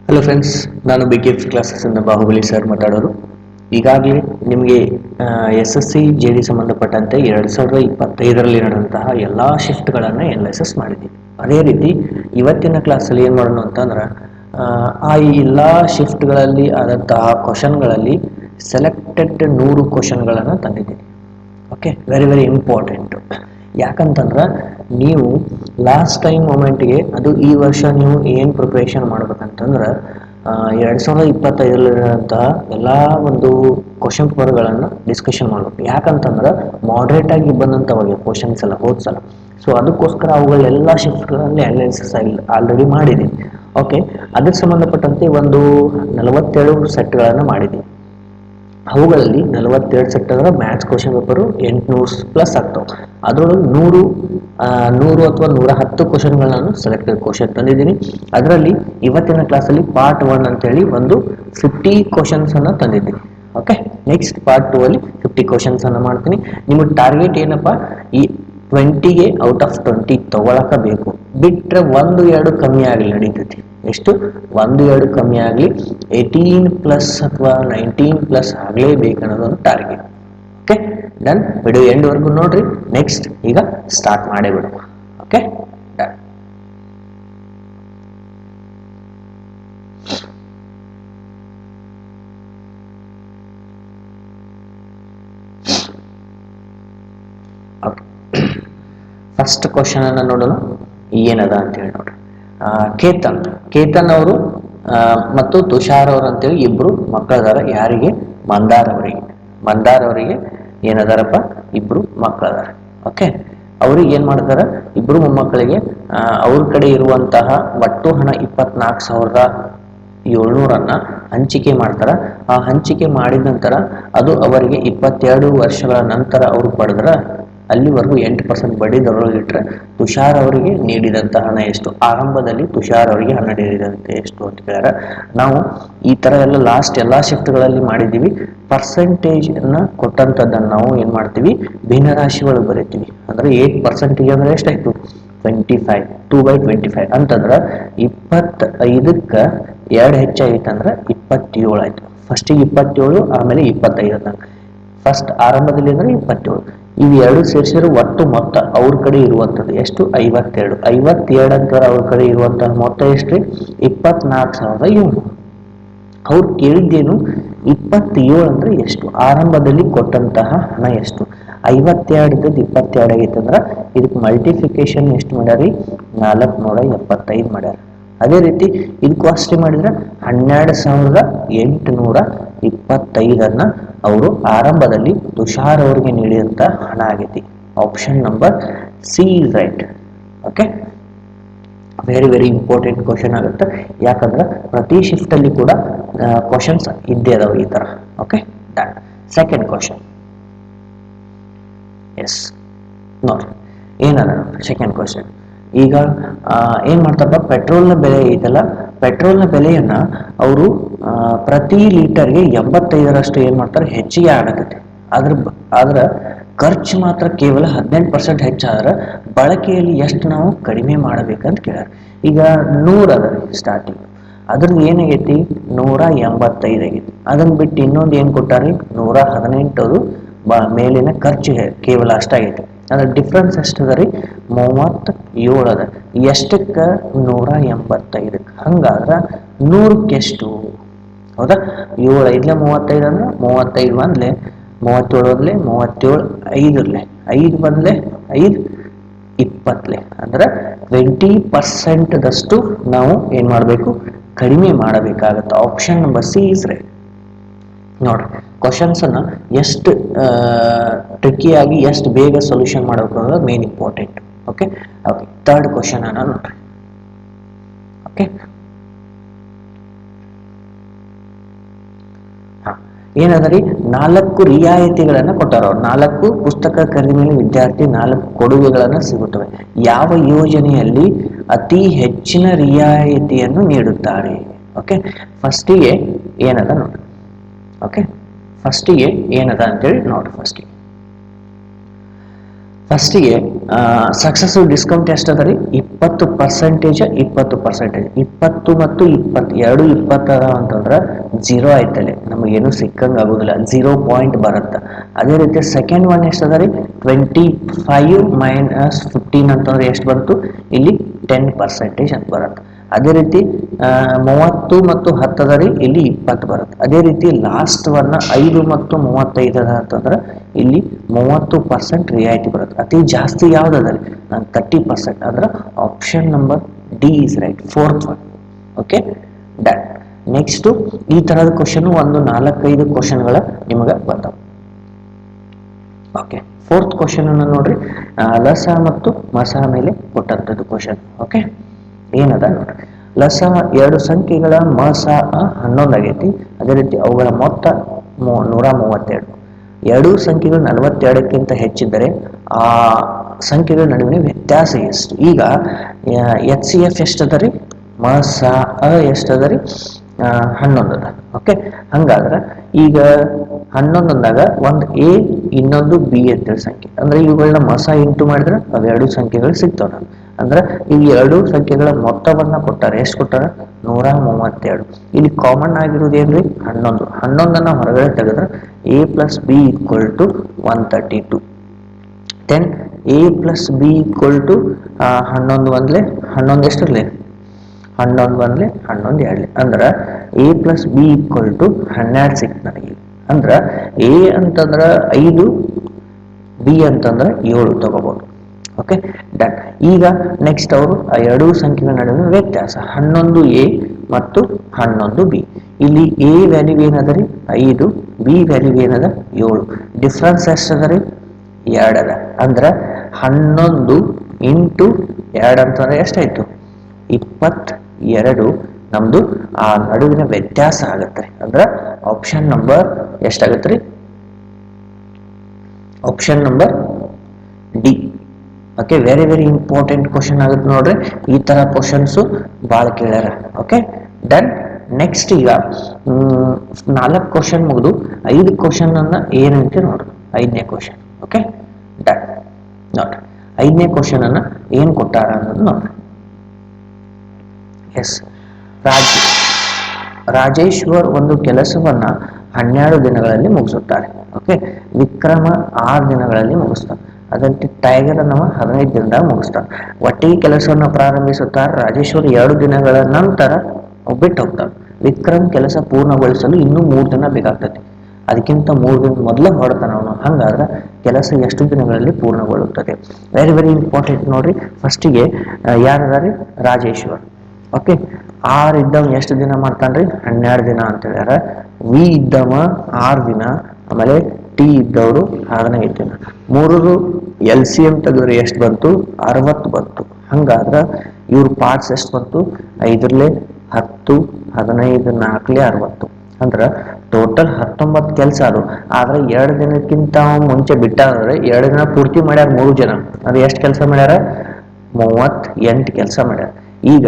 Hello friends, ನಾನು B K F ಕ್ಲಾಸಸ್ಸಿಂದ Bahubali sir ಮಾತಾಡೋದು. ಈಗಾಗಲೇ ನಿಮಗೆ SSC JD ಸಂಬಂಧಪಟ್ಟಂತೆ 2025ರಲ್ಲಿ ನಡೆದಂತಹ ಎಲ್ಲ ಶಿಫ್ಟ್ಗಳನ್ನು ಎನಾಲಿಸಿಸ್ ಮಾಡಿದ್ದೀವಿ. ಅದೇ ರೀತಿ ಇವತ್ತಿನ ಕ್ಲಾಸಲ್ಲಿ ಏನು ಮಾಡೋಣ ಅಂತಂದ್ರೆ ಆ ಎಲ್ಲ ಶಿಫ್ಟ್ಗಳಲ್ಲಿ ಆದಂತಹ ಕ್ವಶನ್ಗಳಲ್ಲಿ ಸೆಲೆಕ್ಟೆಡ್ 100 ಕ್ವಶನ್ಗಳನ್ನು ತಂದಿದ್ದೀನಿ. Okay, very very important. ಯಾಕಂತಂದ್ರೆ ನೀವು ಲಾಸ್ಟ್ ಟೈಮ್ ಮೊಮೆಂಟ್ಗೆ ಅದು ಈ ವರ್ಷ ನೀವು ಏನು ಪ್ರಿಪ್ರೇಷನ್ ಮಾಡ್ಬೇಕಂತಂದ್ರೆ 2025ರಲ್ಲಿರುವಂತಹ ಎಲ್ಲ ಒಂದು ಕ್ವಶನ್ ಪೇಪರ್ಗಳನ್ನು ಡಿಸ್ಕಷನ್ ಮಾಡ್ಬೇಕು. ಯಾಕಂತಂದ್ರೆ ಮಾಡ್ರೇಟ್ ಆಗಿ ಬಂದಂಥವಾಗ ಕ್ವಶನ್ಸ್ ಎಲ್ಲ ಹೋದ್ಸಲ. ಸೊ ಅದಕ್ಕೋಸ್ಕರ ಅವುಗಳೆಲ್ಲ ಶಿಫ್ಟ್ಗಳಲ್ಲಿ ಅನಾಲಿಸಿಸ್ ಆಲ್ರೆಡಿ ಮಾಡಿದ್ದೀನಿ. ಓಕೆ, ಅದಕ್ಕೆ ಸಂಬಂಧಪಟ್ಟಂತೆ ಒಂದು 47 ಸೆಟ್ಗಳನ್ನು ಮಾಡಿದ್ದೀನಿ. ಅವುಗಳಲ್ಲಿ 42 ಸೆಟ್ ಅಂದ್ರೆ ಮ್ಯಾಥ್ಸ್ ಕ್ವಶನ್ ಪೇಪರು 800 ಪ್ಲಸ್ ಆಗ್ತಾವೆ. ಅದರೊಳಗೆ 100 ಅಥವಾ 110 ಕ್ವಶನ್ಗಳನ್ನು ಸೆಲೆಕ್ಟೆಡ್ ಕ್ವಶನ್ ತಂದಿದ್ದೀನಿ. ಅದರಲ್ಲಿ ಇವತ್ತಿನ ಕ್ಲಾಸಲ್ಲಿ ಪಾರ್ಟ್ 1 ಅಂತೇಳಿ ಒಂದು 50 ಕ್ವಶನ್ಸನ್ನು ತಂದಿದ್ದೀನಿ. ಓಕೆ, ನೆಕ್ಸ್ಟ್ ಪಾರ್ಟ್ 2 ಅಲ್ಲಿ 50 ಕ್ವಶನ್ಸನ್ನು ಮಾಡ್ತೀನಿ. ನಿಮಗೆ ಟಾರ್ಗೆಟ್ ಏನಪ್ಪ, ಈ 20ಗೆ ಔಟ್ ಆಫ್ 20 ತಗೊಳಕ ಬೇಕು. ಬಿಟ್ಟರೆ 1-2 ಕಮ್ಮಿ ಆಗಲಿ ನಡೀತೈತಿ. ಎಷ್ಟು? 1-2 ಕಮ್ಮಿ ಆಗಲಿ, 18 ಪ್ಲಸ್ ಅಥವಾ 19 ಪ್ಲಸ್ ಆಗಲೇಬೇಕು ಅನ್ನೋದೊಂದು ಟಾರ್ಗೆಟ್. Okay done. ವಿಡಿಯೋ ಎಂಡ್ವರೆಗೂ ನೋಡ್ರಿ. ನೆಕ್ಸ್ಟ್ ಈಗ ಸ್ಟಾರ್ಟ್ ಮಾಡೇ ಬಿಡು. Okay done. ಫಸ್ಟ್ ಕ್ವಶನ್ ಅನ್ನು ನೋಡೋಣ, ಏನದ ಅಂತೇಳಿ ನೋಡ್ರಿ. ಕೇತನ್ ಅವರು ಮತ್ತು ತುಷಾರ್ ಅವರು ಅಂತೇಳಿ ಇಬ್ರು ಮಕ್ಕಳದಾರ. ಯಾರಿಗೆ? ಮಂದಾರ್ ಅವರಿಗೆ ಏನದಾರಪ್ಪ, ಇಬ್ರು ಮಕ್ಕಳದಾರ. ಓಕೆ, ಅವ್ರಿಗೆ ಏನ್ ಮಾಡ್ತಾರ, ಇಬ್ರು ಮೊಮ್ಮಕ್ಕಳಿಗೆ ಅವ್ರ ಕಡೆ ಇರುವಂತಹ ಒಟ್ಟು ಹಣ 24,700 ಹಂಚಿಕೆ ಮಾಡ್ತಾರ. ಆ ಹಂಚಿಕೆ ಮಾಡಿದ ನಂತರ ಅದು ಅವರಿಗೆ 22 ವರ್ಷಗಳ ನಂತರ ಅವರು ಪಡೆದ್ರ ಅಲ್ಲಿವರೆಗೂ 8% ಬಡ್ಡಿ ದರೊಳಗೆ ಇಟ್ಟರೆ ತುಷಾರ್ ಅವರಿಗೆ ನೀಡಿದಂತಹ ಹಣ ಎಷ್ಟು? ಆರಂಭದಲ್ಲಿ ತುಷಾರ್ ಅವರಿಗೆ ಹಣ ನೀಡಿದಂತೆ ಎಷ್ಟು ಅಂತ ಹೇಳ್ಯಾರ. ನಾವು ಈ ತರ ಎಲ್ಲ ಲಾಸ್ಟ್ ಎಲ್ಲ ಶಿಫ್ಟ್ಗಳಲ್ಲಿ ಮಾಡಿದ್ದೀವಿ. ಪರ್ಸೆಂಟೇಜ್ ಅನ್ನ ಕೊಟ್ಟಂತದ್ದನ್ನು ನಾವು ಏನ್ ಮಾಡ್ತೀವಿ, ಭಿನ್ನರಾಶಿ ಒಳಗೆ ಬರೀತೀವಿ. ಅಂದ್ರೆ 8% ಅಂದ್ರೆ ಎಷ್ಟಾಯ್ತು? 25, 2/25 ಅಂತಂದ್ರೆ 25ಕ್ಕೆ 2 ಹೆಚ್ಚಾಗಿತ್ತಂದ್ರೆ 27 ಆಯ್ತು. ಫಸ್ಟಿಗೆ 27, ಆಮೇಲೆ 25 ಅಂತ. ಫಸ್ಟ್ ಆರಂಭದಲ್ಲಿ ಅಂದ್ರೆ 27. ಇವು ಎರಡು ಸೇರಿಸಿದ್ರೆ ಒಟ್ಟು ಮೊತ್ತ ಅವ್ರ ಕಡೆ ಇರುವಂಥದ್ದು ಎಷ್ಟು? 52. 52 ಅಂತಾರೆ ಅವ್ರ ಕಡೆ ಇರುವಂತಹ ಮೊತ್ತ ಎಷ್ಟು? 24,700. ಅವ್ರು ಕೇಳಿದ್ದೇನು? 27 ಅಂದ್ರೆ ಎಷ್ಟು? ಆರಂಭದಲ್ಲಿ ಕೊಟ್ಟಂತಹ ಹಣ ಎಷ್ಟು? 52 22 ಆಗೈತೆ ಅಂದ್ರೆ ಇದಕ್ಕೆ ಮಲ್ಟಿಫಿಕೇಶನ್ ಎಷ್ಟು ಮಾಡ್ಯಾರಿ? 475 ಮಾಡ್ಯಾರ. ಅದೇ ರೀತಿ ಇದಕ್ಕೂ ಅಷ್ಟೇ ಮಾಡಿದ್ರೆ 12,825 ಅವರು ಆರಂಭದಲ್ಲಿ ತುಷಾರ್ ಅವರಿಗೆ ನೀಡಿದಂತ ಹಣ ಆಗೈತಿ. Option number C is right. Okay, very very important question ಆಗುತ್ತೆ. ಯಾಕಂದ್ರೆ ಪ್ರತಿ ಶಿಫ್ಟ್ ಅಲ್ಲಿ ಕೂಡ ಕ್ವಶನ್ಸ್ ಇದ್ದೇ ಅದಾವ ಈ ತರ. Okay done. Second question. Yes ನೋಡಿ ಏನದ ಸೆಕೆಂಡ್ ಕ್ವಶನ್. ಈಗ ಏನ್ ಮಾಡ್ತಾರಪ್ಪ, ಪೆಟ್ರೋಲ್ನ ಬೆಲೆ ಐತಲ್ಲ, ಪೆಟ್ರೋಲ್ನ ಬೆಲೆಯನ್ನ ಅವರು ಪ್ರತಿ ಲೀಟರ್ಗೆ 85ರಷ್ಟು ಏನ್ ಮಾಡ್ತಾರೆ, ಹೆಚ್ಚಿಗೆ ಆಗತ್ತೆ. ಆದ್ರ ಖರ್ಚು ಮಾತ್ರ ಕೇವಲ 18% ಹೆಚ್ಚಾದ್ರೆ ಬಳಕೆಯಲ್ಲಿ ಎಷ್ಟು ನಾವು ಕಡಿಮೆ ಮಾಡಬೇಕಂತ ಕೇಳ್ಯಾರ. ಈಗ 100 ಅದ ಸ್ಟಾರ್ಟಿಂಗ್, ಅದ್ರದ್ದು ಏನಾಗೈತಿ? 185 ಆಗೈತಿ. ಅದನ್ನ ಬಿಟ್ಟು ಇನ್ನೊಂದು ಏನ್ ಕೊಟ್ಟಾರಿ? 118. ಅದು ಮೇಲಿನ ಖರ್ಚು ಕೇವಲ ಅಷ್ಟಾಗೈತಿ. ಅದ್ರ ಡಿಫ್ರೆನ್ಸ್ ಎಷ್ಟದ ರೀ? 37 ಅದ. ಎಷ್ಟಕ್ಕ? 185. ಹಂಗಾದ್ರ 100ಕ್ಕೆ ಎಷ್ಟು? ಹೌದಾ? 7 5 35 ಅಂದ್ರೆ 35 ಬಂದ್ಲೆ 37 ಒಂದ್ಲೆ 37 5 5 ಬಂದ್ಲೆ 5 20 ಅಂದ್ರೆ 20% ದಷ್ಟು ನಾವು ಏನ್ ಮಾಡಬೇಕು? ಕಡಿಮೆ ಮಾಡಬೇಕಾಗತ್ತೆ. Option number C is right. ನೋಡ್ರಿ, ಕ್ವಶನ್ಸ್ ಅನ್ನ ಎಷ್ಟು ಟ್ರಿಕ್ಕಿಯಾಗಿ ಎಷ್ಟು ಬೇಗ ಸೊಲ್ಯೂಷನ್ ಮಾಡಬೇಕು ಅನ್ನೋದು main important. Okay okay, third question ಅನ್ನ ನೋಡ್ರಿ. ಓಕೆ, ಏನದರಿ? 4 ರಿಯಾಯಿತಿಗಳನ್ನ ಕೊಟ್ಟಾರ. 4 ಪುಸ್ತಕ ಖರೀದಿ ಮೇಲೆ ವಿದ್ಯಾರ್ಥಿ 4 ಕೊಡುಗೆಗಳನ್ನ ಸಿಗುತ್ತವೆ. ಯಾವ ಯೋಜನೆಯಲ್ಲಿ ಅತಿ ಹೆಚ್ಚಿನ ರಿಯಾಯಿತಿಯನ್ನು ನೀಡುತ್ತಾರೆ? ಓಕೆ, ಫಸ್ಟಿಗೆ ಏನದ ನೋಡಿ. ಓಕೆ, ಫಸ್ಟಿಗೆ ಏನದ ಅಂತೇಳಿ ನೋಡಿ. ಫಸ್ಟಿಗೆ ಫಸ್ಟಿಗೆ ಸಕ್ಸಸ್ಸಿವ್ ಡಿಸ್ಕೌಂಟ್ ಎಷ್ಟು ಅದ ರೀ 20% 20 ಮತ್ತು 20 ಎರಡು 20 ಅದಾವ ಅಂತಂದ್ರೆ ಜೀರೋ ಆಯ್ತಲ್ಲಿ ನಮಗೇನು ಸಿಕ್ಕಂಗೆ ಆಗೋದಿಲ್ಲ 0 ಪಾಯಿಂಟ್ ಬರುತ್ತೆ. ಅದೇ ರೀತಿ ಸೆಕೆಂಡ್ ಒನ್ ಎಷ್ಟು ಅದ ರೀ 25 - 15 ಅಂತಂದ್ರೆ ಎಷ್ಟು ಬಂತು ಇಲ್ಲಿ 10% ಅಂತ ಬರುತ್ತೆ. ಅದೇ ರೀತಿ 30 ಮತ್ತು 10 ಅದ ರೀ ಇಲ್ಲಿ 20 ಬರುತ್ತೆ. ಅದೇ ರೀತಿ ಲಾಸ್ಟ್ ಒನ್ 5 ಮತ್ತು 35 ಅದ ಅಂತಂದ್ರೆ ಇಲ್ಲಿ 30% ರಿಯಾಯಿತಿ ಬರುತ್ತೆ. ಅತಿ ಜಾಸ್ತಿ ಯಾವ್ದದ ರೀ 30% ಅಂದ್ರೆ option number D is right, fourth one. Okay, done. Next ಈ ತರದ ಕ್ವಶನ್ ಒಂದು 4-5 ಕ್ವಶನ್ಗಳ ನಿಮಗೆ ಬಂದವು. ಓಕೆ, ಫೋರ್ತ್ ಕ್ವಶನ್ ಅನ್ನು ನೋಡ್ರಿ, ಲಸ ಮತ್ತು ಮಸ ಮೇಲೆ ಕೊಟ್ಟಂತದ್ದು ಕ್ವಶನ್. ಓಕೆ, ಏನದ ನೋಡ್ರಿ, ಲಸ ಎರಡು ಸಂಖ್ಯೆಗಳ ಮಸ 11 ಆಗೈತಿ. ಅದೇ ರೀತಿ ಅವುಗಳ ಮೊತ್ತ 132. ಎರಡೂ ಸಂಖ್ಯೆಗಳು 42ಕ್ಕಿಂತ ಹೆಚ್ಚಿದ್ದರೆ ಆ ಸಂಖ್ಯೆಗಳ ನಡುವಿನ ವ್ಯತ್ಯಾಸ ಎಷ್ಟು? ಈಗ HCF ಎಷ್ಟದ ರೀ, ಮಸ ಎಷ್ಟದ ರೀ 11 ಅದ. ಓಕೆ, ಹಂಗಾದ್ರೆ ಈಗ 11 ಅಂದಾಗ ಒಂದು ಎ ಇನ್ನೊಂದು ಬಿ ಅಂತೇಳಿ ಸಂಖ್ಯೆ, ಅಂದ್ರೆ ಇವುಗಳನ್ನ ಮಸ ಇಂಟು ಮಾಡಿದ್ರೆ ಅವೆರಡು ಸಂಖ್ಯೆಗಳು ಸಿಗ್ತಾವ. ಅಂದ್ರೆ ಈ ಎರಡು ಸಂಖ್ಯೆಗಳ ಮೊತ್ತವನ್ನ ಕೊಟ್ಟಾರ. ಎಷ್ಟು ಕೊಟ್ಟಾರ? 132. ಇಲ್ಲಿ ಕಾಮನ್ ಆಗಿರೋದು ಏನ್ರಿ 11. 11 ಹೊರಗಡೆ ತೆಗೆದ್ರೆ a + b = 132. Then a + b = 11 ಒಂದ್ಲೆ 11 ಎಷ್ಟಿರ್ಲಿ 11 ಒಂದ್ಲೆ 11 ಎರಡ್ಲೆ, ಅಂದ್ರೆ a + b = 12 ಸಿಕ್ತು ನನಗೆ. ಅಂದ್ರ a ಅಂತಂದ್ರ 5, b ಅಂತಂದ್ರ 7 ತಗೋಬಹುದು. Okay, done. ಈಗ ನೆಕ್ಸ್ಟ್ ಅವರು ಆ ಎರಡೂ ಸಂಖ್ಯೆಗಳ ನಡುವಿನ ವ್ಯತ್ಯಾಸ 11a ಮತ್ತು 11b. ಇಲ್ಲಿ a ವ್ಯಾಲ್ಯೂ ಏನದ ರೀ 5, b ವ್ಯಾಲ್ಯೂ ಏನದ 7. ಡಿಫ್ರೆನ್ಸ್ ಎಷ್ಟದ ರೀ 2 ಅದ. ಅಂದ್ರೆ 11 × 2 ಅಂತಂದ್ರೆ ಎಷ್ಟಾಯ್ತು 22 ನಮ್ದು ಆ ನಡುವಿನ ವ್ಯತ್ಯಾಸ ಆಗತ್ತೆ. ಅಂದ್ರೆ ಆಪ್ಷನ್ ನಂಬರ್ ಎಷ್ಟಾಗತ್ತೆ ರೀ, option number D. Okay, very important question ಆಗುತ್ತೆ ನೋಡ್ರಿ. ಈ ತರ ಕ್ವಶನ್ಸ್ ಭಾಳ ಕೇಳ್ಯಾರ. Okay, done. ನೆಕ್ಸ್ಟ್ ಈಗ 4 ಕ್ವಶನ್ ಮುಗಿದು 5 ಕ್ವಶನ್ ಅನ್ನ ಏನಂತ ನೋಡ್ರಿ. 5ನೇ ಕ್ವಶನ್. Okay, done. ನೋಡ್ರಿ 5ನೇ ಕ್ವಶನ್ ಅನ್ನ ಏನ್ ಕೊಟ್ಟಾರ ಅನ್ನೋದು ನೋಡ್ರಿ. ಎಸ್, ರಾಜೇಶ್ವರ್ ಒಂದು ಕೆಲಸವನ್ನ 12 ದಿನಗಳಲ್ಲಿ ಮುಗಿಸುತ್ತಾರೆ. ಓಕೆ, ವಿಕ್ರಮ 6 ದಿನಗಳಲ್ಲಿ ಮುಗಿಸ್ತಾನೆ. ಅದಂತೆ ಟೈಗರ್ ಅನ್ನವ 15 ದಿನದಾಗ ಮುಗಿಸ್ತಾನೆ. ಒಟ್ಟಿಗೆ ಕೆಲಸವನ್ನು ಪ್ರಾರಂಭಿಸುತ್ತಾರೆ. ರಾಜೇಶ್ವರ್ 2 ದಿನಗಳ ನಂತರ ಬಿಟ್ಟು ಹೋಗ್ತಾನೆ. ವಿಕ್ರಮ್ ಕೆಲಸ ಪೂರ್ಣಗೊಳಿಸಲು ಇನ್ನೂ 3 ದಿನ ಬೇಕಾಗ್ತದೆ. ಅದಕ್ಕಿಂತ 3 ದಿನ ಮೊದಲು ಹೊರಡ್ತಾನೆ ಅವನು. ಹಂಗಾದ್ರೆ ಕೆಲಸ ಎಷ್ಟು ದಿನಗಳಲ್ಲಿ ಪೂರ್ಣಗೊಳ್ಳುತ್ತದೆ? ವೆರಿ ಇಂಪಾರ್ಟೆಂಟ್ ನೋಡ್ರಿ. ಫಸ್ಟಿಗೆ ಯಾರದಾರಿ ರಾಜೇಶ್ವರ್. ಓಕೆ, ಆರ್ ಇದ್ದವ ಎಷ್ಟು ದಿನ ಮಾಡ್ತಾನ್ರಿ 12 ದಿನ ಅಂತ ಹೇಳ್ಯಾರ. ವಿ ಇದ್ದವ 6 ದಿನ, ಆಮೇಲೆ ಟಿ ಇದ್ದವರು 15 ದಿನ. ಮೂರರು LCM ತೆಗೆದ್ರೆ ಎಷ್ಟು ಬಂತು 60 ಬಂತು. ಹಂಗಾದ್ರ ಇವ್ರ ಪಾರ್ಟ್ಸ್ ಎಷ್ಟು ಬಂತು 5ರಲ್ಲಿ 10, 15, 4ಲಿ 60. ಅಂದ್ರ ಟೋಟಲ್ 19 ಕೆಲಸ ಅದು. ಆದ್ರೆ 2 ದಿನಕ್ಕಿಂತ ಮುಂಚೆ ಬಿಟ್ಟಾದ್ರೆ 2 ದಿನ ಪೂರ್ತಿ ಮಾಡ್ಯಾರ 3 ಜನ. ಅದು ಎಷ್ಟು ಕೆಲಸ ಮಾಡ್ಯಾರ 38 ಕೆಲಸ ಮಾಡ್ಯಾರ. ಈಗ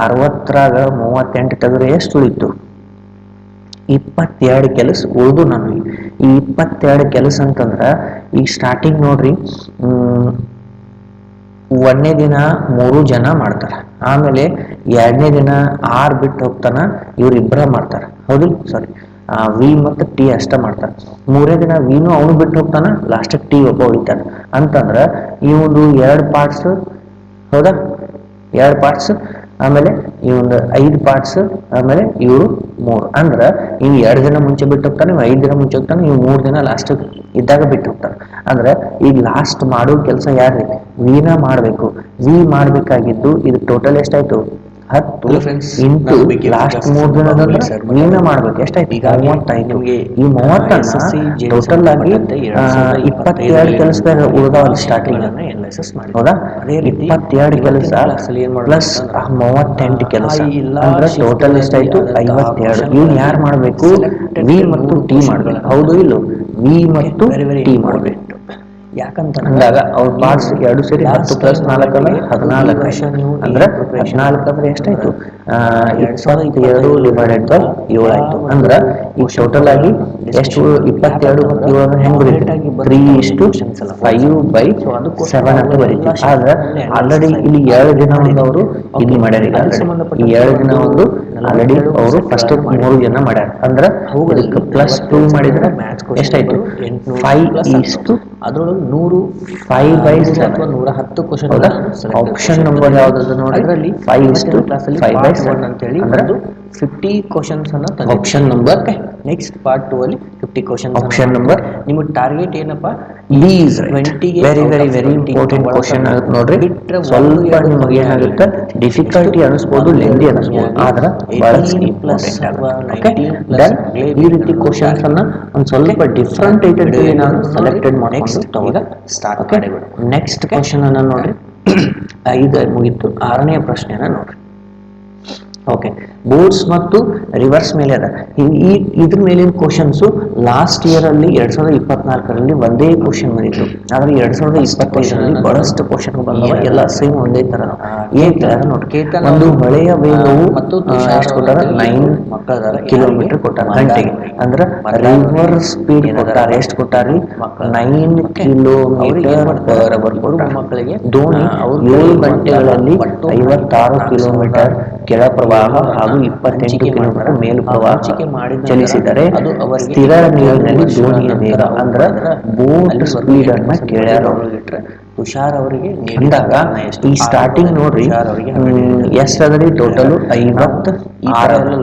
60ರಾಗ 38 ತೆಗೆದ್ರೆ ಎಷ್ಟು ಉಳಿತು 22 ಕೆಲಸ ಉಳಿದು ನನಗೆ. ಈ 22 ಕೆಲಸ ಅಂತಂದ್ರ ಈಗ ಸ್ಟಾರ್ಟಿಂಗ್ ನೋಡ್ರಿ, 1ನೇ ದಿನ 3 ಜನ ಮಾಡ್ತಾರ. ಆಮೇಲೆ 2ನೇ ದಿನ 6 ಬಿಟ್ಟು ಹೋಗ್ತಾನ, ಇವ್ರಿಬ್ಬರ ಮಾಡ್ತಾರ. ಹೌದು, ಸಾರಿ, ವಿ ಮತ್ತು ಟಿ ಅಷ್ಟ ಮಾಡ್ತಾರ. 3ನೇ ದಿನ ವಿನು ಅವನು ಬಿಟ್ಟು ಹೋಗ್ತಾನ, ಲಾಸ್ಟ್ ಟಿ ಒಬ್ಬ ಉಳಿತಾನ. ಅಂತಂದ್ರ ಈ ಒಂದು 2 ಪಾರ್ಟ್ಸ್, ಹೌದಾ, 2 ಪಾರ್ಟ್ಸ್, ಆಮೇಲೆ ಈ ಒಂದು 5 ಪಾರ್ಟ್ಸ್, ಆಮೇಲೆ ಇವರು 3. ಅಂದ್ರ ಇವ್ 2 ದಿನ ಮುಂಚೆ ಬಿಟ್ಟು ಹೋಗ್ತಾನೆ, 5 ದಿನ ಮುಂಚೆ ಹೋಗ್ತಾನೆ, ಇವ್ 3 ದಿನ ಲಾಸ್ಟ್ ಇದ್ದಾಗ ಬಿಟ್ಟು ಹೋಗ್ತಾನೆ. ಅಂದ್ರೆ ಈಗ ಲಾಸ್ಟ್ ಮಾಡೋ ಕೆಲಸ ಯಾರ್ರಿ ವಿನ ಮಾಡ್ಬೇಕು. ವಿ ಮಾಡ್ಬೇಕಾಗಿದ್ದು ಇದು ಟೋಟಲ್ ಎಷ್ಟಾಯ್ತು 10 ಇಂಟು ಲಾಸ್ಟ್ 3 ದಿನದಂದ್ರೆ ವೀನ ಮಾಡ್ಬೇಕು. ಎಷ್ಟಾಯ್ತು 30 ಆಯ್ತು. ಈ 30 ಟೋಟಲ್ ಆಗಿ 22 ಕೆಲಸದಾಗ ಉಳಿದವಲ್ಲಿ ಸ್ಟಾರ್ಟಿಂಗ್, ಹೌದಾ, 22 ಕೆಲಸ ಪ್ಲಸ್ 38 ಕೆಲಸ ಅಂದ್ರೆ ಟೋಟಲ್ ಎಷ್ಟಾಯ್ತು 52. ಇವ್ನು ಯಾರು ಮಾಡ್ಬೇಕು ವಿ ಮತ್ತು ಟಿ ಮಾಡ್ಬೇಕು. ಹೌದು ಇಲ್ಲೋ, ವಿ ಮತ್ತು ಟಿ ಮಾಡ್ಬೇಕು. ಅಂದಾಗ ಅವ್ರ ಪಾರ್ಟ್ಸ್ 2 ಸೇರಿ 10 + 4 ಅಂದ್ರೆ 14 ಆಯ್ತು. ಅಂದ್ರೆ 14 ಅಂದ್ರೆ ಎಷ್ಟಾಯ್ತು 22 ಡಿವೈಡೆಡ್ ಬೈ 7 ಆಯ್ತು. ಅಂದ್ರೆ ಈ ಟೋಟಲ್ ಆಗಿ ಎಷ್ಟು 22 ಮತ್ತು 7 ಅಂದ್ರೆ ಹೆಂಗ್ ಬರೀತೀವಿ 3:5/7 ಅಂತ ಬರೀತೀವಿ. ಆದ್ರೆ ಆಲ್ರೆಡಿ ಇಲ್ಲಿ 2 ದಿನ ಒಂದು ಅವರು ಇಲ್ಲಿ ಮಾಡ್ಯಾರ. ಈಗ ಈ 2 ದಿನ ಒಂದು ಆಲ್ರೆಡಿ ಅವರು ಫಸ್ಟ್ 3 ಜನ ಮಾಡ್ಯಾರ. ಅಂದ್ರೆ ಇದಕ್ಕೆ +2 ಮಾಡಿದ್ರೆ ಎಷ್ಟಾಯ್ತು 5:, ಅದ್ರೊಳಗೆ 100 5/7 ಅಥವಾ 110 ಕ್ವಶನ್ ಹೌದಾ. ಆಪ್ಷನ್ ನಂಬರ್ ಯಾವ್ದು ನೋಡಿ, ಅದರಲ್ಲಿ 5:5/7 ಅಂತೇಳಿ ಅಂದ್ರೆ 50 ಕ್ವಶನ್ಸ್ ಅನ್ನ ಆಪ್ಷನ್ ನಂಬರ್. ನೆಕ್ಸ್ಟ್ ಪಾರ್ಟ್ 2 ಅಲ್ಲಿ 50 ಕ್ವಶನ್ಸ್ ಆಪ್ಷನ್ ನಂಬರ್ ನಿಮ್ಮ ಟಾರ್ಗೆಟ್ ಏನಪ್ಪಾ ಈಸ್ 20ಗೆ ವೆರಿ ಇಂಪಾರ್ಟೆಂಟ್ ಕ್ವಶನ್ ಆಗುತ್ತೆ ನೋಡ್ರಿ. ಸ್ವಲ್ಪ ನಿಮಗೆ ಏನಾಗುತ್ತೆ ಡಿಫಿಕಲ್ಟಿ ಅನಿಸ್ಬೋದು, ಲೆಂದಿ ಅನಿಸ್ಬೋದು, ಆದ್ರೆ ಬಹಳ ಇಂಪಾರ್ಟೆಂಟ್ ಆಗುತ್ತೆ. ದೆನ್ ಈ ರೀತಿ ಕ್ವಶನ್ಸ್ ಅನ್ನ ಒಂದು ಸ್ವಲ್ಪ ಡಿಫ್ರೆಂಟ್ ಐಟೆಂಟ್ ನಾನು ಸೆಲೆಕ್ಟೆಡ್ ಮಾಡ್ಕೊಂಡು ತಗೊಂಡೆ. ಸ್ಟಾರ್ಟ್ ಓಕೆ, ನೆಕ್ಸ್ಟ್ ಕ್ವಶನ್ ಅನ್ನ ನೋಡ್ರಿ. 5 ಮುಗಿತು. 6ನೇ ಪ್ರಶ್ನೆನ ನೋಡ್ರಿ. ಓಕೆ, ಬೋರ್ಡ್ಸ್ ಮತ್ತು ರಿವರ್ಸ್ ಮೇಲೆ ಅದ. ಇದ್ರ ಮೇಲಿನ ಕ್ವಶನ್ಸ್ ಲಾಸ್ಟ್ ಇಯರ್ ಅಲ್ಲಿ 2024ರಲ್ಲಿ ಒಂದೇ ಕ್ವಶನ್ ಬಂದಿತ್ತು. ಆದ್ರೆ 2025ರಲ್ಲಿ ಬಹಳಷ್ಟು ಕ್ವಶನ್ ಬಂದವ, ಎಲ್ಲ ಸೇಮ್ ಒಂದೇ ತರ. ಏನ್ ಕೇಳ್ಯಾರ ನೋಡ್ರಿ. ಒಂದು ಹೊಳೆಯ ವೇಗವು ಎಷ್ಟು ಕೊಟ್ಟಾರ 9 ಕಿಲೋಮೀಟರ್ ಕೊಟ್ಟಾರ ಗಂಟೆಗೆ. ಅಂದ್ರೆ ರಿವರ್ ಸ್ಪೀಡ್ ಕೊಟ್ಟಾರ, ಎಷ್ಟು ಕೊಟ್ಟಾರಿ 9 ಕಿಲೋಮೀಟರ್/ಅವರ್ ಮಕ್ಕಳಿಗೆ ದೋಣಿ 7 ಗಂಟೆಗಳಲ್ಲಿ 56 ಕಿಲೋಮೀಟರ್ ಕೆಳ ಪ್ರವಾಹ ಹಾಗೂ 28 ಕಿಲೋಮೀಟರ್ ಮೇಲು ಪ್ರವಾಹ ಚಲಿಸಿದರೆ ಸ್ಥಿರ ನೀರಿನಲ್ಲಿ ದೋಣಿಯ ವೇಗ ಅಂದ್ರೆ ಬೋಟ್ ಸ್ಪೀಡ್ ಅನ್ನ ಕೇಳ್ಯಾರ. ತುಷಾರ್ ಅವರಿಗೆ ಅಂದಾಗ ಈ ಸ್ಟಾರ್ಟಿಂಗ್ ನೋಡ್ರಿ ಎಷ್ಟದ್ರಿ ಟೋಟಲ್ 56.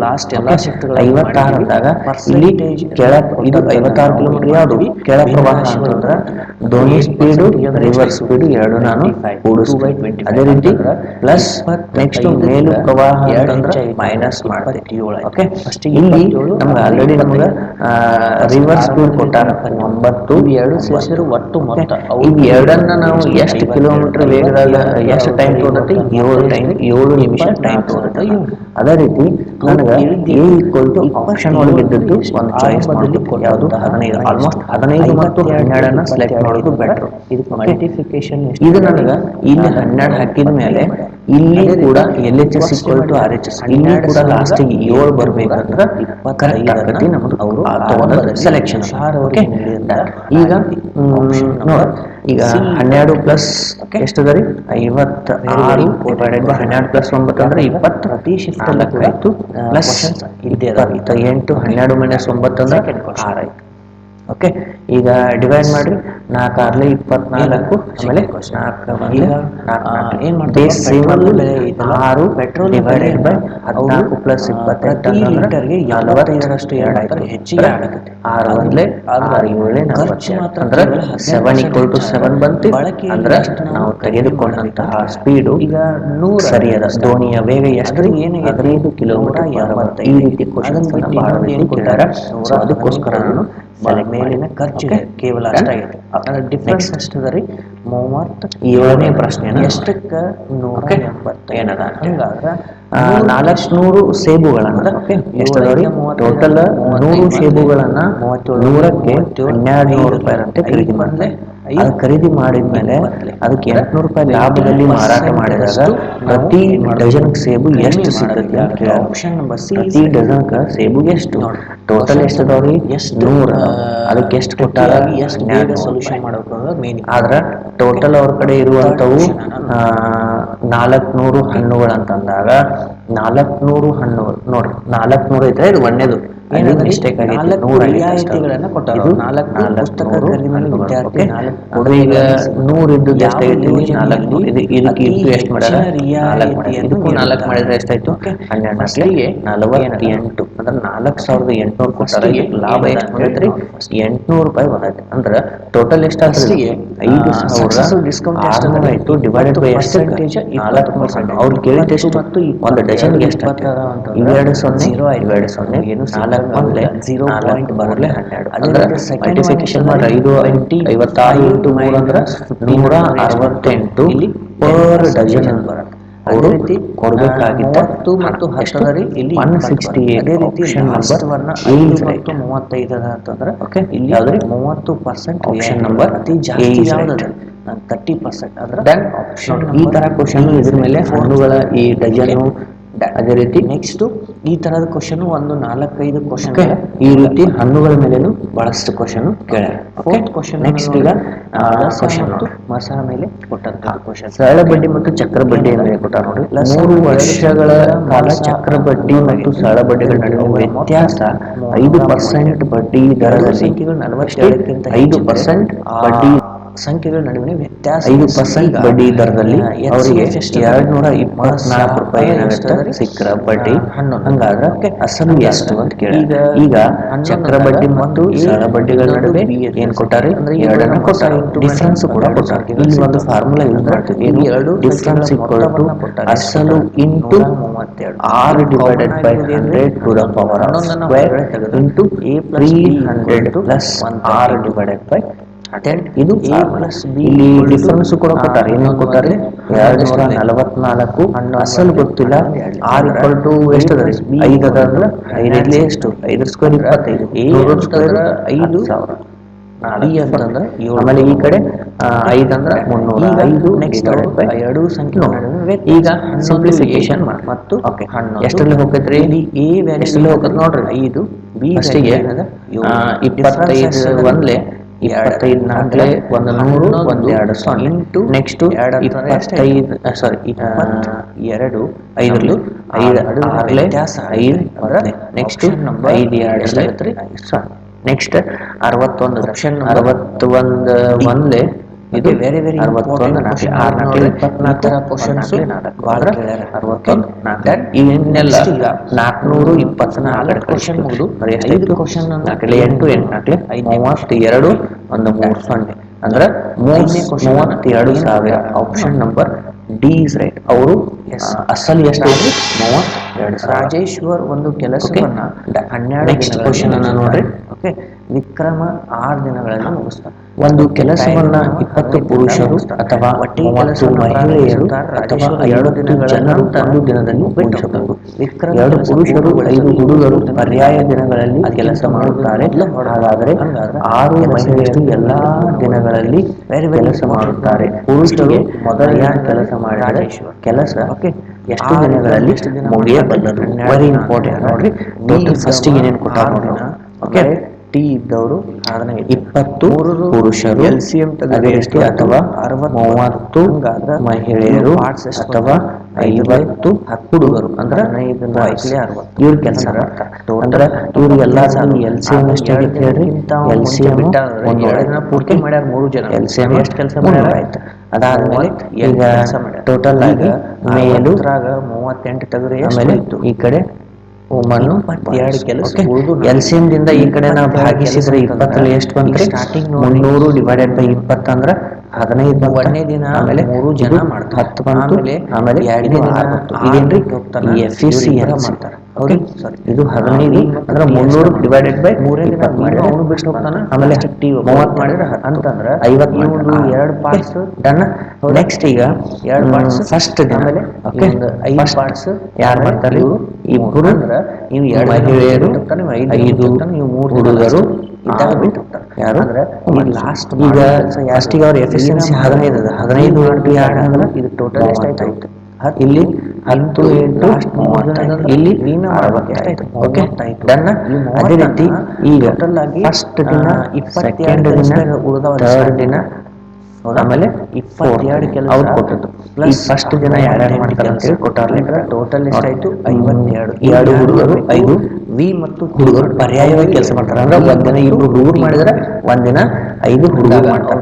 ಲಾಸ್ಟ್ ಎಲ್ಲ ಶಿಫ್ಟ್ 56 ಅಂದಾಗ ಇಲ್ಲಿ ಕೆಳ ಇದು 56 ಕಿಲೋಮೀಟರ್ ಯಾವುದು ಕೆಳ ಪ್ರವಾಹ ಅಂತಂದ್ರ ದೋಣಿ ಸ್ಪೀಡು ರಿವರ್ ಸ್ಪೀಡ್ ಎರಡು ನಾನು ಕೂಡಿಸ್ತೀನಿ. ಅದೇ ರೀತಿ ಪ್ಲಸ್ ನೆಕ್ಸ್ಟ್ ಮೇಲು ಪ್ರವಾಹ ಅಂತಂದ್ರೆ ಮೈನಸ್ ಮಾಡ್ತೀನಿ. ಓಕೆ, ಇಲ್ಲಿ ನಮ್ಗೆ ಆಲ್ರೆಡಿ ನಮ್ಗೆ ರಿವರ್ ಸ್ಪೀಡ್ ಕೊಟ್ಟಾರ 9. ಸೇರಿಸಿದ್ರು ಒಟ್ಟು ಮೊತ್ತ ಈಗ ಎರಡನ್ನ ನಾವು ಎಷ್ಟು ಕಿಲೋಮೀಟರ್ ವೇಗದಾಗ ಎಷ್ಟು ಟೈಮ್ ತಗೊಂಡತಿ 7 ನಿಮಿಷ ಟೈಮ್ ತಗೊಂಡತಿ. ಅದೇ ರೀತಿ ನನಗೆ ಎ ಈಕ್ವಲ್ ಟು ಆಪ್ಷನ್ ಒಳಗೆ ಇದ್ದದ್ದು ಒಂದು ಚಾಯ್ಸ್ ಮಾಡ್ತೀನಿ. ಯಾವುದು 15. ಆಲ್ಮೋಸ್ಟ್ 15 ಮತ್ತು 12 ಸೆಲೆಕ್ಟ್ ಮಾಡೋದು ಬೆಟರ್. ಮಲ್ಟಿಫಿಕೇಶನ್ ಇದು ನನಗೆ ಇಲ್ಲಿ 12 ಹಾಕಿದ ಮೇಲೆ ಇಲ್ಲಿ ಕೂಡ LHS ಈಕ್ವಲ್ ಟು RHS ಇಲ್ಲಿ ಕೂಡ ಲಾಸ್ಟಿಗೆ 7 ಬರ್ಬೇಕಂದ್ರೆ ಕರೆಕ್ಟ್ ಆಗತಿ ನಮ್ದು ತಗೊಂಡ ಸೆಲೆಕ್ಷನ್. ಓಕೆ, ಈಗ ನೋಡ ಈಗ 12 ಪ್ಲಸ್ ಎಷ್ಟು ಅದರಿ 56 ಡಿವೈಡೆಡ್ ಬೈ 12 ಪ್ಲಸ್ 9 ಅಂದ್ರೆ 20. ಪ್ರತಿ ಶಿಫ್ಟ್ ಆಯ್ತು ಪ್ಲಸ್ 28 12 ಮೈನಸ್ 9 ಅಂದ್ರೆ 6 ಆಯ್ತು. ಓಕೆ, ಈಗ ಡಿವೈಡ್ ಮಾಡ್ರಿ. 4 6 24, ಆಮೇಲೆ 4 ಏನ್ ಮಾಡ್ತಾರೆ ಬೇಸ್ ಸೇಮ್ ಅಲ್ಲಿ 6 ಪೆಟ್ರೋಲ್ ಡಿವೈಡೆಡ್ ಬೈ 14 ಪ್ಲಸ್ 28 ಲೀಟರ್ಗೆ 75ರಷ್ಟು ಹೆಚ್ಚಿಗೆ ಆಗುತ್ತೆ. 6 ಒಂದ್ಲೆ 6 7 42 ಅಂದ್ರೆ 7 ಈಕ್ವಲ್ ಟು 7 ಬಂತು. ಅಂದ್ರೆ ನಾವು ತೆಗೆದುಕೊಂಡಂತಹ ಸ್ಪೀಡು ಈಗ 100 ಸರಿಯಾದ ದೋಣಿಯ ವೇಗ ಎಷ್ಟು 15 ಕಿಲೋಮೀಟರ್. ಈ ರೀತಿ ಕ್ವಶನ್ಸ್ ಅನ್ನ ಬಹಳ ರೀತಿ ಕೇಳ್ಯಾರ. ಸೊ ಅದಕ್ಕೋಸ್ಕರ ನಾನು ಮೇಲಿನ ಖರ್ಚು ಕೇವಲ ಅಷ್ಟಾಗೈತೆ. ಅದರ ಡಿಫರೆನ್ಸ್ ಎಷ್ಟದರಿ 30. 7ನೇ ಪ್ರಶ್ನೆನ ಎಷ್ಟಕ್ಕ 180 ಏನದ ಹಂಗಾದ್ರ 400 ಸೇಬುಗಳನ್ನ ಎಷ್ಟದವ್ರಿ ಟೋಟಲ್ 100 ಸೇಬುಗಳನ್ನ 100ಕ್ಕೆ 1200 ರೂಪಾಯಿ ಅಂತ ಖರೀದಿ ಮಾಡ್ತಾರೆ. ಅದು ಖರೀದಿ ಮಾಡಿದ್ಮೇಲೆ ಅದಕ್ಕೆ 800 ರೂಪಾಯಿ ಲಾಭದಲ್ಲಿ ಮಾರಾಟ ಮಾಡಿದಾಗ ಪ್ರತಿ ಡಜನ್ ಸೇಬು ಎಷ್ಟು ಸಿಗ್ತದೆ ಅಂತ ಕೇಳ್ಯಾರ. ಆಪ್ಷನ್ ನಂಬರ್ ಸಿ ಪ್ರತಿ ಡಜನ್ ಸೇಬು ಎಷ್ಟು ಟೋಟಲ್ ಎಷ್ಟು ಅದಾವ್ರಿ 100. ಅದಕ್ಕೆ ಎಷ್ಟು ಕೊಟ್ಟಾರ ಎಷ್ಟು ಬೇಗ ಸೊಲ್ಯೂಷನ್ ಮಾಡಬೇಕು ಮೇನ್. ಆದ್ರೆ ಟೋಟಲ್ ಅವ್ರ ಕಡೆ ಇರುವಂತವು 400 ಹಣ್ಣುಗಳು ಅಂತಂದಾಗ 400 ಹಣ್ಣುಗಳು ನೋಡ್ರಿ 400 ಐತ್ರಿ. ಇದು ಒಂದೇದು ಮಿಸ್ಟೇಕ್ ಆಗೈತಿ, 100 ರಿಯಾಯಿತಿಗಳನ್ನ ಕೊಟ್ಟಾರ. 4 ಪುಸ್ತಕ ಖರೀದಿ ಮೇಲೆ ವಿದ್ಯಾರ್ಥಿ 4 ಈಗ 100 ಇದ್ದದ್ದು ಎಷ್ಟಾಗೈತಿ 400. ಇದಕ್ಕೆ ಎಷ್ಟು ಮಾಡ್ಯಾರ 4 ಮಾಡ್ಯಾರ. ಇದಕ್ಕೂ 4 ಮಾಡಿದ್ರೆ ಎಷ್ಟಾಯ್ತು 12 48 ಅಂದ್ರೆ 4800 ಕೊಟ್ಟಾರ. ಇದಕ್ಕೆ ಲಾಭ ಎಷ್ಟು ಬಂದೈತ್ರಿ 800 ರೂಪಾಯಿ ಬಂದೈತಿ. ಅಂದ್ರೆ ಟೋಟಲ್ ಎಷ್ಟಾಗ್ತದೆ 5,600 ಆಯ್ತು. ಡಿವೈಡೆಡ್ ಬೈ ಎಷ್ಟು 4%. ಅವ್ರು ಕೇಳಿದ ಎಷ್ಟು ಒಂದು ಡಜನ್ಗೆ ಎಷ್ಟು ಇವೆರಡು 0 ಇವೆರಡು 0 ಏನು 4 ಬಂದ್ರೆ 0.12 ಅಂದ್ರೆ ಮಲ್ಟಿಫಿಕೇಶನ್ ಮಾಡ್ರೆ 56 ಇಂಟು 3 ಅಂದ್ರೆ 168 ಪರ್ ಡಜನ್ ಅಂತ ಬರುತ್ತೆ. ಅವರು ಕೊಡಬೇಕಾಗಿದ್ದ 30 ಮತ್ತು 10 ಇಲ್ಲಿ 168. ಅದೇ ರೀತಿ ಆಪ್ಷನ್ ನಂಬರ್ 5 ಮತ್ತು 35 ಅಂತಂದ್ರೆ ಓಕೆ, ಇಲ್ಲಿ ಯಾವ್ದ್ರಿ 30% ಆಪ್ಷನ್ ನಂಬರ್ ಅತಿ ಜಾಸ್ತಿ ಯಾವ್ದು 30%. ಅಂದ್ರೆ ದೆನ್ ಆಪ್ಷನ್ ಈ ತರ ಕ್ವಶನ್ ಇದ್ರ ಮೇಲೆ ಹಣ್ಣುಗಳ ಈ ಡಜನ್ ಅದೇ ರೀತಿ ನೆಕ್ಸ್ಟ್ ಈ ತರದ ಕ್ವಶನ್ ಒಂದು 4-5 ಕ್ವಶನ್ ಈ ರೀತಿ ಹಣ್ಣುಗಳ ಮೇಲೇನು ಬಹಳಷ್ಟು ಕ್ವಶನ್ ಕೇಳ್ಯಾರ. ಫೋರ್ತ್ ಕ್ವಶನ್ ನೆಕ್ಸ್ಟ್ ಈಗ ಕ್ವಶನ್ ಮತ್ತು ಮಸಾ ಮೇಲೆ ಕೊಟ್ಟಂತದ್ದು ಕ್ವಶನ್ ಸರಳ ಬಡ್ಡಿ ಮತ್ತು ಚಕ್ರ ಬಡ್ಡಿ ಮೇಲೆ ಕೊಟ್ಟಾರ ನೋಡಿ. 3 ವರ್ಷಗಳ ಕಾಲ ಚಕ್ರ ಬಡ್ಡಿ ಮತ್ತು ಸರಳ ಬಡ್ಡಿಗಳ ನಡುವಿನ ವ್ಯತ್ಯಾಸ 5% ಬಡ್ಡಿ ದರದಲ್ಲಿ ಸಂಖ್ಯೆಗಳು 47ಕ್ಕಿಂತ 5% ಬಡ್ಡಿ ಸಂಖ್ಯೆಗಳ ನಡುವಿನ ವ್ಯತ್ಯಾಸ 5% ಬಡ್ಡಿ ದರದಲ್ಲಿ ಅವರಿಗೆ 224 ರೂಪಾಯಿ ಏನಾಗುತ್ತೆ ಸಿಕ್ಕರ ಬಡ್ಡಿ. ಹಂಗಾದ್ರೆ ಅಸಲು ಎಷ್ಟು ಅಂತ ಕೇಳಿದ. ಈಗ ಚಕ್ರ ಬಡ್ಡಿ ಮತ್ತು ಸರಳ ಬಡ್ಡಿಗಳ ನಡುವೆ ಏನ್ ಕೊಟ್ಟಾರಿ? 2 ಕೊಟ್ಟಾರ. ಡಿಫ್ರೆನ್ಸ್ ಕೂಡ ಕೊಟ್ಟಾರ. ಇಲ್ಲಿ ಒಂದು ಫಾರ್ಮುಲಾ ಯೂಸ್ ಮಾಡ್ತೀವಿ. ಏನು? ಡಿಫ್ರೆನ್ಸ್ ಈಕ್ವಲ್ ಟು ಅಸಲು into 6/100 to the power of square into 300 plus 6/10. ಇದು ಇಲ್ಲಿ ಡಿಫ್ರೆನ್ಸ್ ಕೂಡ ಕೊಟ್ಟಾರೆ. ಏನೇನು ಕೊಟ್ಟಾರೆ? 244 ಅಸಲು ಗೊತ್ತಿಲ್ಲ. ಆರ್ ಈಕ್ವಲ್ ಟು ಎಷ್ಟು ಅದ ರೀ? 5 ಅದ ಅಂದ್ರೆ 5 ಎಷ್ಟು? 5 ಸ್ಕ್ವೇರ್ 25, 100 ಸ್ಕ್ವೇರ್ 5,000. ಅಂತಂದ್ರೆ ಆಮೇಲೆ ಈ ಕಡೆ 5 ಅಂದ್ರೆ 305 ಡಿವೈಡೆಡ್ ಬೈ 2 ಸಂಖ್ಯೆ. ಈಗ ಸಿಂಪ್ಲಿಫಿಕೇಶನ್ ಮತ್ತು ಎಷ್ಟರಲ್ಲಿ ಹೋಗ್ತೈತ್ರಿ? ಎ ವ್ಯಾಲ್ಯೂ ಎಷ್ಟರಲ್ಲಿ ಹೋಗ್ತೈತಿ ನೋಡ್ರಿ. 5, ಬಿ ಫಸ್ಟಿಗೆ 25 ಒಂದ್ಲೆ 25 ನಾಲ್ಕಲೆ 100 1 2 ಇಂಟು ನೆಕ್ಸ್ಟ್ 25 ಸಾರಿ 22 5ರಲ್ಲಿ 5 6ಲೆ 5 10 ನೆಕ್ಸ್ಟ್ 5 2 ಎಷ್ಟಾಗತ್ರಿ? ನೆಕ್ಸ್ಟ್ 61 ಆಪ್ಷನ್ 61 ಒಂದ್ಲೆ ಇದು ವೆರಿ ವೆರಿ 61 4 6 24 ಕ್ವಶನ್ಸ್ ಭಾಳ ಕೇಳ್ಯಾರ. 61 4 ಇವನ್ನೆಲ್ಲ 420 ಕ್ವಶನ್ ಮುಗಿದು 5 ಕ್ವಶನ್ 4 8 8 32 ಒಂದು 3 0 ಅಂದ್ರೆ 32,000. Option number D is right. ಅವರು ಅಸಲು ಎಷ್ಟು? 32,000. ರಾಜೇಶ್ವರ್ ಒಂದು ಕೆಲಸವನ್ನ 12 ನೆಕ್ಸ್ಟ್ ಕ್ವಶನ್ ಅನ್ನ ನೋಡ್ರಿ. ಓಕೆ, ವಿಕ್ರಮ 6 ದಿನಗಳಲ್ಲಿ ಮುಗಿಸ್ತಾರೆ. ಒಂದು ಕೆಲಸವನ್ನ 20 ಪುರುಷರು ಅಥವಾ 30 ಮಹಿಳೆಯರು ಅಥವಾ 50 ಜನರು ಒಂದು ದಿನದಲ್ಲಿ ಮುಗಿಸಬಹುದು. 2 ಪುರುಷರು 5 ಹುಡುಗರು ಪರ್ಯಾಯ ದಿನಗಳಲ್ಲಿ ಕೆಲಸ ಮಾಡುತ್ತಾರೆ. ಹಾಗಾದರೆ 6 ಮಹಿಳೆಯರು ಎಲ್ಲಾ ದಿನಗಳಲ್ಲಿ ಕೆಲಸ ಮಾಡುತ್ತಾರೆ. ಪುರುಷರು ಮೊದಲನೇ ಕೆಲಸ ಮಾಡಿದರೆ ಕೆಲಸ ಎಷ್ಟು ದಿನಗಳಲ್ಲಿ ಮುಗಿಯಬಲ್ಲದು? ವೆರಿ ಇಂಪಾರ್ಟೆಂಟ್ ನೋಡ್ರಿ. ಟೋಟಲ್ ಫಸ್ಟ್ ಏನೇನು ಕೊಟ್ಟಾರ ನೋಡ್ರಿ. ಓಕೆ, ಟಿ ಇದ್ದವರು 20 ಪುರುಷರು ಅದೇ ರೀತಿ ಅಥವಾ 30 ಮಹಿಳೆಯರು ಅಥವಾ 50 ಹುಡುಗರು ಅಂದ್ರೆ ಇವ್ರು ಕೆಲಸ ಮಾಡ್ತಾರೆ. ಅಂದ್ರೆ ಇವ್ರಿಗೆಲ್ಲ LCM ಎಷ್ಟಾಗಿತ್ತು ಹೇಳ್ರಿ? LCM ಪೂರ್ತಿ ಮಾಡ್ಯಾರ 3 ಜನ. LCM ಎಷ್ಟು ಕೆಲಸ ಮಾಡ್ಯಾರ? ಆಯ್ತು. ಅದಾದ್ಮೇಲೆ ಈಗ ಟೋಟಲ್ ಆಗಿ ಮೇಲು 38 ತೆಗೆದ್ರೆ ಆಮೇಲೆ ಈ ಕಡೆ ವುಮನ್ನು 22 ಕೆಲಸ. LCM ದಿಂದ ಈ ಕಡೆ ನಾವು ಭಾಗಿಸಿದ್ರೆ 20 ಎಷ್ಟು ಬಂದ್ರೆ ಸ್ಟಾರ್ಟಿಂಗ್ 300 ಡಿವೈಡೆಡ್ ಬೈ 20 ಅಂದ್ರೆ 15 ಒಂದನೇ ದಿನ ಆಮೇಲೆ 3 ಜನ ಮಾಡ್ತಾರೆ. 10 ಬಂತು. ಆಮೇಲೆ ಎರಡನೇ ದಿನ ಇದೇನ್ರಿ? ಎಫಿಷಿಯನ್ಸಿ ಮಾಡ್ತಾರೆ. ಓಕೆ, ಇದು 15 ಅಂದ್ರೆ 300 ಡಿವೈಡೆಡ್ ಬೈ 20 ಮಾಡಿದ್ರೆ ಅವನು ಬಿಟ್ಟು ಹೋಗ್ತಾನೆ. ಆಮೇಲೆ 30 ಮಾಡಿದ್ರೆ ಅಂತಂದ್ರೆ 50 ಇವನು 2 ಪಾರ್ಟ್ಸ್ ಡನ್. ನೆಕ್ಸ್ಟ್ ಈಗ 2 ಪಾರ್ಟ್ಸ್ ಫಸ್ಟ್ ದಿನ ಆಮೇಲೆ ಓಕೆ 5 ಪಾರ್ಟ್ಸ್ ಯಾರು ಮಾಡ್ತಾರೆ? ಇಬ್ಬರು ನೀವು 2 ಮಹಿಳೆಯರು 5 ಹುಡುಗರು ಇದ್ದಾಗ ಬಿಟ್ಟು ಹೋಗ್ತಾರೆ. ಯಾರು? ಅಂದ್ರೆ ಲಾಸ್ಟ್ ಈಗ ಫಸ್ಟಿಗೆ ಅವ್ರ ಎಫಿಷಿಯನ್ಸಿ 15 ಅದ. 15 ಇಂಟು 2 ಅಂದ್ರೆ ಇದು ಟೋಟಲ್ ಎಷ್ಟಾಯ್ತು? ಇಲ್ಲಿ 10 ಇಂಟು 35 ಇಲ್ಲಿ 65. Okay done. ಅದೇ ರೀತಿ ಈಗ ಫಸ್ಟ್ ದಿನ, ಸೆಕೆಂಡ್ ದಿನ, ಥರ್ಡ್ ದಿನ, ಆಮೇಲೆ 22 ಕೆಲಸ ಅವ್ರು ಕೊಟ್ಟದ್ದು. ಈ ಫಸ್ಟ್ ದಿನ ಯಾರ್ಯಾರು ಮಾಡ್ತಾರೆ ಅಂತ ಹೇಳಿ ಕೊಟ್ಟಾರ್ಲಿ. ಟೋಟಲ್ ಎಷ್ಟಾಯ್ತು? 52. 2 ಹುಡುಗರು 5 ವಿ ಮತ್ತು ಹುಡುಗರು ಪರ್ಯಾಯವಾಗಿ ಕೆಲಸ ಮಾಡ್ತಾರೆ. ಅಂದ್ರೆ ಒಂದಿನ 2 ಹುಡುಗರು ಮಾಡಿದ್ರೆ ಒಂದಿನ 5 ಹುಡುಗರು ಮಾಡ್ತಾರೆ.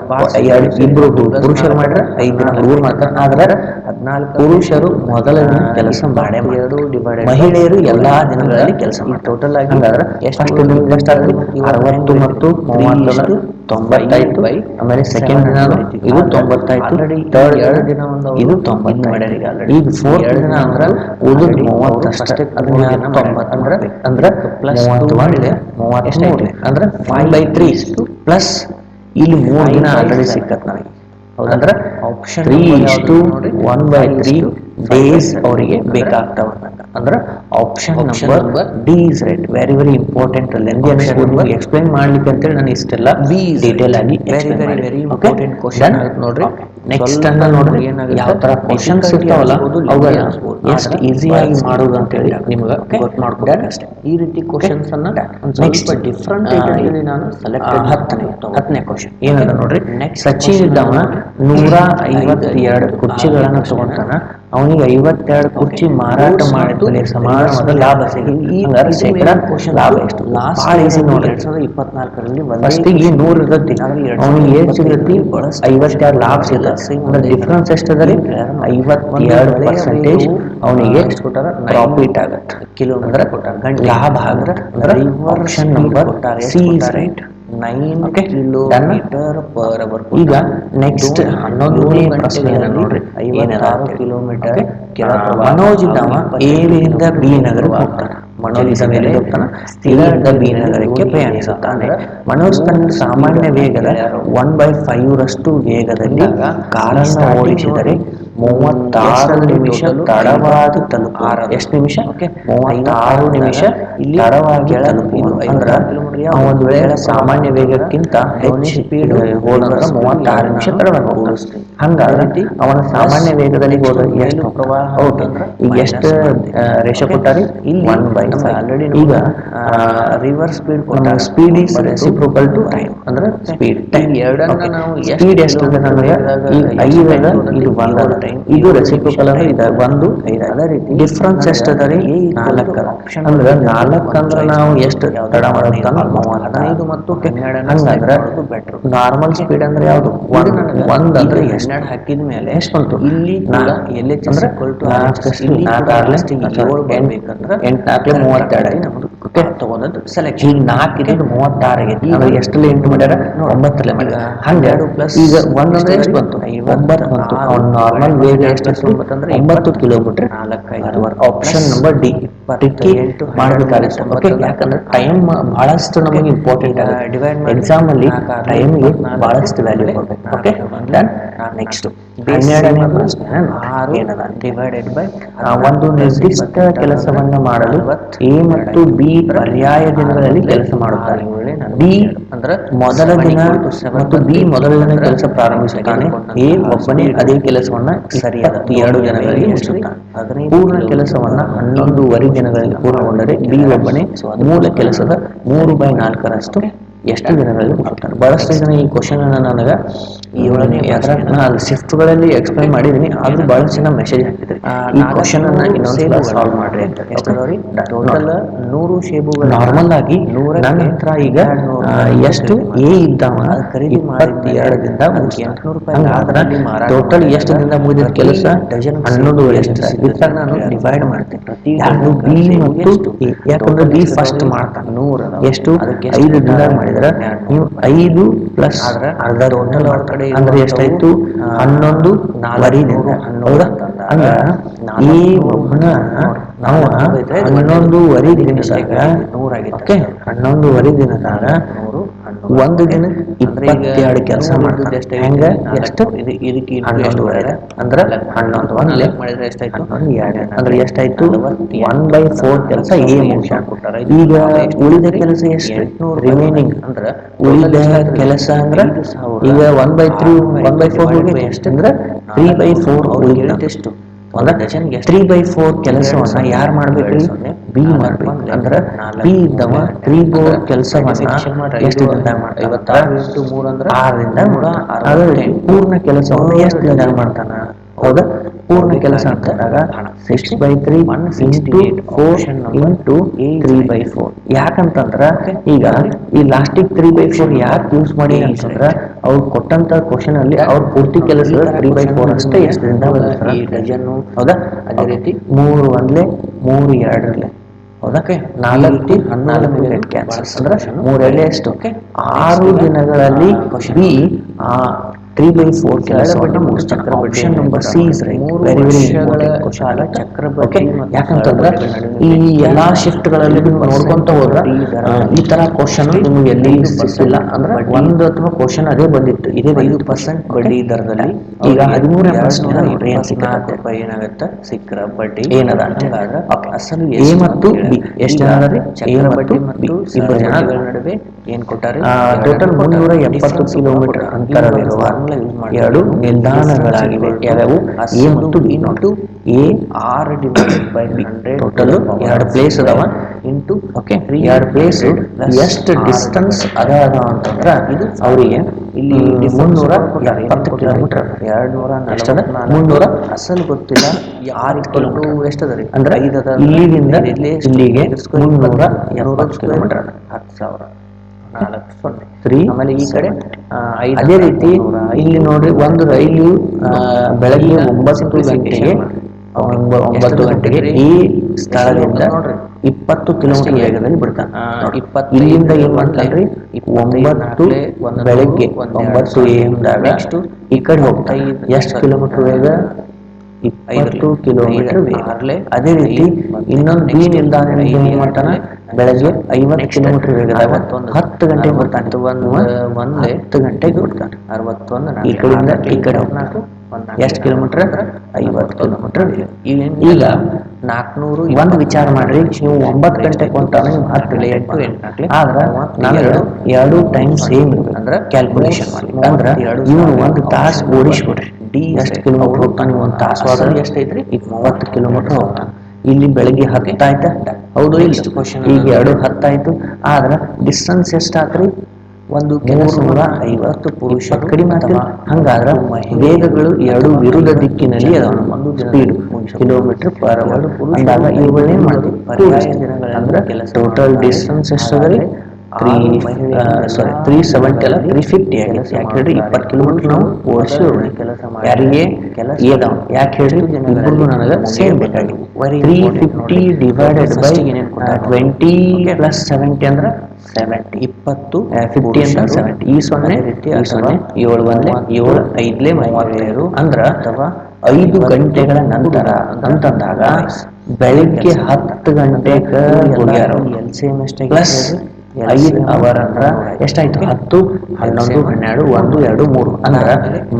2 ಪುರುಷರು ಮಾಡಿದ್ರೆ 5 ದಿನ ಹುಡುಗರು ಮಾಡ್ತಾರೆ. ಆದ್ರೆ 14 ಪುರುಷರು ಮೊದಲ ದಿನ ಕೆಲಸ ಮಾಡೇ ಮಾಡ್ತಾರೆ. ಮಹಿಳೆಯರು ಎಲ್ಲಾ ದಿನಗಳಲ್ಲಿ ಕೆಲಸ ಮಾಡ್ತಾರೆ. ಟೋಟಲ್ ಆಗಿ ಹಂಗಾದ್ರೆ ಫಸ್ಟ್ ದಿನ ಎಷ್ಟಾಗ್ತದೆ? 60 ಮತ್ತು 30 90 ಆಯ್ತು. ಆಮೇಲೆ ಸೆಕೆಂಡ್ ದಿನ ಇದು 90 ಆಯ್ತು. ಥರ್ಡ್ ದಿನ ಇದು 90 ಆಯ್ತು. ಈಗ ಫೋರ್ತ್ ದಿನ ಅಂದ್ರೆ ಉಳಿದ 30 ಅಷ್ಟೇ. ಅದನ್ನ 90 ಅಂದ್ರೆ ಪ್ಲಸ್ 30 ಮಾಡಿದ್ರೆ 33 ಅಂದ್ರೆ 5/3 ಪ್ಲಸ್ ಇಲ್ಲಿ 3 ದಿನ ಆಲ್ರೆಡಿ ಸಿಕ್ಕತ್ ನನಗೆ. ಅಂದ್ರೆ 3:1/3 ಡೇಸ್ ಅವರಿಗೆ ಬೇಕಾಗ್ತಾವ ಅಂದ್ರೆ option number D is right. Very very important lengthy ಅನ್ಸ್ಬೋದು ಎಕ್ಸ್ಪ್ಲೈನ್ ಮಾಡ್ಲಿಕ್ಕೆ ಅಂತೇಳಿ ನಾನು ಇಷ್ಟೆಲ್ಲ ಡೀಟೇಲ್ ಆಗಿ very very very important question ನೋಡ್ರಿ. ನೆಕ್ಸ್ಟ್ ಅನ್ನ ನೋಡ್ರಿ ಯಾವ ತರ ಕ್ವಶನ್ಸ್ ಇರ್ತಾವಲ್ಲ ಅವುಗಳ ಎಷ್ಟು ಈಸಿಯಾಗಿ ಮಾಡೋದು ಅಂತೇಳಿ ನಿಮ್ಗೆ ಗೊತ್ತು ಮಾಡ್ಕೊಬೇಕಷ್ಟೇ. ಈ ರೀತಿ ಕ್ವಶನ್ಸ್ ಅನ್ನ ನೆಕ್ಸ್ಟ್ ಡಿಫ್ರೆಂಟ್ ನಾನು ಸೆಲೆಕ್ಟೆಡ್ ಹತ್ತನೇ ಕ್ವಶನ್ ಏನದ ನೋಡ್ರಿ. ಸಚಿನ್ ಇದ್ದವ 152 ಕುರ್ಚಿಗಳನ್ನ ತಗೊಂತಾನ, ಅವನಿಗೆ 52 ಕುರ್ಚಿ ಮಾರಾಟ ಮಾಡಿದ್ಮೇಲೆ ಸಮಾನವಾದ ಲಾಭ ಸಿಗುತ್ತೆ. ಶೇಕಡ ಲಾಭ ಎಷ್ಟು? ಭಾಳ ಈಸಿ ನೋಡ್ರಿ. 2024ರಲ್ಲಿ ಫಸ್ಟಿಗೆ 100 ಇರ್ತೈತಿ, ಅವನಿಗೆ ಏನ್ ಸಿಗತಿ? 52 ಲಾಭ ಸಿಗುತ್ತೆ. ಅಂದ್ರೆ ಡಿಫ್ರೆನ್ಸ್ ಎಷ್ಟದ ರೀ? 52% ಅವನಿಗೆ ಪ್ರಾಫಿಟ್ ಆಗತ್ತೆ. ಕಿಲೋಮೀಟರ್ ಲಾಭ ಆಗತ್ತೆ. ಅಂದ್ರೆ option number C is right. 9 kilometre per hour. ಈಗ ನೆಕ್ಸ್ಟ್ 11ನೇ ಪ್ರಶ್ನೆ ನೋಡ್ರಿ. 56 ಕಿಲೋಮೀಟರ್. ಮನೋಜ್ ಇದ್ದವ ಎಯಿಂದ ಬಿ ನಗರಕ್ಕೆ ಹೋಗ್ತಾನೆ. ಮನೋಜ್ ಇದ್ದ ಮೇಲೆ ಹೋಗ್ತಾನ, ಎಯಿಂದ ಬಿ ನಗರಕ್ಕೆ ಪ್ರಯಾಣಿಸುತ್ತಾನೆ. ಮನೋಜ್ ತನ್ನ ಸಾಮಾನ್ಯ ವೇಗದ 1/5 ರಷ್ಟು ವೇಗದಲ್ಲಿ ಕಾರನ್ನು ಓಡಿಸಿದರೆ 36 ನಿಮಿಷ ತಡವಾಗಿ ತಲುಪುವ. ಎಷ್ಟು ನಿಮಿಷ? 36 ನಿಮಿಷ ತಡವಾಗಿ ತಲುಪುವುದು. ಅಂದ್ರ ಒಂದು ವೇಳೆ ಸಾಮಾನ್ಯ ವೇಗಕ್ಕಿಂತ ಹೆಚ್ಚು ಸ್ಪೀಡ್ ಹೋದಂದ್ರ 36 ನಿಮಿಷ ತಡವಾಗಿ ಹೋಗ್ತಾನೆ. ಹಂಗಾದ್ರೆ ಅವನ ಸಾಮಾನ್ಯ ವೇಗದಲ್ಲಿ ಹೋದ್ರೆ ಎಷ್ಟು ಪ್ರವಾಹ? ಓಕೆ, ಈಗ ಎಷ್ಟು ರೇಷ ಕೊಟ್ಟಾರಿ? 1/5. ಆಲ್ರೆಡಿ ಈಗ reverse speed is reciprocal to time. ಅಂದ್ರೆ ಸ್ಪೀಡ್ ಟೈಮ್ ಸ್ಪೀಡ್ ಎಷ್ಟು ಅದ ನಮಗೆ? ಈಗ 5 ಅದ, ಇದು 1 ಅದ. ಇದು ರೆಸಿಪ್ರೋಕಲ್ ಅಂದ್ರೆ ಇದು 1 5. ಅದೇ ರೀತಿ ಡಿಫ್ರೆನ್ಸ್ ಎಷ್ಟು ಅದ ರೀ? 4 ಅದ. ಅಂದ್ರೆ 4 ಅಂದ್ರೆ ನಾವು ಎಷ್ಟು ತಡ ಮಾಡೋದು? 15 ಮತ್ತು 12 ಹಂಗಂದ್ರೆ ನಾರ್ಮಲ್ ಸ್ಪೀಡ್ ಅಂದ್ರೆ ಯಾವುದು? 1 ಅಂದ್ರೆ ಎಷ್ಟು ಹಾಕಿದ ಮೇಲೆ ಎಷ್ಟು ಬಂತು? ಇಲ್ಲಿ ಕೂಡ LHS ಅಂದ್ರೆ ಇಲ್ಲಿ 8×4 ತಗೊಂಡದ್ದು ಸೆಲೆಕ್ಷನ್. ಈಗ 4 ಇದ್ದು 36 ಆಗೈತಿ. ಅಂದ್ರೆ ಎಷ್ಟಲ್ಲಿ ಎಂಟು ಮಾಡ್ಯಾರ? 9ರಲ್ಲಿ ಮಾಡ್ಯಾರ. ಹಂಗೆ ಈಗ 1 ಅಂದ್ರೆ ಎಷ್ಟು ಬಂತು? 9 ಬಂತು. ಅವ್ನ ನಾರ್ಮಲ್ ವೇಗ ಎಷ್ಟು? 9 ಕಿಲೋಮೀಟರ್. Option number D. ಟಿಕ್ಕಿ ಮಾಡಬೇಕಾಗುತ್ತೆ. ಓಕೆ, ಯಾಕಂದ್ರೆ ಟೈಮ್ ಬಹಳಷ್ಟು ನಮಗೆ ಇಂಪಾರ್ಟೆಂಟ್ ಆಗುತ್ತೆ. ಎಕ್ಸಾಮ್ ಅಲ್ಲಿ ಟೈಮ್ಗೆ ಬಹಳಷ್ಟು ವ್ಯಾಲ್ಯೂ ಕೊಡ್ಬೇಕು. ಓಕೆ, ನೆಕ್ಸ್ಟ್ 12ನೇ ಪ್ರಶ್ನೆ ಏನದ? ಡಿವೈಡೆಡ್ ಬೈ ಒಂದು ನಿರ್ದಿಷ್ಟ ಕೆಲಸವನ್ನ ಮಾಡಲು ಎ ಮತ್ತು ಬಿ ಪರ್ಯಾಯ ದಿನಗಳಲ್ಲಿ ಕೆಲಸ ಮಾಡುತ್ತಾರೆ. ಬಿ ಮೊದಲ ದಿನ ಮತ್ತು ಬಿ ಮೊದಲ ದಿನ ಕೆಲಸ ಪ್ರಾರಂಭಿಸುತ್ತಾನೆ. ಎ ಒಬ್ಬನೇ ಅದೇ ಕೆಲಸವನ್ನ 22 ದಿನಗಳಲ್ಲಿ ಮುಗಿಸುತ್ತಾನೆ. ಪೂರ್ಣ ಕೆಲಸವನ್ನ 11 ದಿನಗಳಲ್ಲಿ ಪೂರ್ಣಗೊಂಡರೆ ಬಿ ಒಬ್ಬನೇ ಮೂಲ ಕೆಲಸದ 3/4ರಷ್ಟು ಎಷ್ಟು ದಿನಗಳಲ್ಲಿ ಮುಗಿಸುತ್ತಾನೆ. ಬಹಳಷ್ಟು ಜನ ಈ ಕ್ವಶನ್ ಅನ್ನ ನನಗೆ ಅಲ್ಲಿ ಶಿಫ್ಟ್ಗಳಲ್ಲಿ ಎಕ್ಸ್ಪ್ಲೈನ್ ಮಾಡಿದೀನಿ, ಆದ್ರೂ ಬಹಳಷ್ಟು ಜನ ಮೆಸೇಜ್ ಹಾಕಿದ್ರಿ ಈ ಕ್ವಶನ್ ಅನ್ನ ಇನ್ನೊಂದ್ಸಲ ಸಾಲ್ವ್ ಮಾಡ್ರಿ ಅಂತ. ಟೋಟಲ್ 100 ಸೇಬುಗಳು ನಾರ್ಮಲ್ ಆಗಿ ನನ್ನ ಹತ್ರ ಈಗ ಎಷ್ಟು ಎ ಇದ್ದಾವ 22 ದಿಂದ ಹಂಗಾದ್ರೆ ಟೋಟಲ್ ಎಷ್ಟು ದಿನ ಮುಗಿದ ಕೆಲಸ? 11 ಎಷ್ಟು? ಇದ್ರಾಗ ನಾನು ಡಿವೈಡ್ ಮಾಡ್ತೇನೆ. ಯಾರು? ಬಿ ಮತ್ತು ಎ. ಯಾಕಂದ್ರೆ ಬಿ ಫಸ್ಟ್ ಮಾಡ್ತಾನೆ. 100 ಎಷ್ಟು? 5 ದಿನ ಮಾಡಿದ್ರೆ ನೀವು 5 ಪ್ಲಸ್ ಅರ್ಧ ಟೋಟಲ್ ಕಡೆ ಅಂದ್ರೆ ಎಷ್ಟಾಯ್ತು? 11 ದಿನ. ಹೌದಾ? ಅಂದ್ರ ಈ ಒಬ್ಬನ 11 ದಿನದಾಗ, ಓಕೆ, 11 ದಿನದಾಗ ಒಂದು ದಿನ 22 ಕೆಲಸ ಮಾಡ್ತಾನೆ. ಹೆಂಗ? ಎಷ್ಟು? 11 ಅಂದ್ರೆ 11 ಒಂದ್ಲೆ ಮಾಡಿದ್ರೆ ಎಷ್ಟಾಯ್ತು? 2 ಅಂದ್ರೆ ಎಷ್ಟಾಯ್ತು? 1/4 ಕೆಲಸ ಎ ಮುಗಿಸ್ಯಾನ. ಈಗ ಉಳಿದ ಕೆಲಸ ಎಷ್ಟು? ರಿಮೈನಿಂಗ್ ಅಂದ್ರೆ ಉಳಿದ ಕೆಲಸ ಅಂದ್ರೆ ಈಗ 1/4 ಹೋಗೈತೆ. ಎಷ್ಟು ಅಂದ್ರೆ 3/4 ಉಳಿದ. ಎಷ್ಟು? 3/4 ಕೆಲಸವನ್ನ ಯಾರು ಮಾಡ್ಬೇಕ್ರಿ? ಬಿ ಮಾಡ್ಬೇಕು. ಅಂದ್ರೆ ಬಿ ಇದ್ದವ 3/4 ಕೆಲಸವನ್ನ ಎಷ್ಟು ದಿನದಾಗ ಮಾಡ್ತಾನ? 6ರಿಂದ. ಅದೇ ಪೂರ್ಣ ಕೆಲಸವನ್ನ ಎಷ್ಟು ದಿನದಾಗ ಮಾಡ್ತಾನ? ಹೌದಾ? ಪೂರ್ಣ ಕೆಲಸ ಅಂತಂದಾಗ 6/3 ಇಂಟು 4 ಇಂಟು 3/4. ಯಾಕಂತಂದ್ರ ಈಗ ಈ ಲಾಸ್ಟಿಗೆ 3/4 ಯಾಕೆ ಯೂಸ್ ಮಾಡಿ ಅಂತಂದ್ರ ಅವ್ರು ಕೊಟ್ಟಂತ ಕ್ವಶನ್ ಅಲ್ಲಿ ಅವ್ರ ಪೂರ್ತಿ ಕೆಲಸ 3/4 ಅಷ್ಟೇ ಎಷ್ಟು ದಿನದಾಗ ಮುಗಿಸ್ತಾರ. ಹೌದಾ? ಅದೇ ರೀತಿ 3 1 3 2. ಹೌದಾ? 4 14 ಕ್ಯಾನ್ಸಲ್ ಅಂದ್ರೆ 3 ಎಷ್ಟು? 6 ದಿನಗಳಲ್ಲಿ ಬಿ 3/4 ಸರಳ ಕೆಲಸವನ್ನು ಬಡ್ಡಿ ಮತ್ತು ಮುಗಿಸ್ತಾನೆ. ಚಕ್ರ ಬಡ್ಡಿ option number C is right. 3 very ವರ್ಷಗಳ ಕ್ವಶನ್ ಕಾಲ ಆಗುತ್ತೆ. ಚಕ್ರ ಬಡ್ಡಿ ಓಕೆ, ಮತ್ತು ಯಾಕಂತಂದ್ರೆ ಸರಳ ಬಡ್ಡಿಗಳ ಈ ನಡುವಿನ ಎಲ್ಲಾ ವ್ಯತ್ಯಾಸ ಶಿಫ್ಟ್ ಗಳಲ್ಲಿ ನೀವು 5% ನೋಡ್ಕೊಂತ ಹೋದ್ರೆ ಬಡ್ಡಿ ದರದಲ್ಲಿ ಈ ತರ ಕ್ವಶನ್ ನಿಮ್ಗೆ ಎಲ್ಲಿ 5% ಸಿಕ್ಕಿಲ್ಲ ಅಂದ್ರೆ ಬಡ್ಡಿ ಒಂದು ಅಥವಾ ಕ್ವಶನ್ ಅದೇ ಬಂದಿತ್ತು, ಇದೇ ಬಂದಿತ್ತು 5% ಬಡ್ಡಿ ದರದಲ್ಲಿ ಈಗ 13 ಎಂಬತ್ತು ನೋಡ್ರಿ ಏನ್ $224 ಸಿಕ್ಕತ್ತೆ, ಏನಾಗುತ್ತೆ ಸಿಕ್ಕರ ಬಡ್ಡಿ ಏನದ ಅಂತ. ಹಂಗಾದ್ರೆ ಓಕೆ, ಅಸಲು ಎ ಎಷ್ಟು ಮತ್ತು ಅಂತ ಬಿ ಹೇಳಿ. ಎಷ್ಟು ಈಗ ಜನ ಅದಾರಿ? ಎ ಚಕ್ರ ಮತ್ತು ಬಡ್ಡಿ ಬಿ ಮತ್ತು ಸರಳ ಇಬ್ಬರು ಜನ ಬಡ್ಡಿಗಳ ಅದಾರ. ನಡುವೆ ಏನ್ ಕೊಟ್ಟಾರೆ? ಟೋಟಲ್ ಎರಡನ್ನೂ ಕೊಟ್ಟಾರೆ. 370 Difference ಕೂಡ ಕಿಲೋಮೀಟರ್ ಕೊಟ್ಟಾರೆ. ಅಂತರವಿರುವ ಫಾರ್ಮುಲಾ ಯೂಸ್ ಮಾಡಿ ಎರಡು ನಾನು ನಿಲ್ದಾಣಗಳಾಗಿವೆ. difference ಯಾವ್ಯಾವು? equal to ಎ ಮತ್ತು B. into A R divided by 100 total to the power ಎರಡು of ಪ್ಲೇಸ್ ಅದಾವ. into ಓಕೆ, 300 ಎರಡು ಪ್ಲೇಸ್ plus ಎಷ್ಟು R ಡಿಸ್ಟೆನ್ಸ್ divided by ಅದಾವ ಅಂತಂದ್ರ ಇದು ಅವರಿಗೆ ಇಲ್ಲಿ difference ಕೂಡ ಕೊಟ್ಟಾರೆ. 370 ಕಿಲೋಮೀಟರ್. 244 ಅಸಲು ಗೊತ್ತಿಲ್ಲ. R equal to ಎಷ್ಟದ ರೀ? ಅಂದ್ರೆ 5 ಅದ. ಇಲ್ಲಿಂದ ಇಲ್ಲಿಗೆ 370 ಕಿಲೋಮೀಟರ್. 10,000 4 3 ಆಮೇಲೆ ಈ ಕಡೆ 5 ಅದೇ ರೀತಿ ಇಲ್ಲಿ ನೋಡ್ರಿ, ಒಂದು ರೈಲು ಬೆಳಗ್ಗೆ 9 ಗಂಟೆಗೆ 9 ಗಂಟೆಗೆ ಈ ಸ್ಥಳದಿಂದ 20 ಕಿಲೋಮೀಟರ್ ವೇಗದಲ್ಲಿ ಬಿಡ್ತಾನೆ. ಇಲ್ಲಿಂದ ಏನ್ ಮಾಡ್ತಾನ್ರಿ? 9 ಬೆಳಗ್ಗೆ 9 AM ದಾಗ ಈ ಕಡೆ ಹೋಗ್ತಾನೆ. ಎಷ್ಟು ಕಿಲೋಮೀಟರ್ ವೇಗ? 20 ಕಿಲೋಮೀಟರ್ ವೇಗ. ಅದೇ ರೀತಿ ಇನ್ನೊಂದು ಬಿ ನಿಲ್ದಾಣ ಏನ್ ಮಾಡ್ತಾನ? ಬೆಳಗ್ಗೆ 50 ಕಿಲೋಮೀಟರ್ ವೇಗದಾಗ 10 ಗಂಟೆಗೆ ಬರ್ತಾನೆ. 10 ಗಂಟೆಗೆ ಬಿಡ್ತಾನೆ. 61 ಈ ಕಡೆಯಿಂದ ಈ ಕಡೆ ಹೋಗ್ತಾನೆ. ಎಷ್ಟು ಕಿಲೋಮೀಟರ್? 50 ಕಿಲೋಮೀಟರ್ ವೇಗ. ಈಗ 400 ಒಂದು ವಿಚಾರ ಮಾಡ್ರಿ, ನೀವು 9 ಗಂಟೆಗೆ ಹೊಂಟಾನ, ನೀವು 10 ಗಂಟೆಗೆ ಬಂದ. ಆದ್ರೆ ನನಗೆ ಎರಡು ಟೈಮ್ ಸೇಮ್ ಅಂದ್ರೆ ಕ್ಯಾಲ್ಕುಲೇಷನ್ ಮಾಡಿ. ಅಂದ್ರೆ ಇವನು ಒಂದು ತಾಸು ಓಡಿಸ್ಬಿಡ್ರಿ. ಎಷ್ಟು ಕಿಲೋಮೀಟರ್ ಹೋಗ್ತಾನೆ? ಒಂದು ತಾಸು ಆದ್ರೆ ಎಷ್ಟೈತ್ರಿ? 20 ಕಿಲೋಮೀಟರ್ ಹೋಗ್ತಾನೆ. ಇಲ್ಲಿ ಬೆಳಗ್ಗೆ 10 ಆಯ್ತಾ? ಹೌದು ಇಲ್ಲ? ಈಗ 2:10 ಆಯ್ತು. ಆದ್ರೆ ಡಿಸ್ಟೆನ್ಸ್ ಎಷ್ಟಾತ್ರಿ? ಒಂದು 350 ಪುರುಷರು ಕಡಿಮೆ ಆಗ್ತಿಲ್ಲ. ಹಂಗಾದ್ರ ವೇಗಗಳು ಎರಡು ವಿರುದ್ಧ ದಿಕ್ಕಿನಲ್ಲಿ ಅದಾವ. ಒಂದು ಸ್ಪೀಡ್ ಕಿಲೋಮೀಟರ್ ಪರ್ ಅವರ್ ಅಂದಾಗ ಇವುಗಳನ್ನ ಏನ್ ಮಾಡ್ತೀವಿ? ಪರ್ಯಾಯ ದಿನಗಳಲ್ಲಿ ಅಂದ್ರೆ ಕೆಲಸ ಟೋಟಲ್ ಮಾಡ್ತಾರೆ. ಡಿಸ್ಟೆನ್ಸ್ ಎಷ್ಟದ್ರಿ? 350 ಅಲ್ಲ, 350 ಆಗಿತ್ತು. ಯಾಕೆ ಹೇಳ್ರಿ? 20 ಕಿಲೋಮೀಟರ್ ನಾವು ಓಡಿಸಿ ಕೆಲಸ ಯಾರಿಗೆ ಕೆಲಸ ಏದಾವ? ಯಾಕೆ ಹೇಳ್ರಿ? ಇಬ್ಬರು ನನಗೆ ಸೇಮ್ ಬೇಕಾಗಿತ್ತು. 350 ಡಿವೈಡೆಡ್ ಬೈ 20 ಪ್ಲಸ್ 70 ಅಂದ್ರೆ 70. 20 50 ಅಂದ್ರೆ 70. ಈ 0 ಈ 0 7 ಒಂದೇ 7 5 32 ಅಂದ್ರ ಅಥವಾ 5 ಗಂಟೆಗಳ ನಂತರ ಅಂತಂದಾಗ ಬೆಳಿಗ್ಗೆ 10 ಗಂಟೆಗೆ ಹೋಗ್ಯಾರ. LCM ಪ್ಲಸ್ 5 ಅವರ್ ಅಂದ್ರ ಎಷ್ಟಾಯ್ತು? 10 11 12 1 2 3 ಅಂದ್ರ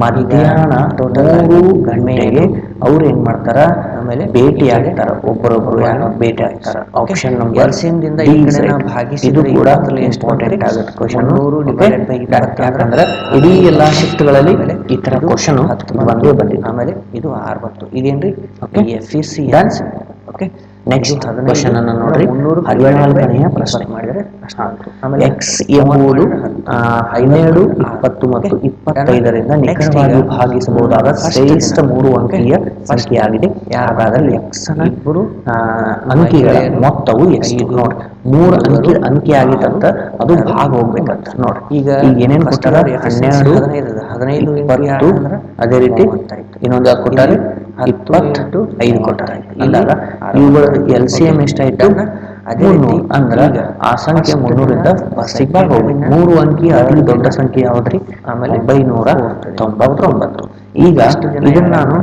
ಮಧ್ಯಾಹ್ನ 3 ಗಂಟೆಗೆ ಅವ್ರು ಏನ್ ಮಾಡ್ತಾರ? ಆಮೇಲೆ ಭೇಟಿ ಆಗ್ತಾರ. ಒಬ್ಬರೊಬ್ರು ಯಾರೋ ಭೇಟಿ ಆಗ್ತಾರ. ಆಪ್ಷನ್ ನಂಬರ್ LCM ದಿಂದ ಈ ಕಡೆ ನಾವು ಭಾಗಿಸಿದ್ರೆ ಇದು ಕೂಡ 20 ಎಷ್ಟು ಇಂಪಾರ್ಟೆಂಟ್ ಬಂತ್ರಿ? ಆಗುತ್ತೆ ಕ್ವಶನ್. 300 divided by 20 ಯಾಕಂದ್ರೆ ಇಡೀ ಎಲ್ಲಾ ಶಿಫ್ಟ್ ಗಳಲ್ಲಿ ಈ ತರ ಇದು ಕ್ವಶನ್ 10 ಒಂದೇ ಬಂದಿತ್ತು. ಆಮೇಲೆ ಇದು 6 ಬಂತು. ಇದೇನ್ರಿ? Okay, efficiency. Okay, next question ಅನ್ನು ನೋಡ್ರಿ. 14ನೇ ಪ್ರಶ್ನೆ ಮಾಡಿದ್ರೆ ಎಕ್ಸ್ ಎಂಬುದು 12, 20 ಮತ್ತು 25ರಿಂದ ನಿಖರವಾಗಿ ಭಾಗಿಸಬಹುದಾದ ಶ್ರೇಷ್ಠ 3 ಅಂಕಿಯ ಸಂಖ್ಯೆಯಾಗಿದೆ. ಹಾಗಾದರೆ ಎಕ್ಸ್ ನ ಇಬ್ಬರು ಅಂಕಿಗಳ ಮೊತ್ತವು ಎಷ್ಟು? ನೋಡ್ರಿ, 3 ಅಂಕಿ ಆಗಿತ್ತಂತ ಅದು ಭಾಗ ಹೋಗ್ಬೇಕಂತ. ನೋಡ್ರಿ, ಈಗ ಏನೇನು ಕೊಟ್ಟಾರ? 12, 20, ಅದೇ ರೀತಿ ಇನ್ನೊಂದು ಕೊಟ್ಟಾರ 25 ಕೊಟ್ಟಾರ. ಅಂದಾಗ ಇವುಗಳ LCM ಎಷ್ಟಾಯ್ತು? 300. ಅಂದ್ರ ಆ ಸಂಖ್ಯೆ 300ರಿಂದ ಫಸ್ಟಿಗೆ ಭಾಗ ಹೋಗ್ಬೇಕು. 3 ಅಂಕಿ ಅತಿ ದೊಡ್ಡ ಸಂಖ್ಯೆ ಯಾವ್ದ್ರಿ? ಆಮೇಲೆ 999. ಈಗ ಇದನ್ನ ನಾನು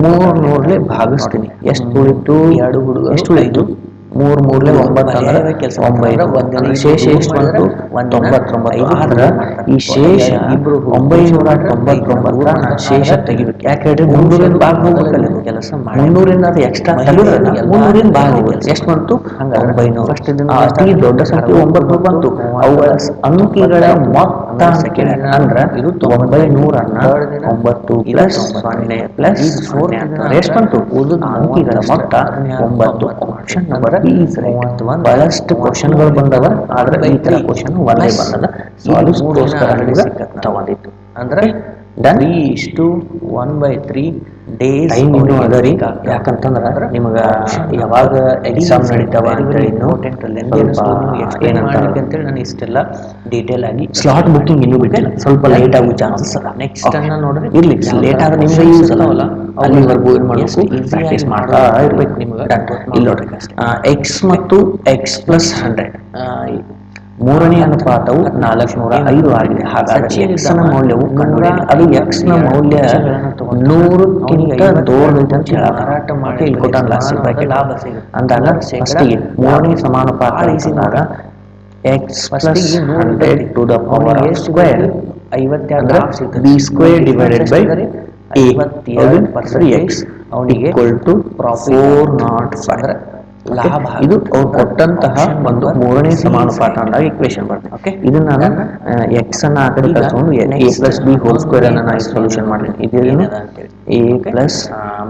300 ಭಾಗಿಸ್ತೀನಿ. ಎಷ್ಟು ಉಳಿತು? ಎಷ್ಟು ಉಳಿತು? 3 3 9 ಅಂದ್ರೆ 900. ಶೇಷ ಎಷ್ಟು ಬಂತು? 99. ಆದ್ರ ಈ ಶೇಷ 999 ನಾನು ಶೇಷ ತೆಗಿಬೇಕು. ಯಾಕೆ ಹೇಳ್ರಿ? 300ರಿಂದ ಭಾಗ ಹೋಗ್ಬೇಕಲ್ಲ. ಕೆಲಸ 300ರಿಂದ ಅದು ಎಕ್ಸ್ಟ್ರಾ ತೆಗೆದ್ರೆ 300ರಿಂದ ಭಾಗ ಹೋಗುತ್ತೆ. ಎಷ್ಟು ಬಂತು? 900. ಅತಿ ದೊಡ್ಡ ಸಂಖ್ಯೆ 900 ಬಂತು. ಅವುಗಳ ಅಂಕಿಗಳ ಮೊತ್ತ ಅಂತ ಕೇಳ್ಯಾರ. ಅಂದ್ರ 900 9 ಪ್ಲಸ್ 0 ಪ್ಲಸ್ 0 ಎಷ್ಟು ಬಂತು? ಅಂಕಿಗಳ ಮೊತ್ತ 9. Option number B is right. ಬಹಳಷ್ಟು ಕ್ವಶನ್ಗಳು ಬಂದವ, ಆದ್ರೆ ಈ ತರ ಕ್ವಶನ್ ಒಂದೇ ಬಂದದ. ಸೊ ಅದಕ್ಕೋಸ್ಕರ ನಿಮ್ಗೆ ತಗೊಂಡಿತ್ತು. ಅಂದ್ರೆ 3:1/3 ಡೇಸ್ ಟೈಮ್ ಇನ್ನೂ ಅದ ರೀ. ಯಾಕಂತಂದ್ರ ನಿಮಗ ಯಾವಾಗ ಎಕ್ಸಾಮ್ ನಡೀತಾವ ಅಂತೇಳಿ ಅಂತೇಳಿ ನಾನು ಇಷ್ಟೆಲ್ಲ ಡೀಟೇಲ್ ಆಗಿ ಸ್ಲಾಟ್ ಬುಕ್ಕಿಂಗ್ ಇನ್ನೂ ಬಿಟ್ಟಿಲ್ಲ. ಸ್ವಲ್ಪ ಲೇಟ್ ಆಗೋ ಚಾನ್ಸಸ್ ಅದ. ನೆಕ್ಸ್ಟ್ ಅನ್ನ ನೋಡ್ರಿ, ಇರ್ಲಿ, ಲೇಟ್ ಆದ್ರೆ ನಿಮ್ಗೆ ಯೂಸ್ ಅಲ್ಲ. ಅಲ್ಲಿವರೆಗೂ ಏನ್ ಮಾಡಬೇಕು? ಪ್ರಾಕ್ಟೀಸ್ ಮಾಡ್ತಾ ಇರ್ಬೇಕು. ಇಲ್ಲಿ ನೋಡ್ರಿ, ಎಕ್ಸ್ ಮತ್ತು ಎಕ್ಸ್ ಪ್ಲಸ್ 100 ಮೂರನೇ ಅನುಪಾತವು 405 ಆಗಿದೆ. ಹಾಗಾದರೆ ಎಕ್ಸ್ ನ ಮೌಲ್ಯವು ಕಂಡುಹಿಡಿಯಿರಿ. ಅದು ಎಕ್ಸ್ ನ ಮೌಲ್ಯ 100ಕ್ಕಿಂತ ದೊಡ್ಡದು ಅಂತ ಹೇಳೋಣ. ಲಾಭ ಅಂದಾಗ ಫಸ್ಟಿಗೆ ಮೂರನೇ ಸಮಾನುಪಾತ ಅಂತಂದಾಗ X plus 100 to the power of square ಅಂದ್ರೆ B square divided by A X equal to 405. ಲಾಭ ಇದು ಅವ್ರು ಕೊಟ್ಟಂತಹ ಒಂದು ಮೂರನೇ ಸಮಾನುಪಾತ ಅಂದಾಗ ಇಕ್ವೇಶನ್ ಬರ್ತದೆ. ಓಕೆ, ಇದನ್ನ ನಾನು ಎಕ್ಸ್ ಅನ್ನ ಆ ಕಡೆ ಕಳ್ಕೊಂಡು A plus B whole square ಅನ್ನ ನಾನು ಸೊಲ್ಯೂಷನ್ ಮಾಡ್ತೀನಿ. ಇದೇನು A plus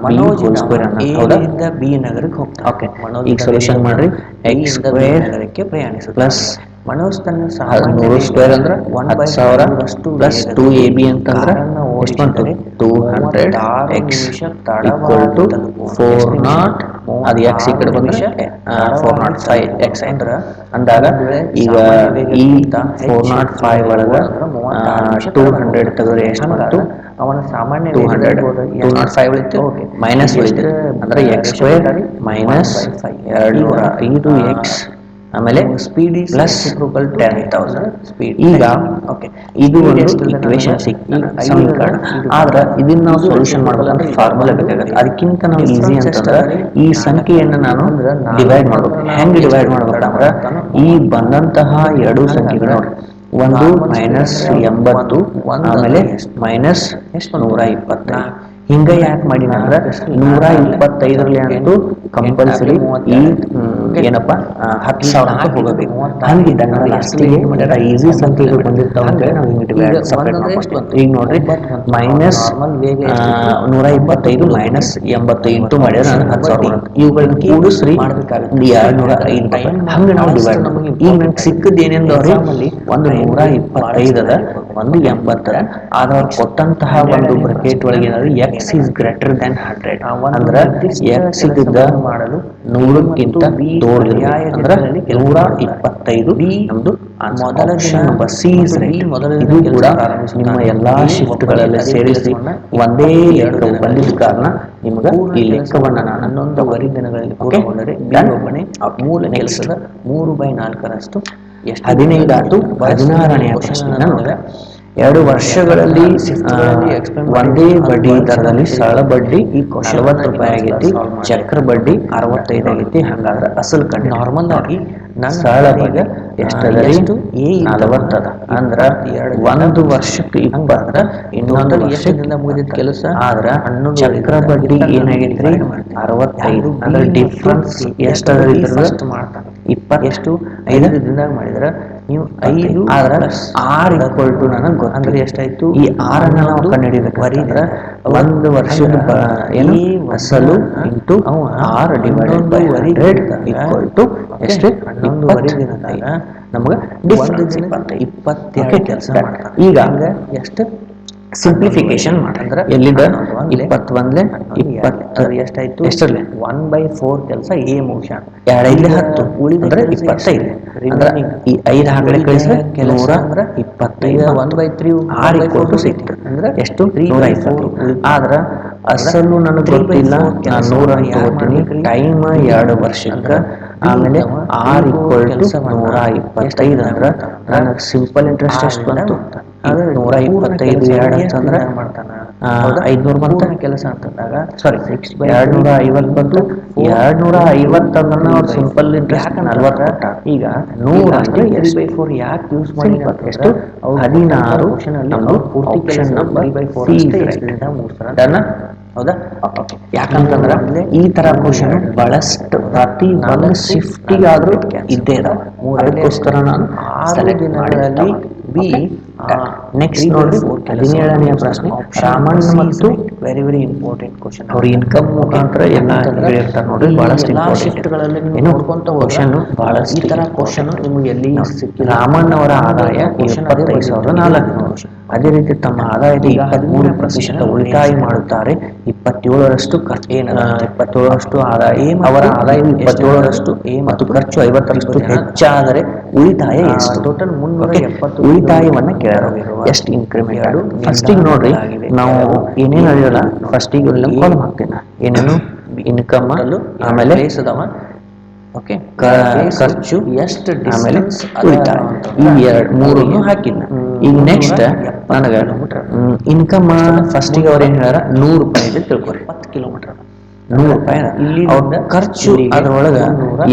B whole square ಅನ್ನ, ಹೌದಾ? ಬಿ ನಗರಕ್ಕೆ ಹೋಗ್ತಾರೆ. ಓಕೆ, ಈಗ ಸೊಲ್ಯೂಷನ್ ಮಾಡ್ರಿ. ಎಕ್ಸ್ ಸ್ಕ್ವೇರ್ ನಗರಕ್ಕೆ ಪ್ರಯಾಣಿಸುತ್ತೆ ಪ್ಲಸ್ ಮನೋಜ್ ತನ್ನ 100 ಸ್ಕ್ವೇರ್ ಅಂದ್ರೆ 10,000 ಪ್ಲಸ್ 2ab ಅಂತಂದ್ರೆ ಎಷ್ಟು ಬಂತು? 200 ಎಕ್ಸ್ ಈಕ್ವಲ್ ಟು 400. ಅದು ಎಕ್ಸ್ ಈ ಕಡೆ ಬಂದ್ರೆ 405 ಎಕ್ಸ್ ಅಂದ್ರೆ ಅಂದಾಗ ಈಗ ಈ 405 ಒಳಗ 200 ತೆಗೆದ್ರೆ ಎಷ್ಟು ಬಂತು? ಅವನ ಸಾಮಾನ್ಯ 205 ಉಳಿತು, ಮೈನಸ್ ಉಳಿತು ಅಂದ್ರೆ ಎಕ್ಸ್ ಸ್ಕ್ವೇರ್ ಮೈನಸ್ 205 ಎಕ್ಸ್ ಆಮೇಲೆ ಸ್ಪೀಡ್ ಪ್ಲಸ್ 10,000 ಸ್ಪೀಡ್. ಈಗ ಓಕೆ, ಇದು ಒಂದು ಇಕ್ವೇಶನ್ ಸಮೀಕರಣ. ಆದ್ರೆ ಇದನ್ನ ನಾವು ಸೊಲ್ಯೂಷನ್ ಮಾಡ್ಬೇಕಂದ್ರೆ ಫಾರ್ಮುಲಾ ಬೇಕಾಗುತ್ತೆ. ಅದಕ್ಕಿಂತ ನಾವು ಈಸಿ ಅಂತಂದ್ರೆ ಈ ಸಂಖ್ಯೆಯನ್ನು ನಾನು ಡಿವೈಡ್ ಮಾಡ್ಬೇಕು. ಹೆಂಗ್ ಡಿವೈಡ್ ಮಾಡ್ಬೇಕಂದ್ರೆ ಈ ಬಂದಂತಹ ಎರಡು ಸಂಖ್ಯೆಗಳು ನೋಡಿ, ಒಂದು ಮೈನಸ್ 80 ಆಮೇಲೆ ಮೈನಸ್ 125. ಹಿಂಗ ಯಾಕೆ ಮಾಡಿನ ಅಂದ್ರೆ 125ರಲ್ಲಿ ಅಂತೂ ಕಂಪಲ್ಸರಿ ಈ ಏನಪ್ಪಾ 10,000 ಹೋಗಬೇಕು. ಹಂಗಿದ್ದಾಗ ಲಾಸ್ಟಿಗೆ ಈಸಿ ಸಂಖ್ಯೆಗಳು ಬಂದಿರ್ತಾವ ಅಂತ ಹೇಳಿ ನಾವು ಹಿಂಗೆ ಡಿವೈಡ್ ಸಪರೇಟ್ ಮಾಡ್ಕೊತೀವಿ. ಈಗ ನೋಡ್ರಿ ಮೈನಸ್ 125 ಮೈನಸ್ 80 ಇಂಟು ಮಾಡಿದ್ರೆ 10,000 ಬರುತ್ತೆ. ಇವುಗಳನ್ನ ಕೂಡಿಸ್ರಿ 205. ಹಂಗೆ ನಾವು ಡಿವೈಡ್ ಮಾಡ್ತೀವಿ. ಈಗ ನಂಗೆ ಸಿಕ್ಕದ್ ಏನೇಂದವ್ರಿ, ಒಂದು 125 ಅದ, ಒಂದು 80 ಅದ. ಆದ್ರೆ ಅವ್ರು ಕೊಟ್ಟಂತಹ ಒಂದು ಬ್ರಾಕೆಟ್ ಒಳಗೆ ಏನಾದ್ರು ಎಕ್ಸ್ ಈಸ್ ಗ್ರೇಟರ್ ದನ್ 100 ಅಂದ್ರೆ ಎಕ್ಸ್ ಇದ್ದ ಮಾಡಲು 100ಕ್ಕಿಂತ ದೊಡ್ಡದಿರಬೇಕು ಅಂದ್ರೆ 125 ನಮ್ದು ಮೊದಲ ನಂಬರ್ ಸಿ ಇಸ್ ರೈಟ್. ಇದು ಕೂಡ ನಿಮ್ಮ ಎಲ್ಲಾ ಶಿಫ್ಟ್ ಗಳಲ್ಲಿ ಸೇರಿಸಿ ಒಂದೇ ಲೆಕ್ಕ ಬಂದಿದ್ದ ಕಾರಣ ನಿಮ್ಗೆ ಈ ಲೆಕ್ಕವನ್ನ ನಾನು 11 ದಿನಗಳಲ್ಲಿ ಪೂರ್ಣಗೊಂಡರೆ ಒಬ್ಬನೇ ಮೂಲ ಕೆಲಸದ 3/4ರಷ್ಟು 15 ಆಯ್ತು. 16ನೇ ಪ್ರಶ್ನೆ ನೋಡ್ರಿ. 2 ವರ್ಷಗಳಲ್ಲಿ ಒಂದೇ ಬಡ್ಡಿ ದರದಲ್ಲಿ ಸರಳ ಬಡ್ಡಿ 40 ರೂಪಾಯಿ ಆಗೈತಿ, ಚಕ್ರ ಬಡ್ಡಿ 65 ಆಗೈತಿ. ಹಂಗಾದ್ರೆ ಅಸಲ್ ಕಂಡು ನಾರ್ಮಲ್ ಆಗಿ ಸರಳ ಬಡ್ಡಿ ಎಷ್ಟದರಿ? 40 ಅದ. ಅಂದ್ರ 1 ವರ್ಷಕ್ಕೆ 20, ಇನ್ನೊಂದು ವರ್ಷದಿಂದ ಮುಗಿದ ಕೆಲಸ ಆದ್ರ ಚಕ್ರ ಬಡ್ಡಿ ಏನಾಗೈತ್ರಿ? 65. ಅಂದ್ರೆ ಡಿಫ್ರೆನ್ಸ್ ಎಷ್ಟದರಿ? ಫಸ್ಟ್ ಮಾಡ್ತಾನೆ 20 ಎಷ್ಟು 5 ದಿನದಾಗ ಮಾಡಿದ್ರ ನೀವು 5 ಆದ್ರ 6 ಈಕ್ವಲ್ ಟು ನನಗೆ ಗೊತ್ತು. ಅಂದ್ರೆ ಎಷ್ಟಾಯ್ತು? ಈ 6 ನಾವು ಕಂಡುಹಿಡಿಬೇಕಂದ್ರೆ 1 ವರ್ಷದ ಏನು ಅಸಲು into 6 divided by 100 equal to ಎಷ್ಟು? 11 ದಿನದಾಗ ನಮಗೆ ಡಿಫರೆನ್ಸ್ 22 ಕೆಲಸ ಮಾಡ್ತಾರೆ. ಈಗ ಎಷ್ಟು ಸಿಂಪ್ಲಿಫಿಕೇಶನ್ ಮಾಡ್ತಾರೆ. ಎಲ್ಲಿದೆ? 21 20 ಎಷ್ಟಾಯ್ತು? ಎಷ್ಟರಲ್ಲಿ 1/4 ಕೆಲಸ ಎ ಮುಗಿಸ 2 10 ಉಳಿದ್ರೆ 25. ಅಂದ್ರೆ ಈ 5 ಹಾಕಡೆ ಕಳಿಸಿದ್ರೆ 125. 1/3 6 ಈಕ್ವಲ್ ಟು 6 ಅಂದ್ರೆ ಎಷ್ಟು? 120. ಆದ್ರೆ ಅಸಲು ನನಗೆ ಗೊತ್ತಿಲ್ಲ, ನಾನು 100 ತಗೋತೀನಿ. ಟೈಮ್ 2 ವರ್ಷಕ್ಕೆ. ಆಮೇಲೆ 6 ಈಕ್ವಲ್ ಟು 125 ಅಂದ್ರೆ ನನಗೆ ಸಿಂಪಲ್ ಇಂಟ್ರೆಸ್ಟ್ ಎಷ್ಟು ಬಂತು? 125 2 ಅಂತಂದ್ರೆ 500 ಬಂತ ಕೆಲಸ ಅಂತಂದಾಗ ಸಾರಿ 250 ಬಂತು. 250 ಅಂದ್ರೆ ಅವ್ರು ಸಿಂಪಲ್ ಇಂಟ್ರೆಸ್ಟ್ 40 ಕೊಟ್ಟ. ಈಗ 100 ಅಂದ್ರೆ 3/4 ಯಾಕೆ ಯೂಸ್ ಮಾಡಿ? ಎಷ್ಟು? 16 ನಮ್ದು ಆಪ್ಷನ್ ನಂಬರ್ ಸಿ ಡನ್. ಹೌದಾ? ಯಾಕಂತಂದ್ರೆ ಈ ತರ ಕ್ವಶನ್ ಬಹಳಷ್ಟು ಪ್ರತಿ ಒಂದು ಶಿಫ್ಟಿಗಾದ್ರೂ ಇದ್ದೇ ಇದಾವೆ. ಅದಕ್ಕೋಸ್ಕರ ನಾನು ಸೆಲೆಕ್ಟ್ ಮಾಡಿದಲ್ಲಿ ಬಿ. ನೆಕ್ಸ್ಟ್ ನೋಡ್ರಿ 17ನೇ ಪ್ರಶ್ನೆ. ರಾಮಣ್ಣ ಮತ್ತು ವೆರಿ ವೆರಿ ಇಂಪಾರ್ಟೆಂಟ್ ಕ್ವಶನ್. ಅವ್ರ ಇನ್ಕಮ್ ಮುಖಾಂತರ ಎಲ್ಲ ಹೇಳಿರ್ತಾರೆ ನೋಡ್ರಿ, ಬಹಳಷ್ಟು ಇಂಪಾರ್ಟೆಂಟ್. ಏನು ಕ್ವಶನ್ ಬಹಳಷ್ಟು ಈ ತರ ಕ್ವಶನ್ ನಿಮ್ಗೆ ಎಲ್ಲಿ ಸಿಕ್ಕಿಲ್ಲ. ರಾಮಣ್ಣ ಅವರ ಆದಾಯ 75,400. ಅದೇ ರೀತಿ ತಮ್ಮ ಆದಾಯದ 23% ಉಳಿತಾಯ ಮಾಡುತ್ತಾರೆ. 27ರಷ್ಟು ಖರ್ಚು 27ರಷ್ಟು ಆದಾಯ. ಅವರ ಆದಾಯ 27ರಷ್ಟು ಮತ್ತು ಖರ್ಚು 50ರಷ್ಟು ಹೆಚ್ಚಾದರೆ ಉಳಿತಾಯ ಎಷ್ಟು? ಟೋಟಲ್ 370. ಉಳಿತಾಯವನ್ನ ಕೇಳೋರು ಎಷ್ಟು ಇನ್ಕ್ರಿಮೆಂಟ್ ಆಗುತ್ತೆ? ಫಸ್ಟಿಗೆ ನೋಡ್ರಿ, ನಾವು ಏನೇನು ಹೇಳಿರಲ್ಲ ಫಸ್ಟಿಗೆ ಕಾಲ್ ಮಾಡ್ತೀನಿ. ಏನೇನು? ಇನ್ಕಮ್, ಆಮೇಲೆ ಓಕೆ ಖರ್ಚು ಎಷ್ಟು ಆಮೇಲೆ ಡಿಸ್ಟೆನ್ಸ್ ಉಳಿತಾಯ ಈ ಮೂರನ್ನು ಹಾಕಿದ್ನ. ಈಗ ನೆಕ್ಸ್ಟ್ ನನಗೆ ಇನ್ಕಮ್ ಫಸ್ಟಿಗೆ ಅವ್ರು ಏನು ಹೇಳ್ಯಾರ 100 ರೂಪಾಯಿ ಇದೆ ತಿಳ್ಕೊರಿ. 70 ಕಿಲೋಮೀಟರ್ 100 ರೂಪಾಯಿ ಅವ್ರ ಖರ್ಚು ಅದ್ರೊಳಗೆ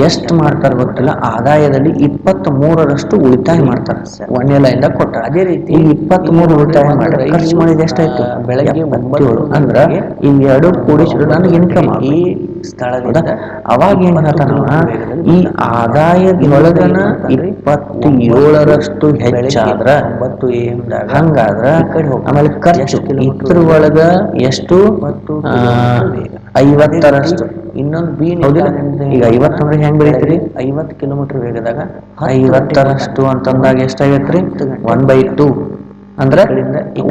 ಎಷ್ಟು ಮಾಡ್ತಾರೆ ಗೊತ್ತಿಲ್ಲ. ಆದಾಯದಲ್ಲಿ 23ರಷ್ಟು ಉಳಿತಾಯ ಮಾಡ್ತಾರೆ. 1 ಲೈನ್ ಕೊಟ್ಟಾರ. ಅದೇ ರೀತಿ ಈ 23 ಉಳಿತಾಯ ಮಾಡಿ ಖರ್ಚು ಮಾಡಿದ ಎಷ್ಟಾಯ್ತು? ಬೆಳಗ್ಗೆ 77. ಅಂದ್ರೆ ಈ ಎರಡು ಕೂಡಿಸಿದ್ರೆ ನನಗೆ ಇನ್ಕಮ್ ಈ ಸ್ಥಳದಿಂದ ಅವಾಗ ಏನ್ ಹೇಳ್ತಾನವ, ಈ ಆದಾಯದೊಳಗನ 27ರಷ್ಟು ಹೆಚ್ಚಾದ್ರ 9 AM ಹಂಗಾದ್ರ ಆಮೇಲೆ ಖರ್ಚು ಇದ್ರ ಒಳಗ ಎಷ್ಟು 50ರಷ್ಟು. ಇನ್ನೊಂದು ಬಿ ಈಗ 50 ಅಂದ್ರೆ ಹೆಂಗ್ ಬೆಳಿತೀರಿ? 50 ಕಿಲೋಮೀಟರ್ ವೇಗದಾಗ 50ರಷ್ಟು ಅಂತಂದಾಗ ಎಷ್ಟಾಗೈತ್ರಿ? 1/2 ಅಂದ್ರೆ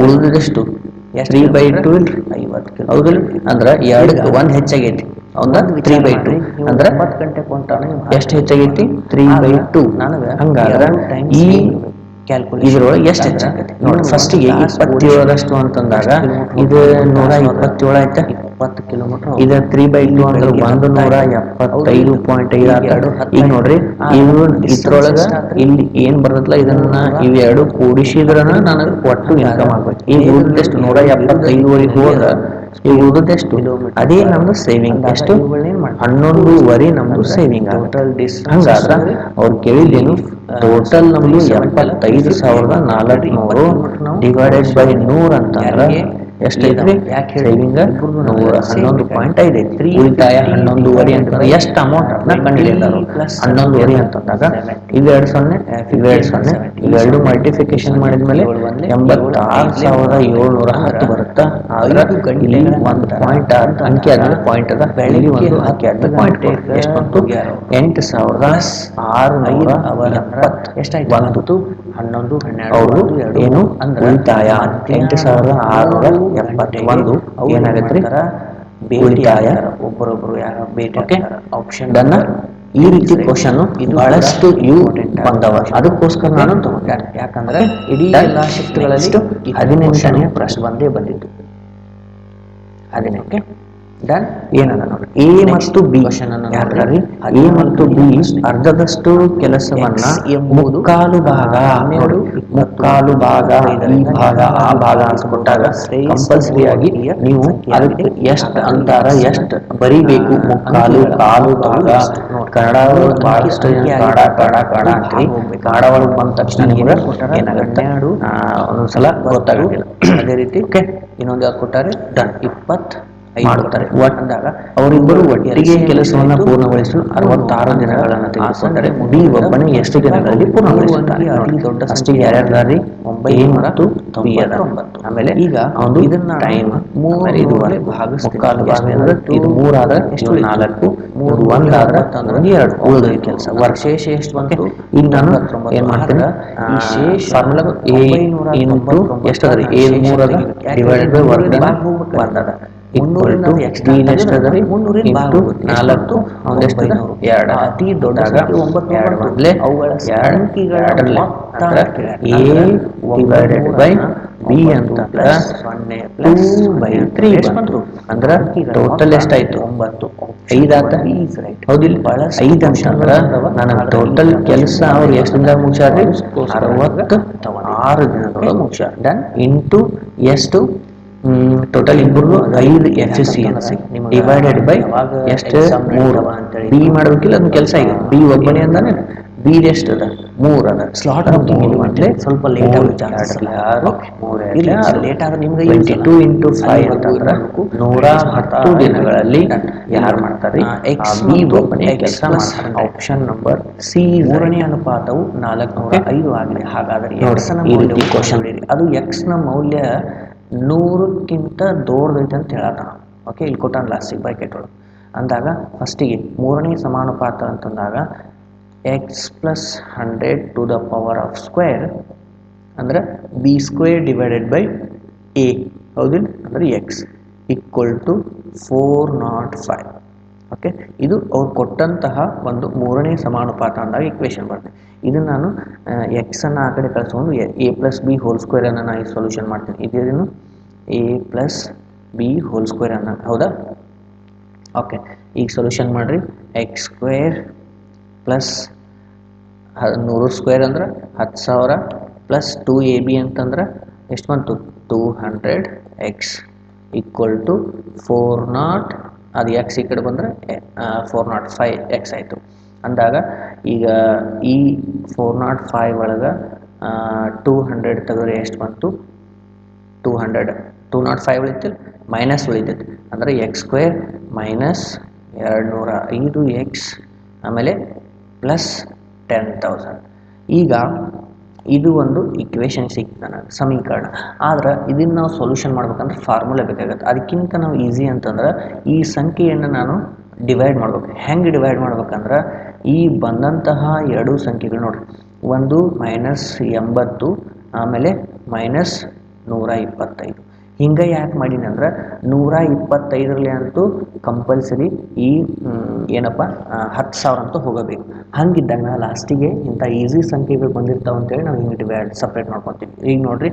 ಉಳಿದಷ್ಟು 3/2 ಇಲ್ರಿ? 50 ಹೌದಿಲ್ಲ? ಅಂದ್ರೆ ಎರಡಕ್ಕೆ 1 ಹೆಚ್ಚಾಗೈತಿ. ಹೌದಾ? 3/2 ಅಂದ್ರೆ 9 ಗಂಟೆ ಕೊಂಟಾನ ಎಷ್ಟು ಹೆಚ್ಚಾಗೈತಿ? 3/2. ಹಂಗಾದ್ರ ಈ ಇದ್ರೊಳಗೆ ಎಷ್ಟು ಹೆಚ್ಚಾಗೈತಿ ನೋಡಿ. ಫಸ್ಟಿಗೆ 27ರಷ್ಟು ಅಂತಂದಾಗ ಇದು 127 ಆಯ್ತಾ? 20 ಕಿಲೋಮೀಟರ್ ಇದು 3/2 ಅಂದ್ರೆ 175.5. ಈಗ ನೋಡ್ರಿ ಇವು ಇದ್ರೊಳಗ ಇಲ್ಲಿ ಏನ್ ಬರ್ತಲ್ಲ ಇದನ್ನ ಇವೆರಡು ಕೂಡಿಸಿದ್ರನ ನನಗೆ ಒಟ್ಟು ಇನ್ಕಮ್ ಆಗ್ಬೇಕು. ಈಗ ಉಳಿದೆಷ್ಟು 175ವರೆಗೆ ಹೋದ್ರ ಈಗ ಉಳಿದೆಷ್ಟು? ಅದೇ ನಮ್ದು ಸೇವಿಂಗ್. ಎಷ್ಟು? 11.5 ನಮ್ದು ಸೇವಿಂಗ್ ಆಗುತ್ತೆ. ಹಂಗಾದ್ರ ಅವ್ರು ಕೇಳಿದ್ದೇನು? ಟೋಟಲ್ ನಮ್ದು 75,400 ಡಿವೈಡೆಡ್ ಬೈ 100 ಅಂತಂದ್ರ ಎಷ್ಟೈತ್ರಿ? ಸೇವಿಂಗ್ 111.5 ಐತಿ. ಉಳಿತಾಯ 11.5 ಅಂತಂದ್ರೆ ಎಷ್ಟು ಅಮೌಂಟ್ ಅದನ್ನ ಕಂಡುಹಿಡಿಯಲ್ಲ. 11.5 ಅಂತಂದಾಗ ಇವೆರಡು 0 ಇವೆರಡು 0 ಇವೆರಡು ಮಲ್ಟಿಫಿಕೇಶನ್ ಮಾಡಿದ್ಮೇಲೆ 86,710 ಬರುತ್ತಾ. ಆದ್ರೆ ಇಲ್ಲಿ ಒಂದು ಪಾಯಿಂಟ್ ಅಂಕಿ ಆದ್ಮೇಲೆ ಪಾಯಿಂಟ್ ಅದ. ಇಲ್ಲಿ ಒಂದು ಅಂಕಿ ಆದ್ಮೇಲೆ ಪಾಯಿಂಟ್ ಎಷ್ಟು ಬಂತು? 8,670 ಎಷ್ಟಾಯ್ತು? 11, 12 ಅವರು ಏನು ಉಳಿತಾಯ 8,671 ಏನಾಗತ್ರಿ? ಉಳಿತಾಯ. ಒಬ್ಬರೊಬ್ರು ಯಾರೋ ಭೇಟಿ ಆಪ್ಷನ್ ಡನ್ನ. ಈ ರೀತಿ ಕ್ವಶನ್ ಬಹಳಷ್ಟು ಇವು ಬಂದವ. ಅದಕ್ಕೋಸ್ಕರ ನಾನು ತಗೊಂಡೆ. ಯಾಕಂದ್ರೆ ಇಡೀ ಎಲ್ಲಾ ಶಿಫ್ಟ್ಗಳಲ್ಲಿ 15ನೇ ಪ್ರಶ್ನೆ ಬಂದೇ ಬಂದಿತ್ತು. 15 ಡನ್. ಏನದ ನೋಡಿ, ಎ ಮತ್ತು ಬಿ ಯಾಕ್ರಿ? ಎ ಮತ್ತು ಬಿ ಅರ್ಧದಷ್ಟು ಕೆಲಸವನ್ನ ಮುಕ್ಕಾಲು ಭಾಗ ನೋಡಿ, ಮುಕ್ಕಾಲು ಭಾಗ ಈ ಭಾಗ ಆ ಭಾಗ ಅಂತ ಕೊಟ್ಟಾಗ ಕಂಪಲ್ಸರಿ ಆಗಿ ನೀವು ಅದಕ್ಕೆ ಎಷ್ಟು ಅಂತಾರ ಎಷ್ಟು ಬರಿಬೇಕು. ಮುಕ್ಕಾಲು, ಕಾಲು ಭಾಗ. ಕನ್ನಡ ಬಹಳಷ್ಟು ಕಾಡ ಕಾಡ ಕಾಡ ಅಂತೀವಿ. ಕಾಡ ಒಳಗೆ ಬಂದ ತಕ್ಷಣ ನಿಮ್ಗೆ ಏನಾಗುತ್ತೆ ಒಂದೊಂದ್ಸಲ ಗೊತ್ತಾಗೋದಿಲ್ಲ. ಅದೇ ರೀತಿ ಇನ್ನೊಂದು ಯಾವ್ದು ಕೊಟ್ಟಾರೆ? ಡನ್ 20 ಮಾಡುತ್ತಾರೆ. ಅವರಿಬ್ಬರು ಒಟ್ಟಿಗೆ ಕೆಲಸವನ್ನ ಪೂರ್ಣಗೊಳಿಸಲು 66 ದಿನಗಳನ್ನು ತೆಗೆದುಕೊಂಡರೆ ಬಿ ಒಬ್ಬನೇ ಎಷ್ಟು ದಿನಗಳಲ್ಲಿ ಪೂರ್ಣಗೊಳಿಸುತ್ತಾರೆ? ಅಷ್ಟಿಗೆ ಯಾರ್ಯಾರ್ದಾರಿ? ಎ ಮತ್ತು ಬಿ ಅದ. ಆಮೇಲೆ ಈಗ ಒಂದು ಟೈಮ್ ಇದು ಮುಕ್ಕಾಲು ಭಾಗ ಅಂದ್ರೆ ಇದು 3 ಆದ್ರೆ ಎಷ್ಟು? 4. 1 ಆದ್ರೆ 2 ಉಳಿದ ಕೆಲಸ ಶೇಷ ಎಷ್ಟು ಬಂತು? ಈಗ ನಾನು ಏನ್ ಮಾಡ್ತೀನಿ? ಫಾರ್ಮುಲಾ ಎ ಇಂಟು ಎಷ್ಟದ್ರಿ? ಎ 3 ಅದ ಡಿವೈಡೆಡ್ ಬೈ ವರ್ಗ 1 ಅದ ಈಕ್ವಲ್ ಟು ಬಿ ಎಷ್ಟು ಅದ ರೀ? ಇಂಟು 4 ಒಂದೆಷ್ಟು? 2. ಅತಿ ದೊಡ್ಡ 2 ಮೊದಲೇ 2 ಎ ಡಿವೈಡೆಡ್ ಬೈ ಬಿ ಅಂತಂದ್ರ 2/3 ಬಂತು. ಅಂದ್ರ ಟೋಟಲ್ ಎಷ್ಟಾಯ್ತು? 5 ಆತ. ಹೌದಿಲ್ಲ? 5 ಅಂತಂದ್ರ ನನಗೆ ಟೋಟಲ್ ಕೆಲಸ ಅವ್ರು ಎಷ್ಟು ದಿನದಾಗ ಮುಗಿಸ್ಯಾರ್ರಿ? 66 ದಿನದೊಳಗೆ ಮುಗಿಸ್ಯಾರ. ಡನ್. ಇಂಟು ಎಷ್ಟು? ಟೋಟಲ್ ಇಬ್ಬರು 5 ಎಫಿಸಿಯನ್ಸಿ ಡಿವೈಡೆಡ್ ಬೈ ಎಷ್ಟು? 3. ಬಿ ಮಾಡ್ಬೇಕಿಲ್ಲ ಅದನ್ನ ಕೆಲಸ. ಈಗ ಬಿ ಒಬ್ಬನೇ ಅಂದಾನೆ. ಬಿ ಎಷ್ಟು ಅದ? 3 ಅದ. ಸ್ಲಾಟ್ ಸ್ವಲ್ಪ ಲೇಟ್ ಲೇಟ್ ಆದ್ರೆ ನಿಮ್ಗೆ 22 ಇಂಟು 5 ಅಂತಂದ್ರೆ 110 ದಿನಗಳಲ್ಲಿ ಯಾರು ಮಾಡ್ತಾರೆ? ಬಿ ಒಬ್ಬನೇ ಕೆಲಸ ಮಾಡ್ತಾರೆ. Option number C. ಮೂರನೇ ಅನುಪಾತವು 405 ಆಗಿದೆ. ಹಾಗಾದ್ರೆ ಎಕ್ಸ್ ನ ಮೌಲ್ಯ ಅದು ಎಕ್ಸ್ ನ ಮೌಲ್ಯ 100ಕ್ಕಿಂತ ದೊಡ್ಡದೈತೆ ಅಂತ ಹೇಳತ್ತಾನ. ಓಕೆ, ಇಲ್ಲಿ ಕೊಟ್ಟಾನ ಲಾಸ್ಟಿಗೆ ಬ್ರಾಕೆಟ್ ಒಳಗೆ. ಅಂದಾಗ ಫಸ್ಟಿಗೆ ಮೂರನೇ ಸಮಾನುಪಾತ ಅಂತಂದಾಗ X plus 100 to the power of square ಅಂದ್ರೆ B square divided by A. ಹೌದಿಲ್ಲ? ಅಂದ್ರೆ ಎಕ್ಸ್ ಈಕ್ವಲ್ ಟು 405. ಓಕೆ, ಇದು ಅವ್ರು ಕೊಟ್ಟಂತಹ ಒಂದು ಮೂರನೇ ಸಮಾನುಪಾತ ಅಂದಾಗ ಇಕ್ವೇಶನ್ ಬರ್ತದೆ. ಇದನ್ನು ನಾನು ಎಕ್ಸ್ ಅನ್ನು ಆ ಕಡೆ ಕಳಿಸ್ಕೊಂಡು A plus B whole square ಅನ್ನು ನಾನು ಸೊಲ್ಯೂಷನ್ ಮಾಡ್ತೀನಿ. ಇದೇನು? A plus B whole square ಅನ್ನ. ಹೌದಾ? ಓಕೆ, ಈಗ ಸೊಲ್ಯೂಷನ್ ಮಾಡ್ರಿ. ಎಕ್ಸ್ ಸ್ಕ್ವೇರ್ ಪ್ಲಸ್ 100 ಸ್ಕ್ವೇರ್ ಅಂದ್ರೆ 10,000 ಪ್ಲಸ್ 2ab ಅಂತಂದ್ರೆ ಎಷ್ಟು ಬಂತು 200x ಈಕ್ವಲ್ ಟು 400 ಅದು ಎಕ್ಸ್ ಈ ಕಡೆ ಬಂದರೆ 405x ಆಯಿತು ಅಂದಾಗ ಈಗ ಈ 405 ಒಳಗೆ 200 ತೆಗೆದ್ರೆ ಎಷ್ಟು ಬಂತು 205 ಉಳಿತೈತಿ ಮೈನಸ್ ಉಳಿತೈತಿ ಅಂದರೆ ಎಕ್ಸ್ ಸ್ಕ್ವೇರ್ ಮೈನಸ್ 205x ಆಮೇಲೆ ಪ್ಲಸ್ 10,000 ಈಗ ಇದು ಒಂದು ಇಕ್ವೇಷನ್ ಸಿಕ್ತು ನನಗೆ ಸಮೀಕರಣ ಆದ್ರೆ ಇದನ್ನು ನಾವು ಸೊಲ್ಯೂಷನ್ ಮಾಡ್ಬೇಕಂದ್ರೆ ಫಾರ್ಮುಲಾ ಬೇಕಾಗುತ್ತೆ ಅದಕ್ಕಿಂತ ನಾವು ಈಸಿ ಅಂತಂದ್ರೆ ಈ ಸಂಖ್ಯೆಯನ್ನು ನಾನು ಡಿವೈಡ್ ಮಾಡ್ಬೇಕು ಹೆಂಗೆ ಡಿವೈಡ್ ಮಾಡ್ಬೇಕಂದ್ರೆ ಈ ಬಂದಂತಹ ಎರಡು ಸಂಖ್ಯೆಗಳು ನೋಡ್ರಿ ಒಂದು -80 ಆಮೇಲೆ -125 ಹಿಂಗೆ ಯಾಕೆ ಮಾಡೀನಿ ಅಂದ್ರೆ 125ರಲ್ಲಿ ಅಂತೂ ಕಂಪಲ್ಸರಿ ಈ ಏನಪ್ಪ 10,000 ಅಂತೂ ಹೋಗಬೇಕು ಹಂಗಿದ್ದಾಗ ನಾ ಲಾಸ್ಟಿಗೆ ಇಂಥ ಈಸಿ ಸಂಖ್ಯೆಗಳು ಬಂದಿರ್ತಾವೆ ಅಂತೇಳಿ ನಾವು ಹಿಂಗೆ ಡಿವೈಡ್ ಸಪ್ರೇಟ್ ಮಾಡ್ಕೊತೀವಿ ಈಗ ನೋಡ್ರಿ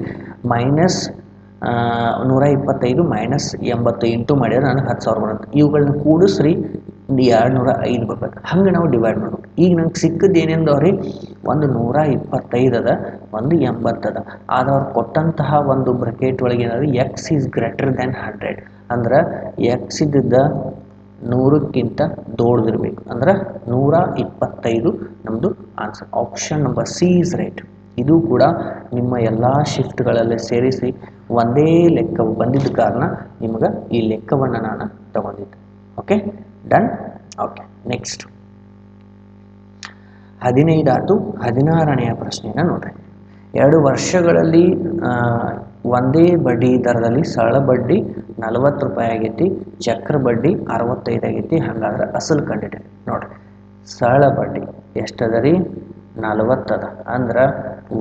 -125 -80 ಇಂಟು ಮಾಡಿದ್ರೆ ನನಗೆ 10,000 ಬರುತ್ತೆ ಇವುಗಳನ್ನ ಕೂಡಿಸ್ರಿ 205 ಬರ್ಬೇಕು ಹಂಗೆ ನಾವು ಡಿವೈಡ್ ಮಾಡ್ಬೇಕು ಈಗ ನಂಗೆ ಸಿಕ್ಕದ್ದು ಏನೆಂದವ್ರಿ ಒಂದು 125 ಅದ ಒಂದು 80 ಅದ ಆದ್ರೆ ಅವ್ರು ಕೊಟ್ಟಂತಹ ಒಂದು ಬ್ರಕೆಟ್ ಒಳಗೆ ಏನಾದ್ರು ಎಕ್ಸ್ ಈಸ್ ಗ್ರೇಟರ್ ದ್ಯಾನ್ 100 ಅಂದ್ರೆ ಎಕ್ಸ್ ಇದ್ದಿದ್ದ 100ಕ್ಕಿಂತ ದೊಡ್ಡದಿರ್ಬೇಕು ಅಂದ್ರೆ 125 ನಮ್ಮದು answer option number C is right ಇದು ಕೂಡ ನಿಮ್ಮ ಎಲ್ಲ ಶಿಫ್ಟ್ಗಳಲ್ಲಿ ಸೇರಿಸಿ ಒಂದೇ ಲೆಕ್ಕ ಬಂದಿದ್ದ ಕಾರಣ ನಿಮಗೆ ಈ ಲೆಕ್ಕವನ್ನು ನಾನು ತಗೊಂಡಿದ್ದೆ ಓಕೆ ಡನ್ ಓಕೆ ನೆಕ್ಸ್ಟ್ 15 ಆಯ್ತು 16ನೆಯ ಪ್ರಶ್ನೆಯನ್ನು ನೋಡ್ರಿ 2 ವರ್ಷಗಳಲ್ಲಿ ಒಂದೇ ಬಡ್ಡಿ ದರದಲ್ಲಿ ಸರಳ ಬಡ್ಡಿ 40 ರೂಪಾಯಿ ಆಗೈತಿ ಚಕ್ರ ಬಡ್ಡಿ 65 ಆಗೈತಿ ಹಾಗಾದ್ರೆ ಅಸಲು ಕಂಡಿದ್ದೀವಿ ನೋಡ್ರಿ ಸರಳ ಬಡ್ಡಿ ಎಷ್ಟದ ರೀ 40 ಅದ ಅಂದ್ರೆ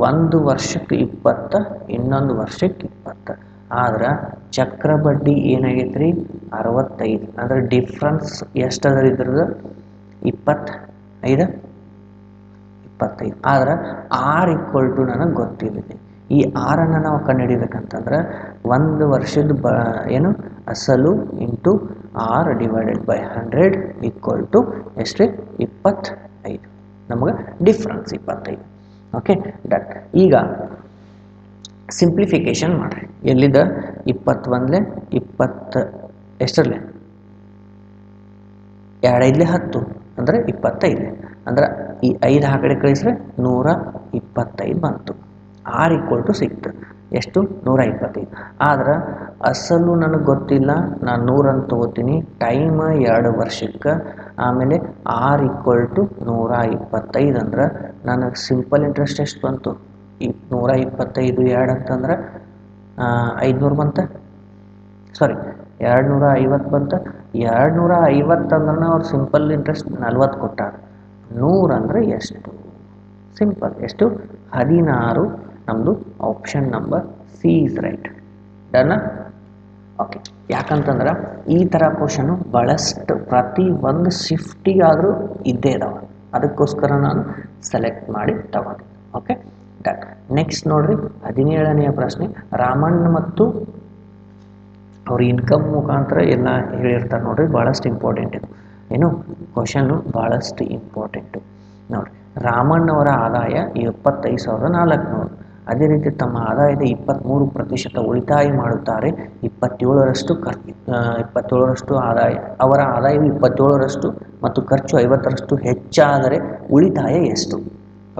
ಒಂದು ವರ್ಷಕ್ಕೆ 20 ಇನ್ನೊಂದು ವರ್ಷಕ್ಕೆ 20 ಆದ್ರೆ ಚಕ್ರ ಬಡ್ಡಿ ಏನಾಗೈತೆ ರೀ 65 ಅಂದ್ರೆ ಡಿಫ್ರೆನ್ಸ್ ಎಷ್ಟದ ರೀ ಇದ್ರದ್ದು 25 ಆದ್ರೆ ಆರ್ ಈಕ್ವಲ್ ಟು ನನಗೆ ಗೊತ್ತಿರುತ್ತೆ ಈ ಆರನ್ನು ನಾವು ಕಂಡುಹಿಡಿಬೇಕಂತಂದ್ರೆ ಒಂದು ವರ್ಷದ ಏನು ಅಸಲು into R divided by 100 equal to ಎಷ್ಟು 25 ನಮಗೆ ಡಿಫ್ರೆನ್ಸ್ 25 ಓಕೆ ಡನ್ ಈಗ ಸಿಂಪ್ಲಿಫಿಕೇಶನ್ ಮಾಡಿರಿ ಎಲ್ಲಿದೆ 21 20 ಎಷ್ಟರಲ್ಲೇ 2 10 ಅಂದರೆ 25 ಅಂದ್ರೆ ಈ 5 ಆ ಕಡೆ ಕಳಿಸ್ರೆ 125 ಬಂತು ಆರ್ ಈಕ್ವಲ್ ಟು ಸಿಕ್ತು ಎಷ್ಟು 125 ಆದ್ರೆ ಅಸಲು ನನಗೆ ಗೊತ್ತಿಲ್ಲ ನಾನು 100 ಅಂತ ತಗೋತೀನಿ ಟೈಮ್ 2 ವರ್ಷಕ್ಕೆ ಆಮೇಲೆ ಆರ್ ಈಕ್ವಲ್ ಟು 125 ಅಂದ್ರೆ ನನಗೆ ಸಿಂಪಲ್ ಇಂಟ್ರೆಸ್ಟ್ ಎಷ್ಟು ಬಂತು 125 2 ಅಂತಂದ್ರೆ 500 ಬಂತ ಸಾರಿ 250 ಬಂತ 250 ಅಂದ್ರೆ ಅವ್ರು ಸಿಂಪಲ್ ಇಂಟ್ರೆಸ್ಟ್ 40 ಕೊಟ್ಟಾರ 100 ಅಂದರೆ ಎಷ್ಟು ಸಿಂಪಲ್ ಎಷ್ಟು 16 ನಮ್ಮದು option number C is right done okay ಯಾಕಂತಂದ್ರೆ ಈ ಥರ ಕ್ವಶನು ಭಾಳಷ್ಟು ಪ್ರತಿ ಒಂದು ಶಿಫ್ಟಿಗಾದರೂ ಇದ್ದೇ ಇದಾವೆ ಅದಕ್ಕೋಸ್ಕರ ನಾನು ಸೆಲೆಕ್ಟ್ ಮಾಡಿ ತಗೊಂಡೆ ಓಕೆ ಡನ್ ನೆಕ್ಸ್ಟ್ ನೋಡ್ರಿ 17ನೆಯ ಪ್ರಶ್ನೆ ರಾಮಣ್ಣ ಮತ್ತು ಅವ್ರ ಇನ್ಕಮ್ ಮುಖಾಂತರ ಎಲ್ಲ ಹೇಳಿರ್ತಾರೆ ನೋಡ್ರಿ ಭಾಳಷ್ಟು ಇಂಪಾರ್ಟೆಂಟ್ ಇದು ಏನು ಕ್ವಶನ್ನು ಭಾಳಷ್ಟು ಇಂಪಾರ್ಟೆಂಟು ನೋಡಿರಿ ರಾಮಣ್ಣವರ ಆದಾಯ 75,400 ಅದೇ ರೀತಿ ತಮ್ಮ ಆದಾಯದ 23% ಉಳಿತಾಯ ಮಾಡುತ್ತಾರೆ 27% ಆದಾಯ ಅವರ ಆದಾಯವು 27% ಮತ್ತು ಖರ್ಚು 50% ಹೆಚ್ಚಾದರೆ ಉಳಿತಾಯ ಎಷ್ಟು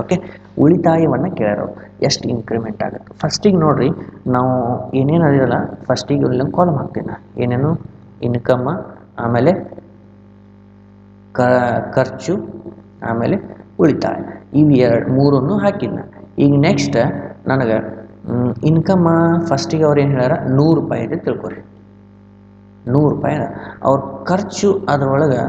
ಓಕೆ ಉಳಿತಾಯವನ್ನು ಕೇಳೋರು ಎಷ್ಟು ಇನ್ಕ್ರಿಮೆಂಟ್ ಆಗುತ್ತೆ ಫಸ್ಟಿಗೆ ನೋಡಿರಿ ನಾವು ಏನೇನು ಅದಿರಲ್ಲ ಫಸ್ಟಿಗೆ ಇಲ್ಲೊಂದು ಕಾಲಮ್ ಹಾಕ್ತೀನಿ ನಾನು ಏನೇನು ಇನ್ಕಮ್ ಆಮೇಲೆ ಖರ್ಚು ಆಮೇಲೆ ಉಳಿತಾಯ ಇವು ಮೂರನ್ನು ಹಾಕಿದ್ನ ಈಗ ನೆಕ್ಸ್ಟ್ ನನಗೆ ಇನ್ಕಮ್ ಫಸ್ಟಿಗೆ ಅವ್ರು ಏನು ಹೇಳ್ಯಾರ 100 ರೂಪಾಯಿ ಇದೆ ತಿಳ್ಕೊರಿ 100 ರೂಪಾಯಿ ಅವ್ರ ಖರ್ಚು ಅದರೊಳಗೆ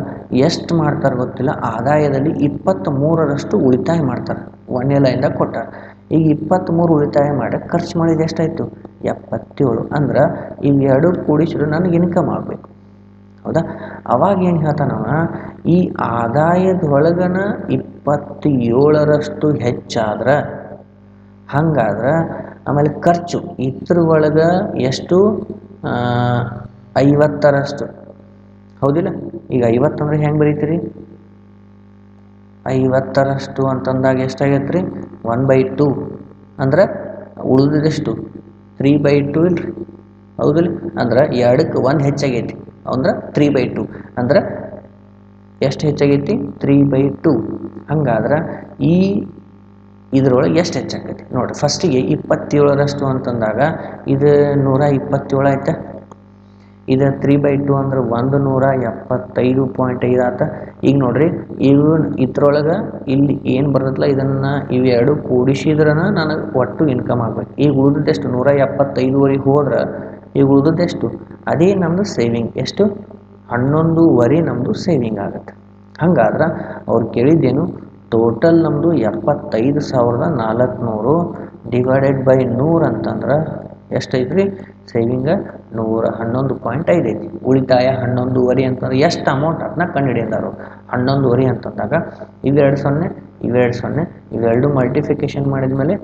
ಎಷ್ಟು ಮಾಡ್ತಾರೆ ಗೊತ್ತಿಲ್ಲ ಆದಾಯದಲ್ಲಿ 23% ಉಳಿತಾಯ ಮಾಡ್ತಾರೆ ಒಂದೇ ಲೈನ್ದಾಗ ಕೊಟ್ಟಾರೆ ಈಗ 23 ಉಳಿತಾಯ ಮಾಡಿ ಖರ್ಚು ಮಾಡಿದ ಎಷ್ಟಾಯಿತು 77 ಅಂದ್ರೆ ಇವೆರಡು ಕೂಡಿಸಿದ್ರು ನನಗೆ ಇನ್ಕಮ್ ಆಗಬೇಕು ಹೌದಾ ಅವಾಗ ಏನು ಹೇಳ್ತಾನವ ಈ ಆದಾಯದೊಳಗನ 27% ಹೆಚ್ಚಾದ್ರೆ ಹಂಗಾದ್ರೆ ಆಮೇಲೆ ಖರ್ಚು ಇದ್ರ ಒಳಗೆ ಎಷ್ಟು 50% ಹೌದಿಲ್ಲ ಈಗ 50 ಅಂದ್ರೆ ಹೆಂಗೆ ಬರೀತೀರಿ 50ರಷ್ಟು ಅಂತಂದಾಗ ಎಷ್ಟಾಗೈತೆ ರೀ 1/2 ಅಂದ್ರೆ ಉಳಿದದೆಷ್ಟು 3/2 ಇಲ್ರಿ ಹೌದಿಲ್ಲ ಅಂದ್ರೆ 2ಕ್ಕೆ 1 ಹೆಚ್ಚಾಗೈತಿ ಅಂದ್ರೆ 3/2 ಅಂದ್ರೆ ಎಷ್ಟು ಹೆಚ್ಚಾಗೈತಿ 3/2 ಹಂಗಾದ್ರೆ ಇದ್ರೊಳಗೆ ಎಷ್ಟು ಹೆಚ್ಚಾಗೈತಿ ನೋಡ್ರಿ ಫಸ್ಟಿಗೆ 27ರಷ್ಟು ಅಂತಂದಾಗ ಇದು 127 ಆಯ್ತಾ ಇದು 3/2 ಅಂದ್ರೆ 175.5 ಆತ ಈಗ ನೋಡ್ರಿ ಇದ್ರೊಳಗೆ ಇಲ್ಲಿ ಏನು ಬರ್ತದಲ್ಲ ಇದನ್ನು ಇವೆರಡು ಕೂಡಿಸಿದ್ರನ ನನಗೆ ಒಟ್ಟು ಇನ್ಕಮ್ ಆಗ್ಬೇಕು ಈಗ ಉಳಿದದ್ದೆಷ್ಟು 175ವರೆಗೆ ಹೋದ್ರೆ ಈಗ ಉಳಿದದ್ದೆಷ್ಟು ಅದೇ ನಮ್ಮದು ಸೇವಿಂಗ್ ಎಷ್ಟು 11.5 ನಮ್ಮದು ಸೇವಿಂಗ್ ಆಗುತ್ತೆ ಹಂಗಾದ್ರೆ ಅವ್ರು ಕೇಳಿದ್ದೇನು ಟೋಟಲ್ ನಮ್ಮದು 75,400 ಡಿವೈಡೆಡ್ ಬೈ 100 ಅಂತಂದ್ರೆ ಎಷ್ಟೈತ್ರಿ ಸೇವಿಂಗ 111.5 ಐತಿ ಉಳಿತಾಯ 11.5 ಅಂತಂದ್ರೆ ಎಷ್ಟು ಅಮೌಂಟ್ ಅದನ್ನ ಕಂಡುಹಿಡಿದಾರು 11.5 ಅಂತಂದಾಗ ಇವೆರಡು ಸೊನ್ನೆ ಇವೆರಡು ಮಲ್ಟಿಫಿಕೇಶನ್ ಮಾಡಿದ್ಮೇಲೆ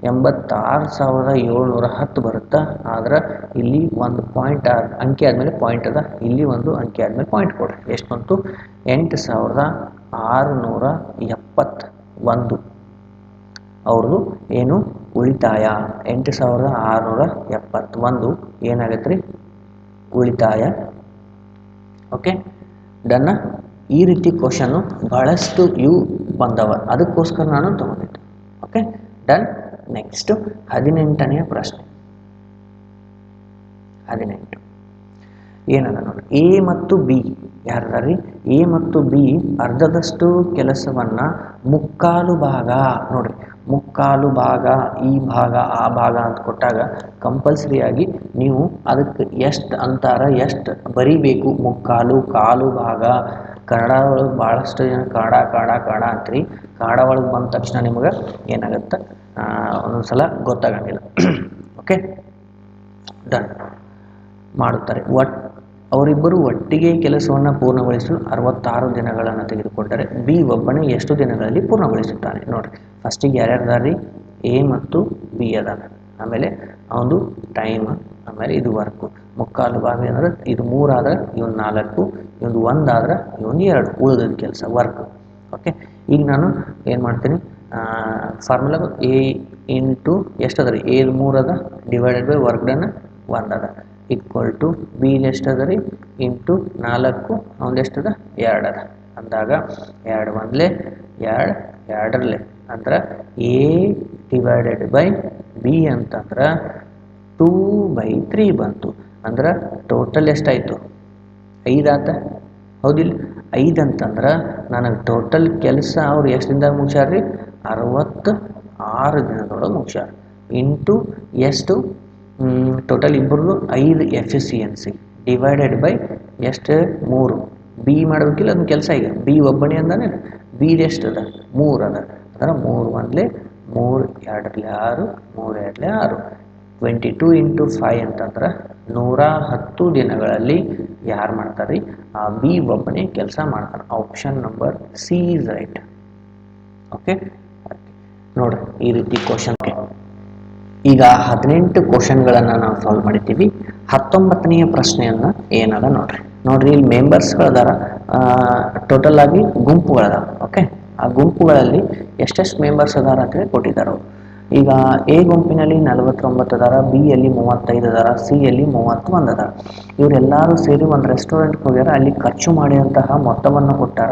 86,710 ಬರುತ್ತಾ ಆದ್ರೆ ಇಲ್ಲಿ ಒಂದು ಪಾಯಿಂಟ್ ಅಂಕಿ ಆದಮೇಲೆ ಪಾಯಿಂಟ್ ಅದ ಇಲ್ಲಿ ಒಂದು ಅಂಕಿ ಆದಮೇಲೆ ಪಾಯಿಂಟ್ ಕೊಡ್ರಿ ಎಷ್ಟು ಬಂತು 8,671 ಅವ್ರದ್ದು ಏನು ಉಳಿತಾಯ 8,671 ಏನಾಗತ್ತೆ ರೀ ಉಳಿತಾಯ ಓಕೆ ಡನ್ನ ಈ ರೀತಿ ಕ್ವಶನ್ನು ಬಹಳಷ್ಟು ಇವು ಬಂದವ ಅದಕ್ಕೋಸ್ಕರ ನಾನು ತಗೊಂಡಿದ್ದೆ ಓಕೆ ಡನ್ ನೆಕ್ಸ್ಟ್ 18ನೇ ಪ್ರಶ್ನೆ 18 ಏನದ ನೋಡಿ ಎ ಮತ್ತು ಬಿ ಯಾರ್ದಾರಿ ಎ ಮತ್ತು ಬಿ ಅರ್ಧದಷ್ಟು ಕೆಲಸವನ್ನ ಮುಕ್ಕಾಲು ಭಾಗ ನೋಡ್ರಿ ಮುಕ್ಕಾಲು ಭಾಗ ಈ ಭಾಗ ಆ ಭಾಗ ಅಂತ ಕೊಟ್ಟಾಗ ಕಂಪಲ್ಸರಿಯಾಗಿ ನೀವು ಅದಕ್ಕೆ ಎಷ್ಟು ಅಂತಾರ ಎಷ್ಟು ಬರಿಬೇಕು ಮುಕ್ಕಾಲು ಕಾಲು ಭಾಗ ಕನ್ನಡ ಒಳಗೆ ಭಾಳಷ್ಟು ಜನ ಕಾಡ ಅಂತ್ರಿ ಕಾಡ ಒಳಗೆ ಬಂದ ತಕ್ಷಣ ನಿಮಗೆ ಏನಾಗುತ್ತೆ ಒಂದೊಂದ್ಸಲ ಗೊತ್ತಾಗಂಗಿಲ್ಲ ಓಕೆ ಡನ್ ಮಾಡುತ್ತಾರೆ ಅವರಿಬ್ಬರು ಒಟ್ಟಿಗೆ ಕೆಲಸವನ್ನು ಪೂರ್ಣಗೊಳಿಸಲು 66 ದಿನಗಳನ್ನು ತೆಗೆದುಕೊಂಡರೆ ಬಿ ಒಬ್ಬನೇ ಎಷ್ಟು ದಿನಗಳಲ್ಲಿ ಪೂರ್ಣಗೊಳಿಸುತ್ತಾನೆ ನೋಡ್ರಿ ಫಸ್ಟಿಗೆ ಯಾರ್ಯಾರ್ದಾರಿ ಎ ಮತ್ತು ಬಿ ಅದಾನ ಆಮೇಲೆ ಅವನು ಟೈಮ್ ಆಮೇಲೆ ಇದು ವರ್ಕು ಮುಕ್ಕಾಲು ಭಾಗ ಅಂದ್ರೆ ಇದು 3 ಆದ್ರೆ ಇವನು 4 ಇವನು 1 ಆದ್ರೆ ಇವನು 2 ಉಳಿದ ಕೆಲಸ ವರ್ಕ್ ಓಕೆ ಈಗ ನಾನು ಏನು ಮಾಡ್ತೀನಿ ಫಾರ್ಮುಲಾ ಎ ಇಂಟು ಎಷ್ಟು ಅದ ರೀ ಎ 3 ಅದ ಡಿವೈಡೆಡ್ ಬೈ ವರ್ಕ್ ಡನ್ 1 ಅದ ಈಕ್ವಲ್ ಟು ಬಿ ಎಷ್ಟು ಅದ ರೀ ಇಂಟು 4 ಅವನು ಎಷ್ಟದ 2 ಅದ ಅಂದಾಗ 2 1 2 2 ಅಂದ್ರೆ ಎ ಡಿವೈಡೆಡ್ ಬೈ ಬಿ ಅಂತಂದ್ರೆ 2/3 ಬಂತು ಅಂದ್ರೆ ಟೋಟಲ್ ಎಷ್ಟಾಯಿತು 5 ಆತ ಹೌದಿಲ್ಲ 5 ಅಂತಂದ್ರೆ ನನಗೆ ಟೋಟಲ್ ಕೆಲಸ ಅವ್ರು ಎಷ್ಟು ದಿನದಾಗ ಮುಗಿಸ್ಯಾರ ರೀ 66 ದಿನದೊಳಗೆ ಮುಗಿಸ್ಯಾರ ಇಂಟು ಎಷ್ಟು ಟೋಟಲ್ ಇಬ್ಬರದು 5 ಎಫಿಸಿಯನ್ಸಿ ಡಿವೈಡೆಡ್ ಬೈ ಎಷ್ಟು 3 ಬಿ ಮಾಡಬೇಕಿಲ್ಲ ಅದನ್ನ ಕೆಲಸ ಈಗ ಬಿ ಒಬ್ಬನೇ ಅಂದಾನೆ ಬಿ ಎಷ್ಟು ಅದ 3 ಅದ ಅಂದ್ರೆ 3 1 3 2 6 3 2 6 22 ಇಂಟು 5 ಅಂತಂದ್ರೆ 110 ದಿನಗಳಲ್ಲಿ ಯಾರು ಮಾಡ್ತಾರೆ ಆ ಬಿ ಒಬ್ಬನೇ ಕೆಲಸ ಮಾಡ್ತಾನೆ option number C is right okay ನೋಡ್ರಿ ಈ ರೀತಿ ಕ್ವಶನ್ ಈಗ 18 ಕ್ವಶನ್ಗಳನ್ನು ನಾವು ಸಾಲ್ವ್ ಮಾಡಿದ್ದೀವಿ 19ನೆಯ ಪ್ರಶ್ನೆಯನ್ನು ಏನದ ನೋಡ್ರಿ ಇಲ್ಲಿ ಮೆಂಬರ್ಸ್ಗಳದಾರ ಟೋಟಲ್ ಆಗಿ ಗುಂಪುಗಳದಾವ ಓಕೆ ಆ ಗುಂಪುಗಳಲ್ಲಿ ಎಷ್ಟೆಷ್ಟು ಮೆಂಬರ್ಸ್ ಅದಾರ ಅಂತೇಳಿ ಕೊಟ್ಟಿದ್ದಾರೆ ಈಗ ಎ ಗುಂಪಿನಲ್ಲಿ 49 ಅದಾರ ಬಿ ಯಲ್ಲಿ 35 ಅದಾರ ಸಿ ಯಲ್ಲಿ 31 ಅದಾರ ಇವರೆಲ್ಲರೂ ಸೇರಿ ಒಂದು ರೆಸ್ಟೋರೆಂಟ್ಗೆ ಹೋಗ್ಯಾರ ಅಲ್ಲಿ ಖರ್ಚು ಮಾಡಿದಂತಹ ಮೊತ್ತವನ್ನು ಕೊಟ್ಟಾರ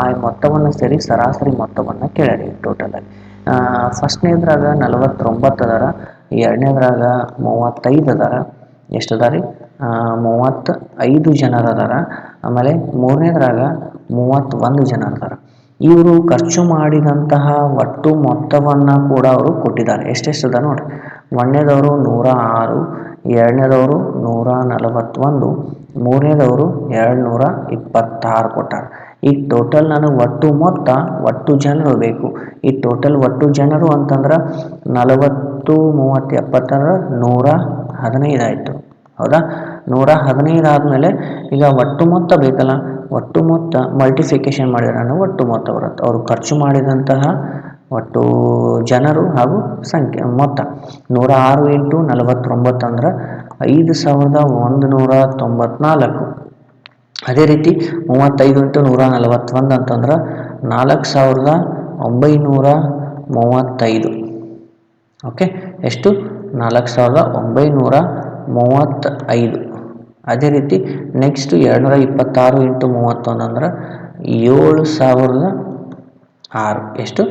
ಆ ಮೊತ್ತವನ್ನು ಸೇರಿ ಸರಾಸರಿ ಮೊತ್ತವನ್ನು ಕೇಳ್ಯಾರ ಟೋಟಲ್ ಆಗಿ ಫಸ್ಟ್ನೇದ್ರಾಗ 49 ಅದಾರ ಎರಡನೇದ್ರಾಗ 35 ಅದಾರ ಎಷ್ಟು ಅದ ರೀ 35 ಜನರು ಅದಾರ ಆಮೇಲೆ ಮೂರನೇದ್ರಾಗ 31 ಜನರು ಅದಾರ ಇವರು ಖರ್ಚು ಮಾಡಿದಂತಹ ಒಟ್ಟು ಮೊತ್ತವನ್ನು ಕೂಡ ಅವರು ಕೊಟ್ಟಿದ್ದಾರೆ ಎಷ್ಟೆಷ್ಟು ಅದ ನೋಡ್ರಿ ಒಂದನೇದವರು 106 ಎರಡನೇದವರು 141 ಮೂರನೇದವರು 226 ಕೊಟ್ಟಾರ ಈಗ ಟೋಟಲ್ ನನಗೆ ಒಟ್ಟು ಮೊತ್ತ ಒಟ್ಟು ಜನರು ಬೇಕು ಈ ಟೋಟಲ್ ಒಟ್ಟು ಜನರು ಅಂತಂದ್ರೆ 40 30 70 115 ಆಯಿತು ಹೌದಾ 115 ಆದಮೇಲೆ ಈಗ ಒಟ್ಟು ಮೊತ್ತ ಬೇಕಲ್ಲ ಒಟ್ಟು ಮೊತ್ತ ಮಲ್ಟಿಫಿಕೇಶನ್ ಮಾಡಿದ್ರೆ ನಾನು ಒಟ್ಟು ಮೊತ್ತ ಬರುತ್ತೆ ಅವರು ಖರ್ಚು ಮಾಡಿದಂತಹ ಒಟ್ಟು ಜನರು ಹಾಗೂ ಸಂಖ್ಯೆ ಮೊತ್ತ 106 ಇಂಟು 49 ಅಂದ್ರೆ 5,194 ಅದೇ ರೀತಿ 35 ಇಂಟು 141 ಅಂತಂದ್ರೆ 4935. ಓಕೆ, ಎಷ್ಟು? 4935. ಅದೇ ರೀತಿ ನೆಕ್ಸ್ಟ್ 226 ಇಂಟು 31 ಅಂದ್ರೆ 7006. ಎಷ್ಟು?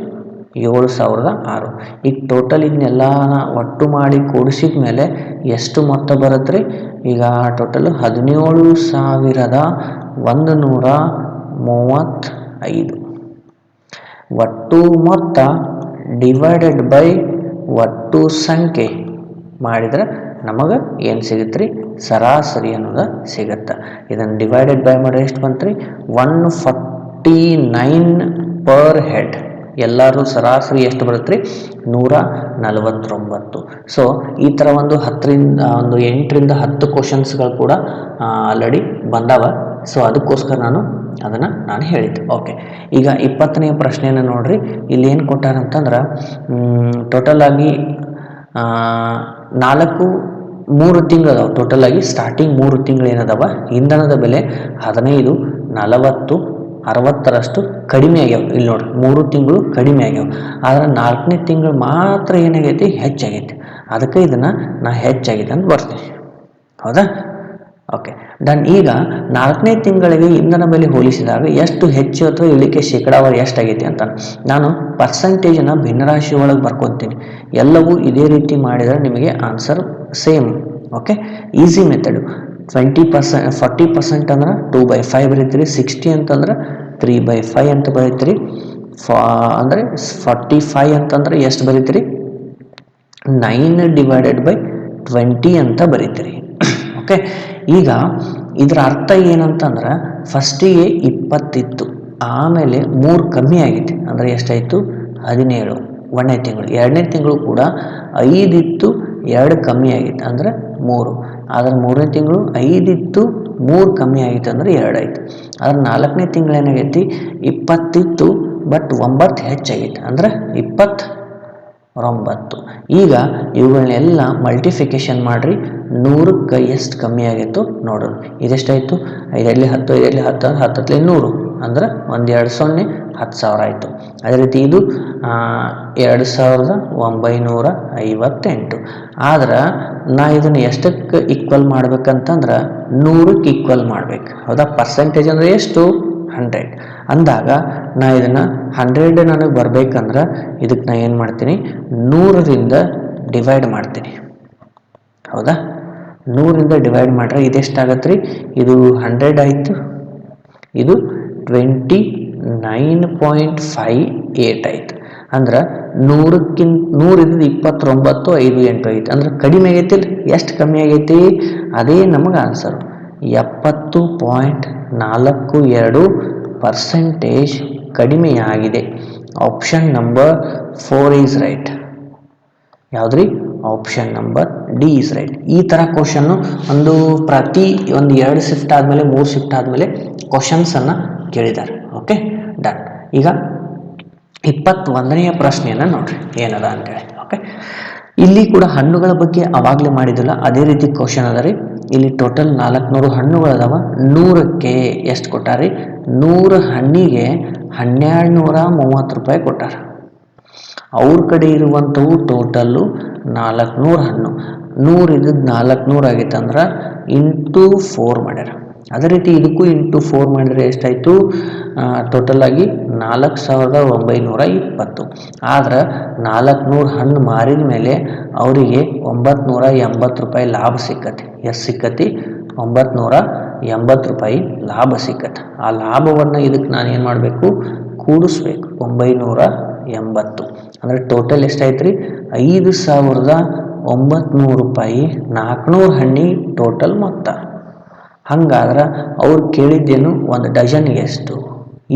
7006. ಈಗ ಟೋಟಲ್ ಇದನ್ನೆಲ್ಲ ಒಟ್ಟು ಮಾಡಿ ಕೂಡಿಸಿದ ಮೇಲೆ ಎಷ್ಟು ಮೊತ್ತ ಬರುತ್ತೆ ರೀ? ಈಗ ಟೋಟಲ್ 17,135. ಒಟ್ಟು ಮೊತ್ತ ಡಿವೈಡೆಡ್ ಬೈ ಒಟ್ಟು ಸಂಖ್ಯೆ ಮಾಡಿದ್ರೆ ನಮಗೆ ಏನು ಸಿಗುತ್ತೆ ರೀ? ಸರಾಸರಿ ಅನ್ನೋದು ಸಿಗುತ್ತೆ. ಇದನ್ನು ಡಿವೈಡೆಡ್ ಬೈ ಮಾಡಿದ್ರೆ ಎಷ್ಟು ಬಂತು ರೀ? 149 ಪರ್ ಹೆಡ್. ಎಲ್ಲರೂ ಸರಾಸರಿ ಎಷ್ಟು ಬರುತ್ತೆ ರೀ? 149. ಸೊ ಈ ಥರ ಒಂದು 8ರಿಂದ 10 ಕ್ವಶನ್ಸ್ಗಳು ಕೂಡ ಆಲ್ರೆಡಿ ಬಂದಾವ. ಸೊ ಅದಕ್ಕೋಸ್ಕರ ನಾನು ಹೇಳಿದ್ದೆ. ಓಕೆ, ಈಗ 20ನೇ ಪ್ರಶ್ನೆಯನ್ನು ನೋಡ್ರಿ. ಇಲ್ಲಿ ಏನು ಕೊಟ್ಟಾರಂತಂದ್ರೆ ಟೋಟಲ್ ಆಗಿ 3 ತಿಂಗಳು ಅದಾವೆ. ಟೋಟಲ್ ಆಗಿ ಸ್ಟಾರ್ಟಿಂಗ್ 3 ತಿಂಗಳು ಏನದಾವ, ಇಂಧನದ ಬೆಲೆ 15, 40, 60ರಷ್ಟು ಕಡಿಮೆ ಆಗ್ಯಾವ. ಇಲ್ಲಿ ನೋಡ್ರಿ 3 ತಿಂಗಳು ಕಡಿಮೆ ಆಗ್ಯಾವ. ಆದ್ರೆ 4ನೇ ತಿಂಗಳು ಮಾತ್ರ ಏನಾಗೈತಿ? ಹೆಚ್ಚಾಗೈತಿ. ಅದಕ್ಕೆ ಇದನ್ನು ನಾ ಹೆಚ್ಚಾಗಿದೆ ಅಂತ ಬರ್ತೀನಿ. ಹೌದಾ? Okay done. ಈಗ 4ನೇ ತಿಂಗಳಿಗೆ ಇಂಧನ ಬೆಲೆ ಹೋಲಿಸಿದಾಗ ಎಷ್ಟು ಹೆಚ್ಚು ಅಥವಾ ಇಳಿಕೆ ಶೇಕಡಾವಾರು ಎಷ್ಟಾಗೈತಿ ಅಂತ ನಾನು ಪರ್ಸೆಂಟೇಜನ್ನು ಭಿನ್ನರಾಶಿ ಒಳಗೆ ಬರ್ಕೊತೀನಿ. ಎಲ್ಲವೂ ಇದೇ ರೀತಿ ಮಾಡಿದರೆ ನಿಮಗೆ answer same. Okay, easy method. 40% ಅಂದ್ರೆ 2/5 ಬರೀತೀರಿ. 60 ಅಂತಂದ್ರೆ 3/5 ಅಂತ ಬರೀತೀರಿ. ಅಂದರೆ 45 ಅಂತಂದ್ರೆ ಎಷ್ಟು ಬರೀತೀರಿ? 9/20 ಅಂತ ಬರೀತೀರಿ. ಓಕೆ, ಈಗ ಇದರ ಅರ್ಥ ಏನಂತಂದ್ರೆ ಫಸ್ಟಿಗೆ 20 ಇತ್ತು, ಆಮೇಲೆ 3 ಕಮ್ಮಿ ಆಗಿತ್ತು. ಅಂದರೆ ಎಷ್ಟಾಯಿತು? 17 1ನೇ ತಿಂಗಳು. 2ನೇ ತಿಂಗಳು ಕೂಡ 5 ಇತ್ತು, 2 ಕಮ್ಮಿ ಆಗಿತ್ತು ಅಂದರೆ 3. ಆದರೆ 3ನೇ ತಿಂಗಳು 5 ಇತ್ತು, 3 ಕಮ್ಮಿ ಆಗಿತ್ತು ಅಂದರೆ 2 ಆಯಿತು. ಆದರೆ 4ನೇ ತಿಂಗಳು ಏನಾಗೈತಿ? 20 ಇತ್ತು ಬಟ್ 9 ಹೆಚ್ಚಾಗಿತ್ತು ಅಂದರೆ 29. ಈಗ ಇವುಗಳನ್ನೆಲ್ಲ ಮಲ್ಟಿಫಿಕೇಶನ್ ಮಾಡಿರಿ. 100ಕ್ಕೆ ಎಷ್ಟು ಕಮ್ಮಿ ಆಗಿತ್ತು ನೋಡೋಣ. ಇದೆಷ್ಟಾಯಿತು? 5 10, 5 10, 10 100 ಅಂದ್ರೆ 1 2 0 10,000 ಆಯಿತು. ಅದೇ ರೀತಿ ಇದು 2958. ಆದ್ರೆ ನಾ ಇದನ್ನು ಎಷ್ಟಕ್ಕೆ ಈಕ್ವಲ್ ಮಾಡ್ಬೇಕಂತಂದ್ರೆ 100ಕ್ಕೆ ಈಕ್ವಲ್ ಮಾಡ್ಬೇಕು. ಹೌದಾ? ಪರ್ಸೆಂಟೇಜ್ ಅಂದರೆ ಎಷ್ಟು? 100 ಅಂದಾಗ ನಾ ಇದನ್ನು 100 ನನಗೆ ಬರಬೇಕಂದ್ರೆ ಇದಕ್ಕೆ ನಾ ಏನು ಮಾಡ್ತೀನಿ? 100ರಿಂದ ಡಿವೈಡ್ ಮಾಡ್ತೀನಿ. ಹೌದಾ? 100ರಿಂದ ಡಿವೈಡ್ ಮಾಡಿದ್ರೆ ಇದೆಷ್ಟಾಗತ್ತೆ ರೀ? ಇದು 100 ಆಯಿತು, ಇದು 29.58 ಆಯಿತು. ಅಂದ್ರೆ 100 ಇದ್ದು 29, 5 8 ಐತಿ. ಅಂದ್ರೆ ಕಡಿಮೆ ಆಗೈತಿ. ಎಷ್ಟು ಕಮ್ಮಿ ಆಗೈತಿ? ಅದೇ ನಮಗೆ ಆನ್ಸರು. 70.42% ಕಡಿಮೆಯಾಗಿದೆ. Option number 4 is right. ಯಾವುದ್ರಿ? Option number D is right. ಈ ಥರ ಕ್ವಶನ್ನು ಪ್ರತಿ 2 ಶಿಫ್ಟ್ ಆದಮೇಲೆ 3 ಶಿಫ್ಟ್ ಆದಮೇಲೆ ಕ್ವಶನ್ಸನ್ನು ಕೇಳಿದ್ದಾರೆ. Okay done. ಈಗ 21ನೇ ಪ್ರಶ್ನೆಯನ್ನು ನೋಡ್ರಿ ಏನದ ಅಂತೇಳಿ. ಓಕೆ, ಇಲ್ಲಿ ಕೂಡ ಹಣ್ಣುಗಳ ಬಗ್ಗೆ ಅವಾಗಲೇ ಮಾಡಿದಿಲ್ಲ, ಅದೇ ರೀತಿ ಕ್ವಶನ್ ಅದ ರೀ. ಇಲ್ಲಿ ಟೋಟಲ್ 400 ಹಣ್ಣುಗಳದಾವ. 100ಕ್ಕೆ ಎಷ್ಟು ಕೊಟ್ಟಾರಿ? 100 ಹಣ್ಣಿಗೆ 1230 ರೂಪಾಯಿ ಕೊಟ್ಟಾರ. ಅವ್ರ ಕಡೆ ಇರುವಂಥವು ಟೋಟಲ್ಲು 400 ಹಣ್ಣು. 100 ಇದ್ದದ್ದು 400 ಆಗೈತೆ ಅಂದ್ರೆ ಇಂಟು 4 ಮಾಡ್ಯಾರ. ಅದೇ ರೀತಿ ಇದಕ್ಕೂ ಇಂಟು 4 ಮಾಡಿದರೆ ಎಷ್ಟಾಯಿತು? ಟೋಟಲ್ ಆಗಿ 4920. ಆದ್ರೆ 400 ಹಣ್ಣು ಮಾರಿದ ಮೇಲೆ ಅವರಿಗೆ 980 ರೂಪಾಯಿ ಲಾಭ ಸಿಕ್ಕತಿ. ಎಷ್ಟು ಸಿಕ್ಕತಿ? 980 ರೂಪಾಯಿ ಲಾಭ ಸಿಕ್ಕತ್ತೆ. ಆ ಲಾಭವನ್ನು ಇದಕ್ಕೆ ನಾನು ಏನು ಮಾಡಬೇಕು? ಕೂಡಿಸ್ಬೇಕು. 980 ಅಂದರೆ ಟೋಟಲ್ ಎಷ್ಟಾಯ್ತು ರೀ? 5,900 ರೂಪಾಯಿ 400 ಹಣ್ಣಿಗೆ ಟೋಟಲ್ ಮೊತ್ತ. ಹಂಗಾದ್ರೆ ಅವ್ರು ಕೇಳಿದ್ದೇನು? 1 ಡಜನ್ಗೆ ಎಷ್ಟು?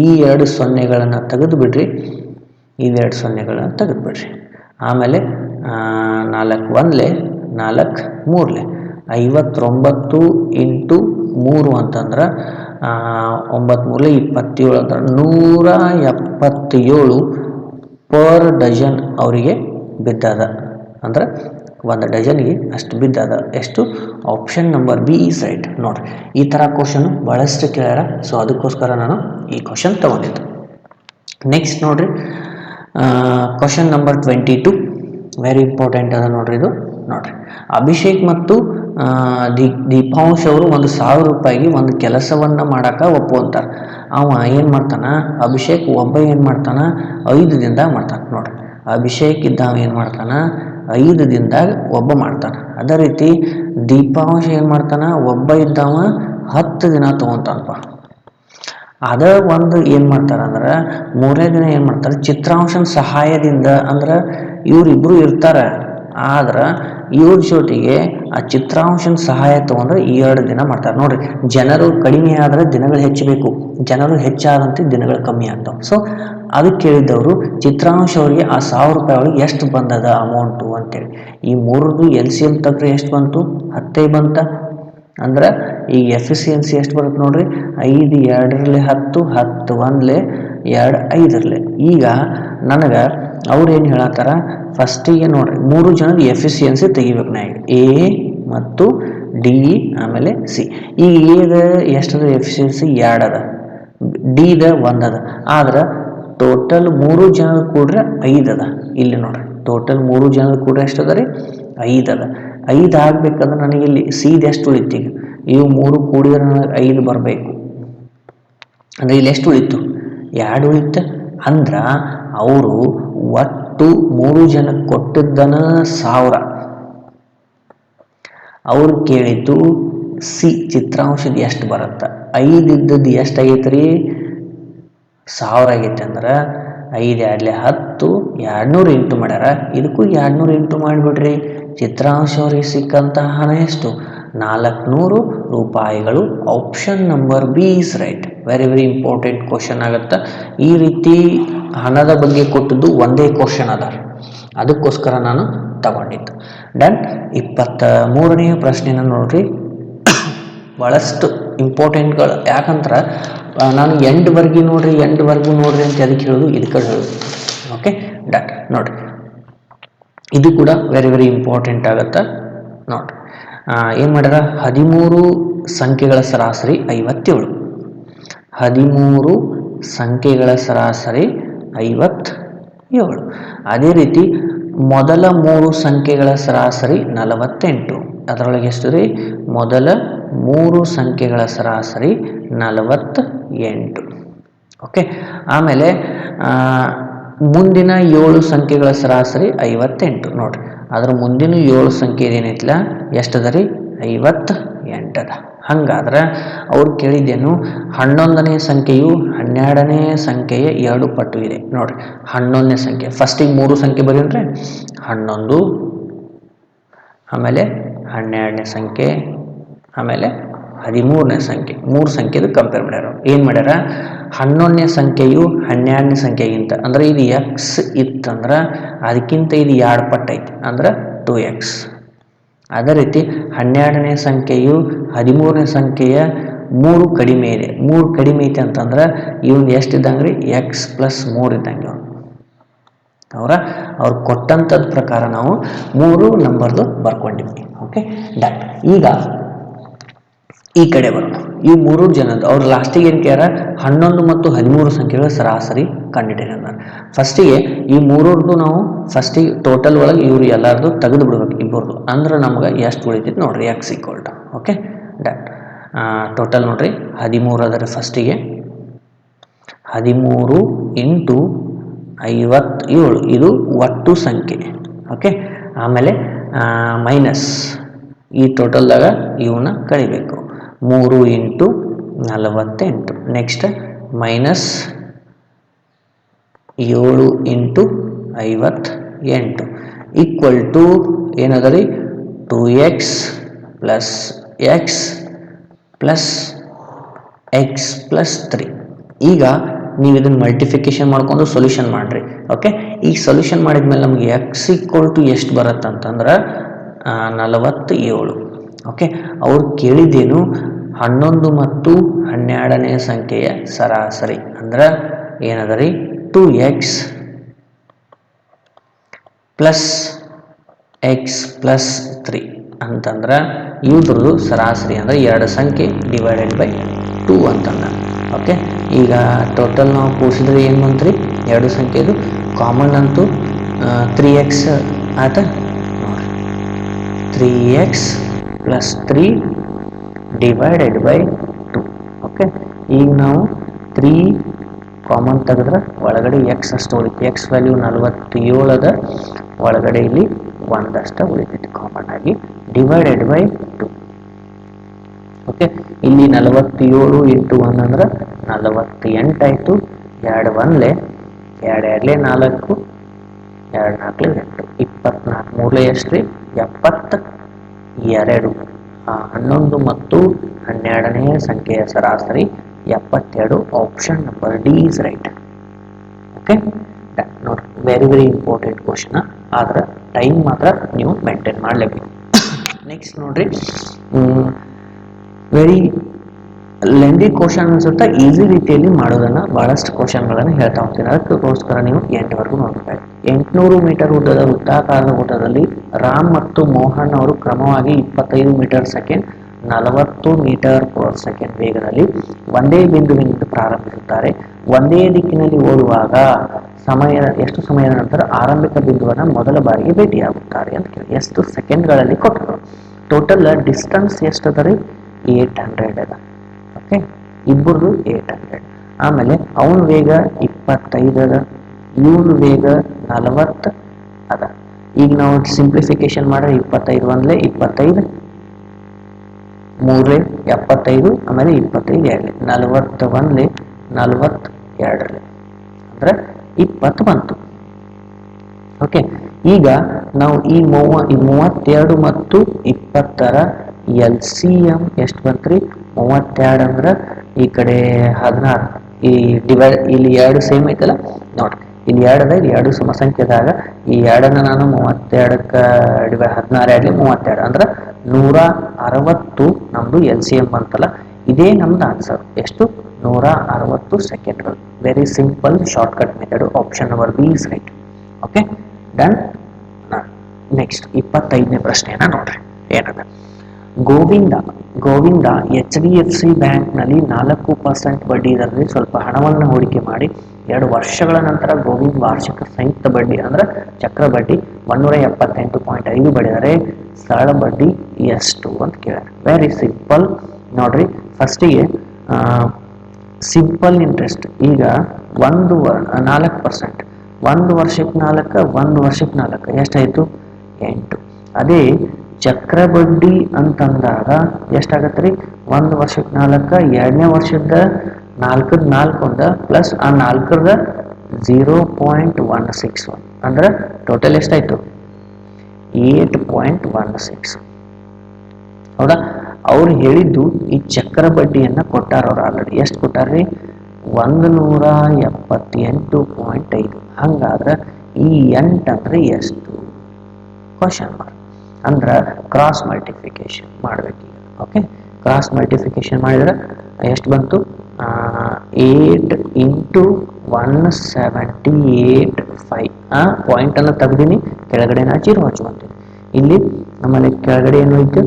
ಈ 2 ಸೊನ್ನೆಗಳನ್ನು ತೆಗೆದು ಬಿಡ್ರಿ. ಈ 2 ಸೊನ್ನೆಗಳನ್ನು ತೆಗೆದು ಬಿಡ್ರಿ. ಆಮೇಲೆ 4 1ಲೆ 4 3ಲೆ 59 ಇಂಟು 3 ಅಂತಂದ್ರೆ 9 3ಲೆ 27 ಅಂದ್ರೆ 177 ಪರ್ ಡಜನ್ ಅವರಿಗೆ ಬಿದ್ದದ. ಅಂದ್ರೆ 1 ಡಜನ್ಗೆ ಅಷ್ಟು ಬಿದ್ದದ. ಎಷ್ಟು? Option number B is right. ನೋಡ್ರಿ, ಈ ಥರ ಕ್ವಶನ್ ಭಾಳಷ್ಟು ಕೇಳ್ಯಾರ. ಸೊ ಅದಕ್ಕೋಸ್ಕರ ನಾನು ಈ ಕ್ವಶನ್ ತೊಗೊಂಡಿದ್ದು. ನೆಕ್ಸ್ಟ್ ನೋಡ್ರಿ ಕ್ವಶನ್ ನಂಬರ್ 22 ವೆರಿ ಇಂಪಾರ್ಟೆಂಟ್ ಅದ ನೋಡ್ರಿ ಇದು. ನೋಡ್ರಿ, ಅಭಿಷೇಕ್ ಮತ್ತು ದೀಪಾಂಶ್ ಅವರು 1,000 ರೂಪಾಯಿಗೆ ಒಂದು ಕೆಲಸವನ್ನ ಮಾಡಾಕ ಒಪ್ಕೊಂತಾರೆ. ಅವ ಏನು ಮಾಡ್ತಾನ, ಅಭಿಷೇಕ್ ಒಬ್ಬ ಏನು ಮಾಡ್ತಾನ, 5 ದಿನದಾಗ ಮಾಡ್ತಾನೆ. ನೋಡ್ರಿ, ಅಭಿಷೇಕ್ ಇದ್ದಾವ ಏನು ಮಾಡ್ತಾನ, 5 ದಿನದಾಗ ಒಬ್ಬ ಮಾಡ್ತಾನೆ. ಅದೇ ರೀತಿ ದೀಪಾಂಶ್ ಏನು ಮಾಡ್ತಾನ, ಒಬ್ಬ ಇದ್ದಾವ 10 ದಿನ ತೊಗೊತಾನಪ್ಪ. ಅದ ಒಂದು ಏನು ಮಾಡ್ತಾರೆ ಅಂದ್ರೆ, 3ನೇ ದಿನ ಏನು ಮಾಡ್ತಾರೆ, ಚಿತ್ರಾಂಶನ ಸಹಾಯದಿಂದ, ಅಂದ್ರೆ ಇವರಿಬ್ಬರು ಇರ್ತಾರೆ, ಆದ್ರೆ ಇವ್ರ ಜೊತೆಗೆ ಆ ಚಿತ್ರಾಂಶನ ಸಹಾಯ ತೊಗೊಂಡ್ರೆ 2 ದಿನ ಮಾಡ್ತಾರೆ. ನೋಡ್ರಿ, ಜನರು ಕಡಿಮೆ ಆದರೆ ದಿನಗಳು ಹೆಚ್ಚಬೇಕು, ಜನರು ಹೆಚ್ಚಾದಂತೆ ದಿನಗಳು ಕಮ್ಮಿ ಆಗ್ತಾವೆ. ಸೊ ಅದಕ್ಕೆ ಕೇಳಿದ್ದವರು ಚಿತ್ರಾಂಶ ಅವರಿಗೆ ಆ 1,000 ರೂಪಾಯಿ ಒಳಗೆ ಎಷ್ಟು ಬಂದದ ಅಮೌಂಟು ಅಂತೇಳಿ. ಈ ಮೂರದ್ದು LCM ತೆಗೆದ್ರೆ ಎಷ್ಟು ಬಂತು, 10 ಬಂತ. ಅಂದ್ರೆ ಈ ಎಫಿಸಿಯನ್ಸಿ ಎಷ್ಟು ಬರುತ್ತೆ ನೋಡ್ರಿ, 5 2ರಲ್ಲಿ 10, 10 1ಲೆ 2 5ರಲ್ಲಿ. ಈಗ ನನಗೆ ಅವ್ರು ಏನು ಹೇಳತ್ತಾರ, ಫಸ್ಟಿಗೆ ನೋಡ್ರಿ 3 ಜನದ ಎಫಿಸಿಯನ್ಸಿ ತೆಗಿಬೇಕು. ನಾ ಎ ಮತ್ತು ಡಿ ಆಮೇಲೆ ಸಿ. ಈ ಎದ ಎಷ್ಟದ ಎಫಿಸಿಯನ್ಸಿ 2 ಅದ, ಡಿದ 1 ಅದ. ಆದ್ರೆ ಟೋಟಲ್ 3 ಜನದ ಕೂಡ್ರೆ 5 ಅದ. ಇಲ್ಲಿ ನೋಡ್ರಿ, ಟೋಟಲ್ 3 ಜನದ ಕೂಡ್ರೆ ಎಷ್ಟು ಅದ ರೀ, 5 ಅದ. 5 ಆಗ್ಬೇಕಂದ್ರೆ ನನಗೆ ಇಲ್ಲಿ ಸಿದ ಎಷ್ಟು ಉಳಿತು, ಈಗ ಇವು 3 ಕೂಡಿದ್ರೆ ನನಗೆ 5 ಬರಬೇಕು. ಅಂದರೆ ಇಲ್ಲಿ ಎಷ್ಟು ಉಳಿತು, 2 ಉಳಿತು. ಅಂದ್ರೆ ಅವರು ಒಟ್ಟು 3 ಜನಕ್ಕೆ ಕೊಟ್ಟಿದ್ದನ 1,000. ಅವ್ರು ಕೇಳಿದ್ದು ಸಿ ಚಿತ್ರಾಂಶದ ಎಷ್ಟು ಬರುತ್ತೆ. 5 ಇದ್ದದ್ದು ಎಷ್ಟು ಆಗೈತೆ ರೀ, 1,000 ಆಗೈತೆ. ಅಂದ್ರೆ 5 2ಲೆ 10, 200 ಇಂಟು ಮಾಡ್ಯಾರ. ಇದಕ್ಕೂ 200 ಇಂಟು ಮಾಡಿಬಿಡ್ರಿ. ಚಿತ್ರಾಂಶ ಅವ್ರಿಗೆ ಸಿಕ್ಕಂಥ ಹಣ ಎಷ್ಟು, 400 ರೂಪಾಯಿಗಳು. Option number B is right. Very very important question ಆಗುತ್ತೆ. ಈ ರೀತಿ ಹಣದ ಬಗ್ಗೆ ಕೊಟ್ಟದ್ದು ಒಂದೇ ಕ್ವಶನ್ ಅದ, ಅದಕ್ಕೋಸ್ಕರ ನಾನು ತಗೊಂಡಿದ್ದು. ಡನ್. 23ನೇ ಪ್ರಶ್ನೆನ ನೋಡ್ರಿ, ಭಾಳಷ್ಟು ಇಂಪಾರ್ಟೆಂಟ್ಗಳು. ಯಾಕಂದ್ರೆ ನಾನು ಎಂಡ್ವರೆಗೆ ನೋಡ್ರಿ ಅಂತ ಅದಕ್ಕೆ ಹೇಳೋದು, ಇದಕ್ಕೆ ಹೇಳೋದು. Okay, done. ನೋಡ್ರಿ, ಇದು ಕೂಡ ವೆರಿ ವೆರಿ ಇಂಪಾರ್ಟೆಂಟ್ ಆಗುತ್ತೆ. ನೋಡ್ರಿ, ಏನು ಮಾಡ್ಯಾರ, 13 ಸಂಖ್ಯೆಗಳ ಸರಾಸರಿ 57. 13 ಸಂಖ್ಯೆಗಳ ಸರಾಸರಿ 57. ಅದೇ ರೀತಿ ಮೊದಲ 3 ಸಂಖ್ಯೆಗಳ ಸರಾಸರಿ 48. ಅದರೊಳಗೆ ಎಷ್ಟು ರೀ, ಮೊದಲ 3 ಸಂಖ್ಯೆಗಳ ಸರಾಸರಿ 48. ಓಕೆ, ಆಮೇಲೆ ಮುಂದಿನ 7 ಸಂಖ್ಯೆಗಳ ಸರಾಸರಿ 58. ನೋಡ್ರಿ, ಅದ್ರ ಮುಂದಿನ 7 ಸಂಖ್ಯೆ ಏನೈತಿಲ್ಲ ಎಷ್ಟದ ರೀ, 58 ಅದ. ಹಂಗಾದ್ರೆ ಅವ್ರು ಕೇಳಿದ್ದೇನು, 11ನೇ ಸಂಖ್ಯೆಯು 12ನೇ ಸಂಖ್ಯೆಯ 2 ಪಟ್ಟು ಇದೆ. ನೋಡ್ರಿ, 11ನೇ ಸಂಖ್ಯೆ ಫಸ್ಟಿಗೆ 3 ಸಂಖ್ಯೆ ಬರೀನ್ರಿ, 11, ಆಮೇಲೆ 12ನೇ ಸಂಖ್ಯೆ, ಆಮೇಲೆ 13ನೇ ಸಂಖ್ಯೆ. 3 ಸಂಖ್ಯೆದು ಕಂಪೇರ್ ಮಾಡ್ಯಾರ. ಏನು ಮಾಡ್ಯಾರ, 11ನೇ ಸಂಖ್ಯೆಯು 12ನೇ ಸಂಖ್ಯೆಗಿಂತ, ಅಂದ್ರೆ ಇದು ಎಕ್ಸ್ ಇತ್ತಂದ್ರೆ ಅದಕ್ಕಿಂತ ಇದು 2 ಪಟ್ಟು ಐತಿ, ಅಂದ್ರೆ 2x. ಅದೇ ರೀತಿ 12ನೇ ಸಂಖ್ಯೆಯು 13ನೇ ಸಂಖ್ಯೆಯ 3 ಕಡಿಮೆ ಇದೆ. 3 ಕಡಿಮೆ ಐತೆ ಅಂತಂದ್ರೆ ಇವನು ಎಷ್ಟಿದ್ದಂಗೆ ರೀ, x+3 ಇದ್ದಂಗೆ. ಅವ್ರು ಕೊಟ್ಟಂಥದ್ದು ಪ್ರಕಾರ ನಾವು 3 ನಂಬರ್ದು ಬರ್ಕೊಂಡಿದ್ವಿ. Okay, done. ಈಗ ಈ ಕಡೆ ಬರೋಣ. ಈ 3 ಜನದ ಅವ್ರು ಲಾಸ್ಟಿಗೆ ಏನು ಕೇಳ್ಯಾರ, 11 ಮತ್ತು 13 ಸಂಖ್ಯೆಗಳ ಸರಾಸರಿ ಕಂಡಿಡಿರಿ ಅಂತಾರೆ. ಫಸ್ಟಿಗೆ ಈ 3ರದ್ದು ನಾವು ಫಸ್ಟಿಗೆ ಟೋಟಲ್ ಒಳಗೆ ಇವ್ರು ಎಲ್ಲರದು ತೆಗೆದು ಬಿಡ್ಬೇಕು, ಇಬ್ಬರದು. ಅಂದ್ರೆ ನಮ್ಗೆ ಎಷ್ಟು ಉಳಿತೈತಿ ನೋಡ್ರಿ, x = ಓಕೆ, ಡನ್. ಟೋಟಲ್ ನೋಡ್ರಿ 13 ಅದರ. ಫಸ್ಟಿಗೆ 13 × 57 ಇದು ಒಟ್ಟು ಸಂಖ್ಯೆ. ಓಕೆ, ಆಮೇಲೆ ಮೈನಸ್ ಈ ಟೋಟಲ್ದಾಗ ಇವನ್ನ ಕಳಿಬೇಕು, 3 × 48. ನೆಕ್ಸ್ಟ್ ಮೈನಸ್ 7 × 58 ಈಕ್ವಲ್ ಟು ಏನದ ರೀ, 2x + x + x+3. ಈಗ ನೀವು ಇದನ್ನು ಮಲ್ಟಿಫಿಕೇಶನ್ ಮಾಡ್ಕೊಂಡು ಸೊಲ್ಯೂಷನ್ ಮಾಡಿರಿ. ಓಕೆ, ಈಗ ಸೊಲ್ಯೂಷನ್ ಮಾಡಿದ್ಮೇಲೆ ನಮಗೆ x = ಎಷ್ಟು ಬರುತ್ತೆ ಅಂತಂದ್ರೆ 47. ಓಕೆ, ಅವ್ರು ಕೇಳಿದ್ದೇನು, 11 ಮತ್ತು 12ನೇ ಸಂಖ್ಯೆಯ ಸರಾಸರಿ. ಅಂದ್ರೆ ಏನದ ರೀ, 2x + x+3 ಅಂತಂದ್ರೆ ಇವ್ರದ್ದು ಸರಾಸರಿ ಅಂದ್ರೆ 2 ಸಂಖ್ಯೆ / 2 ಅಂತಂದ. ಓಕೆ. ಈಗ ಟೋಟಲ್ ನಾವು ಕೂಡಿಸಿದ್ರೆ ಏನು ಬಂತ್ರಿ, ಎರಡು ಸಂಖ್ಯೆದು ಕಾಮನ್ ಅಂತೂ 3x ಆಯ್ತಾ ನೋಡ್ರಿ, 3x plus 3 divided by 2. Okay. ಈಗ ನಾವು 3 ಕಾಮನ್ ತೆಗೆದ್ರೆ ಒಳಗಡೆ ಎಕ್ಸ್ ಅಷ್ಟು ಉಳಿತು, ಎಕ್ಸ್ ವ್ಯಾಲ್ಯೂ 47 ಅದ, ಒಳಗಡೆ ಇಲ್ಲಿ ಒಂದಷ್ಟ ಉಳಿತೈತಿ ಕಾಮನ್ ಆಗಿ, ಡಿವೈಡೆಡ್ ಬೈ 2. ಓಕೆ. ಇಲ್ಲಿ 47 ಇಂಟು 1 ಅಂದ್ರೆ 48 ಆಯಿತು, 2 1 2 2 4, 2 4 8, 24 3 ಎಷ್ಟು ರೀ, 72. 11 ಮತ್ತು 12ನೇ ಸಂಖ್ಯೆಯ ಸರಾಸರಿ 72. Option number D is right. Okay. ನೋಡಿ, ವೆರಿ ವೆರಿ ಇಂಪಾರ್ಟೆಂಟ್ ಕ್ವಶನ್, ಆದ್ರೆ ಟೈಮ್ ಮಾತ್ರ ನೀವು ಮೇಂಟೈನ್ ಮಾಡಲೇಬೇಕು. ನೆಕ್ಸ್ಟ್ ನೋಡ್ರಿ, ವೆರಿ ಲೆಂದಿ ಕ್ವಶನ್ ಅನ್ಸುತ್ತಾ, ಈಸಿ ರೀತಿಯಲ್ಲಿ ಮಾಡೋದನ್ನ ಬಹಳಷ್ಟು ಕ್ವಶನ್ಗಳನ್ನು ಹೇಳ್ತಾ ಹೋಗ್ತೀನಿ, ಅದಕ್ಕೋಸ್ಕರ ನೀವು 8ವರೆಗೂ ನೋಡ್ಬೇಕು. 800 ಮೀಟರ್ ಉದ್ದದ ವೃತ್ತಾಕಾರದ ಓಟದಲ್ಲಿ ರಾಮ್ ಮತ್ತು ಮೋಹನ್ ಅವರು ಕ್ರಮವಾಗಿ 25 metre second, 40 metre per second ವೇಗದಲ್ಲಿ ಒಂದೇ ಬಿಂದುವಿನಿಂದ ಪ್ರಾರಂಭಿಸುತ್ತಾರೆ. ಒಂದೇ ದಿಕ್ಕಿನಲ್ಲಿ ಓಡುವಾಗ ಎಷ್ಟು ಸಮಯದ ನಂತರ ಆರಂಭಿಕ ಬಿಂದುವನ್ನು ಮೊದಲ ಬಾರಿಗೆ ಭೇಟಿಯಾಗುತ್ತಾರೆ ಅಂತ ಕೇಳಿ, ಎಷ್ಟು ಸೆಕೆಂಡ್ಗಳಲ್ಲಿ ಕೊಟ್ಟರು. ಟೋಟಲ್ ಡಿಸ್ಟನ್ಸ್ ಎಷ್ಟು ಅದ ರೀ, 800 ಅದ. ಓಕೆ, ಇಬ್ಬರದು 800. ಆಮೇಲೆ ಅವನ ವೇಗ 25 ಅದ, ಇವನ ವೇಗ 40 ಅದ. ಈಗ ನಾವು ಸಿಂಪ್ಲಿಫಿಕೇಶನ್ ಮಾಡಿದ್ರೆ 25 1 25, 3 75, ಆಮೇಲೆ 25 2 41 42 ಅಂದ್ರೆ 20 ಬಂತು. ಓಕೆ. ಈಗ ನಾವು ಈ 32 ಮತ್ತು 20ರ LCM ಎಷ್ಟು ಬಂತ್ರಿ, 32 ಅಂದ್ರೆ ಈ ಕಡೆ 16, ಈ ಡಿವೈಡ್ ಇಲ್ಲಿ 2 ಸೇಮ್ ಐತಲ್ಲ ನೋಡ್ರಿ, ಇಲ್ಲಿ 2 ಅದ, ಇಲ್ಲಿ 2 ಸಮಸಂಖ್ಯೆದಾಗ ಈ 2ನ್ನ ನಾನು 32ಕ್ಕೆ 16 32 ಅಂದ್ರೆ 160 ನಮ್ದು LCM ಬಂತಲ್ಲ, ಇದೇ ನಮ್ದು ಆನ್ಸರ್. ಎಷ್ಟು, 160 ಸೆಕೆಂಡ್ಗಳು. Very simple shortcut method. Option number B is right. Okay, done. Next 25ನೇ ಪ್ರಶ್ನೆಯನ್ನ ನೋಡ್ರಿ, ಏನದ, ಗೋವಿಂದ HDFC ಬ್ಯಾಂಕ್ನಲ್ಲಿ 4% ಬಡ್ಡಿ ದರದಲ್ಲಿ ಸ್ವಲ್ಪ ಹಣವನ್ನು ಹೂಡಿಕೆ ಮಾಡಿ 2 ವರ್ಷಗಳ ನಂತರ ಗೋವಿಂದ್ ವಾರ್ಷಿಕ ಸಂಯುಕ್ತ ಬಡ್ಡಿ ಅಂದ್ರೆ ಚಕ್ರ ಬಡ್ಡಿ 178.5 ಪಡೆದರೆ ಸರಳ ಬಡ್ಡಿ ಎಷ್ಟು ಅಂತ ಕೇಳ್ಯಾರ. ವೆರಿ ಸಿಂಪಲ್ ನೋಡ್ರಿ, ಫಸ್ಟಿಗೆ ಸಿಂಪಲ್ ಇಂಟ್ರೆಸ್ಟ್. ಈಗ 4%, 1 ವರ್ಷಕ್ಕೆ 4, 1 ವರ್ಷಕ್ಕೆ 4 ಎಷ್ಟಾಯ್ತು, 8. ಅದೇ ಚಕ್ರ ಬಡ್ಡಿ ಅಂತಂದಾಗ ಎಷ್ಟಾಗತ್ತೆ ರೀ, 1 ವರ್ಷಕ್ಕೆ 4, 2ನೇ ವರ್ಷದ 4 ಒಂದ ಪ್ಲಸ್ ಆ 4ರದ 0.161 ಅಂದ್ರೆ ಟೋಟಲ್ ಎಷ್ಟಾಯ್ತು, 8.16. ಹೌದಾ. ಅವ್ರು ಹೇಳಿದ್ದು ಈ ಚಕ್ರ ಬಡ್ಡಿಯನ್ನ ಕೊಟ್ಟಾರ, ಅವ್ರು ಆಲ್ರೆಡಿ ಎಷ್ಟು ಕೊಟ್ಟಾರ್ರಿ, 178.5. ಹಂಗಾದ್ರೆ ಈ 8 ಅಂದ್ರೆ ಎಷ್ಟು, ಕ್ವಶನ್ ಮಾರ್ಕ್. ಅಂದ್ರೆ ಕ್ರಾಸ್ ಮಲ್ಟಿಪ್ಲಿಕೇಶನ್ ಮಾಡ್ಬೇಕು. ಓಕೆ, ಕ್ರಾಸ್ ಮಲ್ಟಿಪ್ಲಿಕೇಶನ್ ಮಾಡಿದ್ರೆ ಎಷ್ಟು ಬಂತು, 8 ಇಂಟು 178.5. ಪಾಯಿಂಟ್ ಅನ್ನು ತೆಗ್ದೀನಿ, ಕೆಳಗಡೆ ನಾ 0 ಹಚ್ಕೊಂತೀನಿ. ಇಲ್ಲಿ ನಮ್ಮಲ್ಲಿ ಕೆಳಗಡೆ ಏನು ಐತೆ,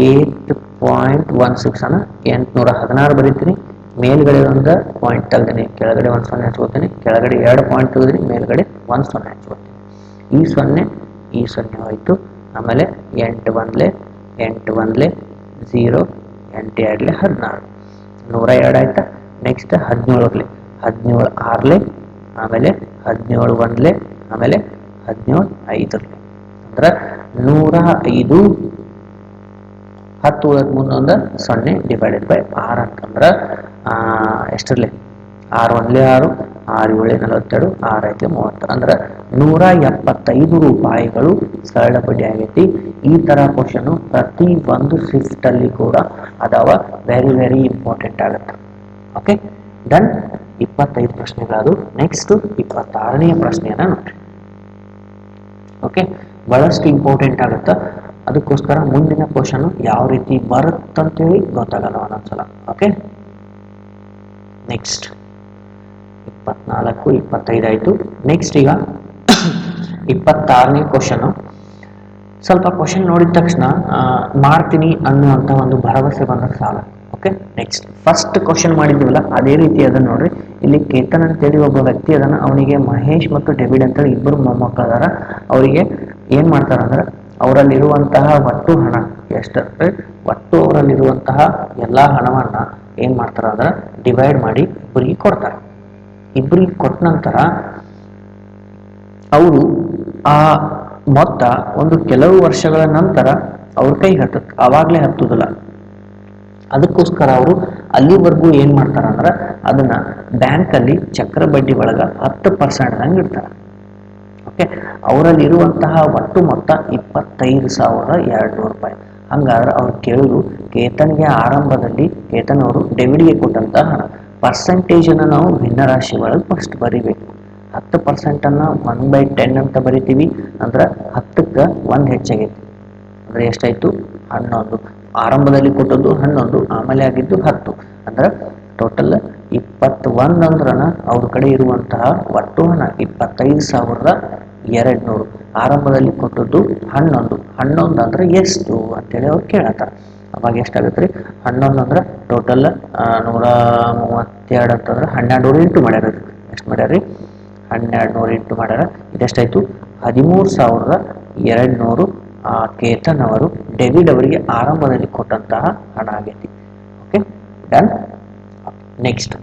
8.16 ಅನ್ನ 816 ಬರೀತೀನಿ. ಮೇಲ್ಗಡೆ ಒಂದು ಪಾಯಿಂಟ್ ತೆಗ್ದೀನಿ, ಕೆಳಗಡೆ 1 0 ಹಚ್ಕೋತೀನಿ, ಕೆಳಗಡೆ 2 ಪಾಯಿಂಟ್ ತೆಗೆದ್ರಿ, ಮೇಲ್ಗಡೆ 1 0 ಹಚ್ಕೋತೀನಿ. ಈ 0 ಈ 0 ಹೋಯ್ತು. ಆಮೇಲೆ 8 1 8 1 0, 8 2 16, 102 ಆಯ್ತಾ. ನೆಕ್ಸ್ಟ್ 17 17 6, ಆಮೇಲೆ 17 1, ಆಮೇಲೆ 17 5. ಅಂದ್ರೆ 105. 10 ಉಳಿದ ಮುಂದೊಂದು 0 ಡಿವೈಡೆಡ್ ಬೈ 6 ಅಂತಂದ್ರೆ ಎಷ್ಟಿರಲಿ, 6 1 6, 6 7 42, 6 5 30 ಅಂದ್ರೆ 175 ರೂಪಾಯಿಗಳು ಸರಳ ಬಡ್ಡಿ ಆಗೈತಿ. ಈ ತರ ಕ್ವಶನ್ ಪ್ರತಿ ಒಂದು ಶಿಫ್ಟ್ ಅಲ್ಲಿ ಕೂಡ ಅದಾವ, ವೆರಿ ವೆರಿ ಇಂಪಾರ್ಟೆಂಟ್ ಆಗುತ್ತೆ. Okay, done. 25 ಪ್ರಶ್ನೆಗಳದು. ನೆಕ್ಸ್ಟ್ 26ನೇ ಪ್ರಶ್ನೆಯನ್ನ ನೋಡ್ರಿ. ಓಕೆ, ಬಹಳಷ್ಟು ಇಂಪಾರ್ಟೆಂಟ್ ಆಗುತ್ತೆ, ಅದಕ್ಕೋಸ್ಕರ ಮುಂದಿನ ಕ್ವಶನ್ ಯಾವ ರೀತಿ ಬರುತ್ತಂತೇಳಿ ಗೊತ್ತಾಗಲ್ಲ ಒಂದೊಂದ್ಸಲ. ಓಕೆ, ನೆಕ್ಸ್ಟ್ 24 25 ಆಯ್ತು. ನೆಕ್ಸ್ಟ್ ಈಗ 26ನೇ ಕ್ವಶನ್. ಸ್ವಲ್ಪ ಕ್ವಶನ್ ನೋಡಿದ ತಕ್ಷಣ ಮಾಡ್ತೀನಿ ಅನ್ನುವಂಥ ಒಂದು ಭರವಸೆ ಬಂದಾಗ ಸಾಲ. ಓಕೆ, ನೆಕ್ಸ್ಟ್ ಫಸ್ಟ್ ಕ್ವಶನ್ ಮಾಡಿದ್ವಲ್ಲ ಅದೇ ರೀತಿ ಅದನ್ನ ನೋಡ್ರಿ. ಇಲ್ಲಿ ಕೇತನ್ ಅಂತೇಳಿ ಒಬ್ಬ ವ್ಯಕ್ತಿ ಅದನ್ನ, ಅವನಿಗೆ ಮಹೇಶ್ ಮತ್ತು ಡೇವಿಡ್ ಅಂತೇಳಿ ಇಬ್ಬರು ಮೊಮ್ಮಕ್ಕಳು ಅದಾರ. ಅವರಿಗೆ ಏನ್ ಮಾಡ್ತಾರ ಅಂದ್ರೆ ಅವರಲ್ಲಿರುವಂತಹ ಒಟ್ಟು ಹಣ ಎಷ್ಟು, ಒಟ್ಟು ಅವರಲ್ಲಿರುವಂತಹ ಎಲ್ಲಾ ಹಣವನ್ನ ಏನ್ ಮಾಡ್ತಾರ ಅಂದ್ರೆ ಡಿವೈಡ್ ಮಾಡಿ ಇಬ್ಬರಿಗೆ ಕೊಡ್ತಾರೆ. ಇಬ್ಬರಿಗೆ ಕೊಟ್ಟ ನಂತರ ಅವರು ಆ ಮೊತ್ತ ಒಂದು ಕೆಲವು ವರ್ಷಗಳ ನಂತರ ಅವ್ರ ಕೈಗೆ ಹತ್ತುತ್ತೆ, ಅವಾಗ್ಲೇ ಹತ್ತುದಿಲ್ಲ. ಅದಕ್ಕೋಸ್ಕರ ಅವರು ಅಲ್ಲಿವರೆಗೂ ಏನ್ ಮಾಡ್ತಾರ ಅಂದ್ರ ಅದನ್ನ ಬ್ಯಾಂಕ್ ಅಲ್ಲಿ ಚಕ್ರ ಬಡ್ಡಿ ಒಳಗ 10% ಇಡ್ತಾರೆ. ಓಕೆ, ಅವರಲ್ಲಿ ಇರುವಂತಹ ಒಟ್ಟು ಮೊತ್ತ 25,200 ರೂಪಾಯಿ. ಹಂಗಾದ್ರೆ ಅವ್ರು ಕೇಳುದು, ಕೇತನ್ಗೆ ಆರಂಭದಲ್ಲಿ ಕೇತನ್ ಅವರು ಡೆವಿಡ್ಗೆ ಕೊಟ್ಟಂತಹ ಹಣ ಪರ್ಸೆಂಟೇಜ್ ಅನ್ನ ನಾವು ಭಿನ್ನರಾಶಿ ಒಳಗೆ ಫಸ್ಟ್ ಬರಿಬೇಕು. 10% ಅನ್ನ 1/10 ಅಂತ ಬರಿತೀವಿ. ಅಂದ್ರೆ 10ಕ್ಕೆ 1 ಹೆಚ್ಚಾಗೈತಿ ಅಂದ್ರೆ ಎಷ್ಟಾಯ್ತು, 11. ಆರಂಭದಲ್ಲಿ ಕೊಟ್ಟದ್ದು 11, ಆಮೇಲೆ ಆಗಿದ್ದು 10. ಅಂದ್ರೆ ಟೋಟಲ್ 21 ಅಂದ್ರನ ಅವ್ರ ಕಡೆ ಇರುವಂತಹ ಒಟ್ಟು ಹಣ 25,200. ಆರಂಭದಲ್ಲಿ ಕೊಟ್ಟದ್ದು 11 ಅಂದ್ರೆ ಎಷ್ಟು ಅಂತೇಳಿ ಅವ್ರು ಕೇಳತ್ತಾರ. ಅವಾಗ ಎಷ್ಟಾಗತ್ರಿ, 11 ಅಂದ್ರೆ ಟೋಟಲ್ 132 ಅಂತಂದ್ರೆ 1200 ಇಂಟು ಮಾಡ್ಯಾರ. ಎಷ್ಟು ಮಾಡ್ಯಾರ್ರಿ, 1200 ಇಂಟು ಮಾಡ್ಯಾರ. ಇದೆಷ್ಟಾಯ್ತು, 13,200 ಕೇತನ್ ಅವರು ಡೇವಿಡ್ ಅವರಿಗೆ ಆರಂಭದಲ್ಲಿ ಕೊಟ್ಟಂತಹ ಹಣ ಆಗೈತಿ. Okay, done. ನೆಕ್ಸ್ಟ್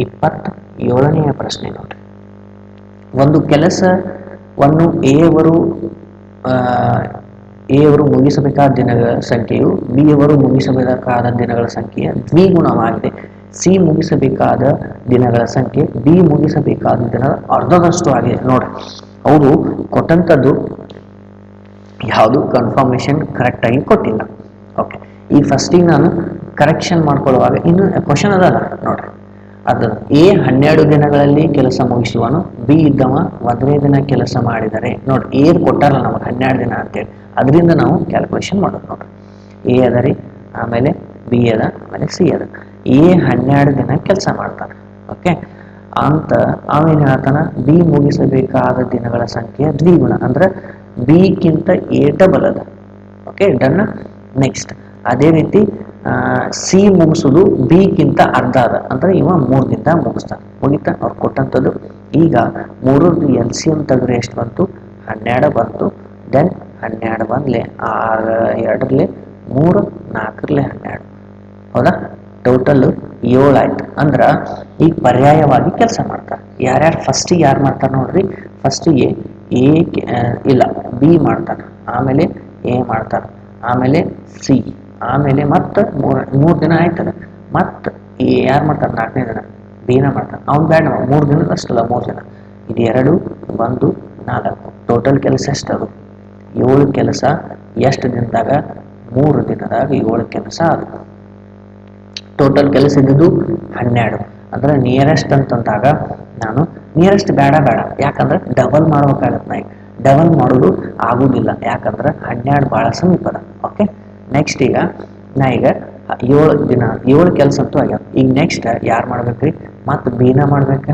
27ನೆಯ ಪ್ರಶ್ನೆ ನೋಡ್ರಿ. ಒಂದು ಕೆಲಸವನ್ನು ಎ ಅವರು ಮುಗಿಸಬೇಕಾದ ದಿನಗಳ ಸಂಖ್ಯೆಯು ಬಿ ಅವರು ಮುಗಿಸಬೇಕಾದ ದಿನಗಳ ಸಂಖ್ಯೆಯ ದ್ವಿಗುಣವಾಗಿದೆ. ಸಿ ಮುಗಿಸಬೇಕಾದ ದಿನಗಳ ಸಂಖ್ಯೆ ಬಿ ಮುಗಿಸಬೇಕಾದ ದಿನಗಳ ಅರ್ಧದಷ್ಟು ಆಗಿದೆ. ನೋಡ್ರಿ, ಅವರು ಕೊಟ್ಟಂತದ್ದು ಯಾವುದು ಕನ್ಫರ್ಮೇಶನ್ ಕರೆಕ್ಟ್ ಆಗಿ ಕೊಟ್ಟಿಲ್ಲ. ಓಕೆ, ಈ ಫಸ್ಟಿಗೆ ನಾನು ಕರೆಕ್ಷನ್ ಮಾಡ್ಕೊಳ್ಳುವಾಗ ಇನ್ನು ಕ್ವಶನ್ ಅದಲ್ಲ ನೋಡ್ರಿ. ಅದು ಎ 12 ದಿನಗಳಲ್ಲಿ ಕೆಲಸ ಮುಗಿಸುವನು, ಬಿ ಇದ್ದವ 1ನೇ ದಿನ ಕೆಲಸ ಮಾಡಿದರೆ. ನೋಡ್ರಿ, ಏನ್ ಕೊಟ್ಟಾರಲ್ಲ ನಮಗೆ 12 ದಿನ ಅಂತೇಳಿ, ಅದರಿಂದ ನಾವು ಕ್ಯಾಲ್ಕುಲೇಷನ್ ಮಾಡೋದು. ನೋಡ್ರಿ, ಎ ಅದ ರೀ, ಆಮೇಲೆ ಬಿ ಅದ, ಆಮೇಲೆ ಸಿ ಅದ. ಎ 12 ದಿನ ಕೆಲಸ ಮಾಡ್ತಾನೆ. ಓಕೆ ಅಂತ ಅವೇನ್ ಹೇಳ್ತಾನ, ಬಿ ಮುಗಿಸಬೇಕಾದ ದಿನಗಳ ಸಂಖ್ಯೆ ದ್ವಿಗುಣ ಅಂದ್ರೆ ಬಿ ಗಿಂತ ಎ ಡಬಲ್ ಅದ. Okay, done. ನೆಕ್ಸ್ಟ್ ಅದೇ ರೀತಿ ಸಿ ಮುಗಿಸೋದು ಬಿ ಗಿಂತ ಅರ್ಧ ಅದ. ಅಂದ್ರೆ ಇವ 3 ದಿನದಾಗ ಮುಗಿಸ್ತಾನೆ. ಮುಗಿತಾ ಅವ್ರು ಕೊಟ್ಟಂತದ್ದು. ಈಗ 3 LCM ತೆಗೆದ್ರೆ ಎಷ್ಟು ಬಂತು, 12 ಬಂತು. ದೆನ್ 12 ಬಂದ್ಲೆ 6 2ರಲ್ಲಿ 3 4ರಲ್ಲಿ 12. ಹೌದಾ, ಟೋಟಲ್ 7 ಆಯ್ತು. ಅಂದ್ರ ಈಗ ಪರ್ಯಾಯವಾಗಿ ಕೆಲಸ ಮಾಡ್ತಾರೆ. ಯಾರ್ಯಾರು ಫಸ್ಟಿಗೆ ಯಾರು ಮಾಡ್ತಾರೆ ನೋಡ್ರಿ, ಫಸ್ಟಿಗೆ ಎ ಇಲ್ಲ ಬಿ ಮಾಡ್ತಾನೆ, ಆಮೇಲೆ ಎ ಮಾಡ್ತಾನೆ, ಆಮೇಲೆ ಸಿ, ಆಮೇಲೆ ಮತ್ತೆ 3 ದಿನ ಆಯ್ತದ. ಮತ್ತೆ ಯಾರು ಮಾಡ್ತಾರೆ 4ನೇ ದಿನ ಬಿನ ಮಾಡ್ತಾನೆ. ಅವ್ನು ಬೇಡ 3 ದಿನ ಅಷ್ಟಲ್ಲ, 3 ದಿನ ಇದು 2 1 4 ಟೋಟಲ್ ಕೆಲಸ ಎಷ್ಟದು 7 ಕೆಲಸ. ಎಷ್ಟು ದಿನದಾಗ, 3 ದಿನದಾಗ 7 ಕೆಲಸ ಅದು. ಟೋಟಲ್ ಕೆಲಸ ಇದ್ದಿದ್ದು 12. ಅಂದ್ರೆ ನಿಯರೆಸ್ಟ್ ಅಂತಂದಾಗ ನಾನು ನಿಯರೆಸ್ಟ್ ಬೇಡ, ಯಾಕಂದ್ರೆ ಡಬಲ್ ಮಾಡ್ಬೇಕಾಗತ್ತೆ. ನಾ ಡಬಲ್ ಮಾಡೋದು ಆಗುದಿಲ್ಲ, ಯಾಕಂದ್ರೆ 12 ಬಹಳ ಸಮೀಪದ. ಓಕೆ, ನೆಕ್ಸ್ಟ್ ಈಗ ನಾ ಈಗ 7 ಕೆಲಸ ಅಂತೂ ಆಗ್ಯಾವ. ಈಗ ನೆಕ್ಸ್ಟ್ ಯಾರು ಮಾಡ್ಬೇಕ್ರಿ, ಮತ್ತೆ ಬಿನ ಮಾಡ್ಬೇಕ.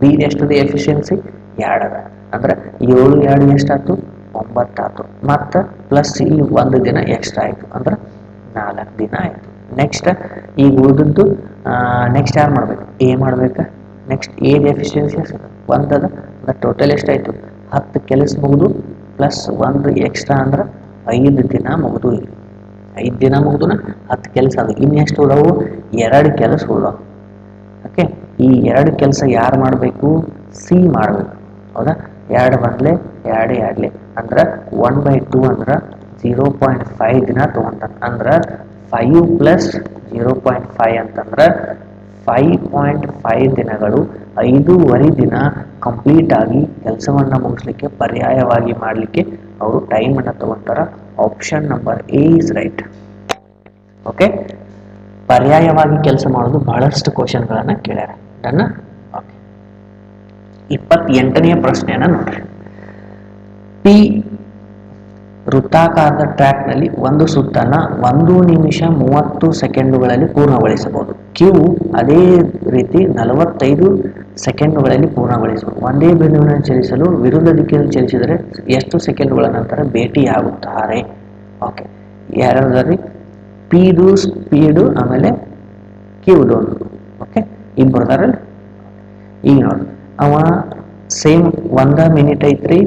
ಬಿ ಎಷ್ಟದ ಎಫಿಷಿಯನ್ಸಿ 2 ಅದ. ಅಂದ್ರೆ 7 2 ಎಷ್ಟಾಯ್ತು, 9 ಆಯ್ತು. ಮತ್ತೆ ಪ್ಲಸ್ ಇಲ್ಲಿ 1 ದಿನ ಎಕ್ಸ್ಟ್ರಾ ಆಯ್ತು, ಅಂದ್ರೆ 4 ದಿನ ಆಯ್ತು. ನೆಕ್ಸ್ಟ್ ಈಗ ಉಳಿದದ್ದು ನೆಕ್ಸ್ಟ್ ಯಾರು ಮಾಡ್ಬೇಕು, ಎ ಮಾಡ್ಬೇಕು. ನೆಕ್ಸ್ಟ್ ಎ ಎಫಿಷಿಯನ್ಸಿ 1 ಅದ. ಅಂದ್ರೆ ಟೋಟಲ್ ಎಷ್ಟಾಯ್ತು, 10 ಕೆಲಸ ಮುಗಿದು ಪ್ಲಸ್ 1 ಎಕ್ಸ್ಟ್ರಾ ಅಂದ್ರೆ 5 ದಿನ ಮುಗಿದು. 5 ದಿನ ಮುಗಿದು 10 ಕೆಲಸ ಅದು. ಇನ್ನೆಷ್ಟು ಉಳವು, 2 ಕೆಲಸ ಉಳವು. ಓಕೆ, ಈ 2 ಕೆಲಸ ಯಾರು ಮಾಡಬೇಕು, ಸಿ ಮಾಡಬೇಕು. ಹೌದಾ, 2 ಬಂದ್ಲೆ 2 2 ಅಂದ್ರೆ 1/2 ಅಂದ್ರೆ 0.5 ದಿನ ತಗೊಂತಾನೆ. ಅಂದ್ರೆ 5 ಪ್ಲಸ್ 0.5 ಅಂತಂದ್ರೆ 5.5 ದಿನಗಳು, 5.5 ದಿನ ಕಂಪ್ಲೀಟ್ ಆಗಿ ಕೆಲಸವನ್ನ ಮುಗಿಸ್ಲಿಕ್ಕೆ, ಪರ್ಯಾಯವಾಗಿ ಮಾಡಲಿಕ್ಕೆ ಅವರು ಟೈಮ್ ಅನ್ನ ತಗೊಂತಾರ. Option number A is right. Okay, ಪರ್ಯಾಯವಾಗಿ ಕೆಲಸ ಮಾಡೋದು ಬಹಳಷ್ಟು ಕ್ವಶನ್ಗಳನ್ನ ಕೇಳ್ಯಾರ. ಡನ್. ಓಕೆ, 28ನೇ ಪ್ರಶ್ನೆಯನ್ನ ನೋಡ್ರಿ. ಪಿ ವೃತ್ತಾಕಾರದ ಟ್ರ್ಯಾಕ್ ನಲ್ಲಿ ಒಂದು ಸುತ್ತನ್ನ 1 ನಿಮಿಷ 30 ಸೆಕೆಂಡುಗಳಲ್ಲಿ ಪೂರ್ಣಗೊಳಿಸಬಹುದು. ಕ್ಯೂ ಅದೇ ರೀತಿ 45 ಸೆಕೆಂಡುಗಳಲ್ಲಿ ಪೂರ್ಣಗೊಳಿಸಬಹುದು. ಒಂದೇ ಬಿಂದುವಿನಲ್ಲಿ ಚಲಿಸಲು ವಿರುದ್ಧ ದಿಕ್ಕಿನಲ್ಲಿ ಚಲಿಸಿದರೆ ಎಷ್ಟು ಸೆಕೆಂಡುಗಳ ನಂತರ ಭೇಟಿಯಾಗುತ್ತಾರೆ. ಓಕೆ, ಯಾರ್ಯಾರು ಪಿ ದು ಸ್ಪೀಡು, ಆಮೇಲೆ ಕಿವುದೋನು. ಓಕೆ, ಇಬ್ಬರು ಅದಾರಲ್ಲ. ಈಗ ನೋಡಿ, ಅವ ಸೇಮ್ 1 ಮಿನಿಟ್ ಐತ್ರಿ.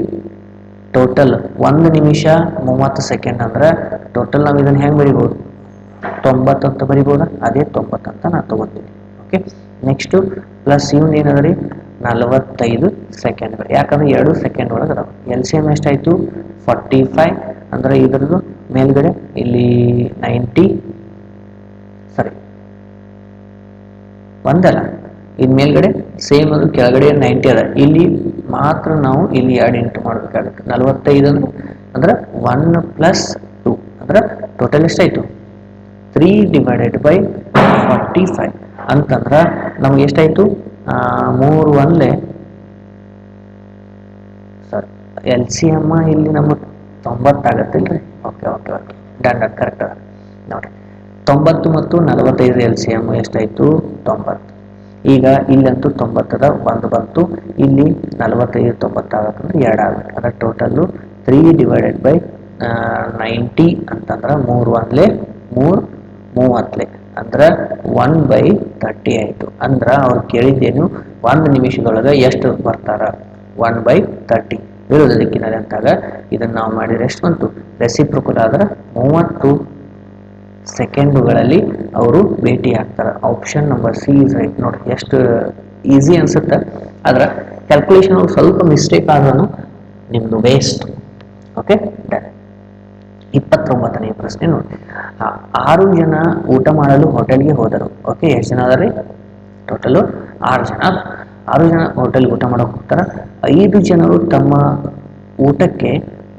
ಟೋಟಲ್ 1 ನಿಮಿಷ 30 ಸೆಕೆಂಡ್ ಅಂದ್ರೆ ಟೋಟಲ್ ನಾವು ಇದನ್ನ ಹೆಂಗೆ ಬರಿಬೋದು? 90 ಅಂತ ಬರಿಬೋದ? ಅದೇ 90 ಅಂತ ನಾನು ತಗೋತೀನಿ. ಓಕೆ, ನೆಕ್ಸ್ಟು ಪ್ಲಸ್ ಇವನ್ ಏನದ್ರಿ 45 ಸೆಕೆಂಡ್ಗಳು. ಯಾಕಂದ್ರೆ 2 ಸೆಕೆಂಡ್ ಒಳಗೆ ಅದಾವ. ಎಲ್ ಸಿ ಎಮ್ ಎಷ್ಟಾಯಿತು? 45. ಅಂದ್ರೆ ಇದ್ರದ್ದು ಮೇಲ್ಗಡೆ ಇಲ್ಲಿ 90, ಸರಿ ಒಂದಲ್ಲ, ಇದು ಮೇಲ್ಗಡೆ ಸೇಮ್ ಅದು ಕೆಳಗಡೆ 90 ಅದ. ಇಲ್ಲಿ ಮಾತ್ರ ನಾವು ಇಲ್ಲಿ 2 ಇಂಟು ಮಾಡಬೇಕಾಗುತ್ತೆ. 45 ಅಂದ್ರೆ 1 ಪ್ಲಸ್ 2 ಅಂದ್ರೆ ಟೋಟಲ್ ಎಷ್ಟಾಯಿತು? 3 ಡಿವೈಡೆಡ್ ಬೈ 45 ಅಂತಂದ್ರೆ ನಮ್ಗೆ ಎಷ್ಟಾಯಿತು? 3 ಒಂದೇ, ಸರಿ ಎಲ್ ಸಿ ಎಮ್ ಇಲ್ಲಿ ನಮಗೆ 90 ಆಗತ್ತಿಲ್ರಿ. Okay okay okay, done done, correct ಅದ ನೋಡಿರಿ. 90 ಮತ್ತು 45 ಎಲ್ ಸಿ ಎಮ್ ಎಷ್ಟಾಯಿತು? 90. ಈಗ ಇಲ್ಲಂತೂ 90 ಅದ, 1 ಬಂತು. ಇಲ್ಲಿ 45 90 ಆಗಬೇಕಂದ್ರೆ 2 ಆಗಬೇಕು. ಅದರ ಟೋಟಲ್ಲು 3 ಡಿವೈಡೆಡ್ ಬೈ 90 ಅಂತಂದ್ರೆ 3 ಒಂದ್ಲೆ 3 30 ಅಂದ್ರೆ 1/30 ಆಯಿತು. ಅಂದ್ರೆ ಅವ್ರು ಕೇಳಿದ್ದೇನು? 1 ನಿಮಿಷದೊಳಗೆ ಎಷ್ಟು ಬರ್ತಾರ? 1/30 ವಿರುದ್ಧ ದಿಕ್ಕಿನಲ್ಲಿ ಅಂತಾಗ ಇದನ್ನು ನಾವು ಮಾಡಿದ್ರೆ ಎಷ್ಟು ಬಂತು? ರೆಸಿಪ್ರೊಕಲ್ ಆದ್ರೆ 30 ಸೆಕೆಂಡುಗಳಲ್ಲಿ ಅವರು ಭೇಟಿ ಆಗ್ತಾರೆ. Option number C is right. ನೋಡಿ ಎಷ್ಟು ಈಸಿ ಅನ್ಸುತ್ತೆ, ಆದ್ರೆ ಕ್ಯಾಲ್ಕುಲೇಷನ್ ಸ್ವಲ್ಪ ಮಿಸ್ಟೇಕ್ ಆದ್ರೂ ನಿಮ್ದು ವೇಸ್ಟ್. Okay, done. 29ನೇ ಪ್ರಶ್ನೆ ನೋಡಿ. 6 ಜನ ಊಟ ಮಾಡಲು ಹೋಟೆಲ್ಗೆ ಹೋದರು. ಓಕೆ, ಎಷ್ಟು ಜನ ಅದಾರಿ? ಟೋಟಲು 6 ಜನ. 6 ಜನ ಹೋಟೆಲ್ಗೆ ಊಟ ಮಾಡೋಕೆ ಹೋಗ್ತಾರೆ. 5 ಜನರು ತಮ್ಮ ಊಟಕ್ಕೆ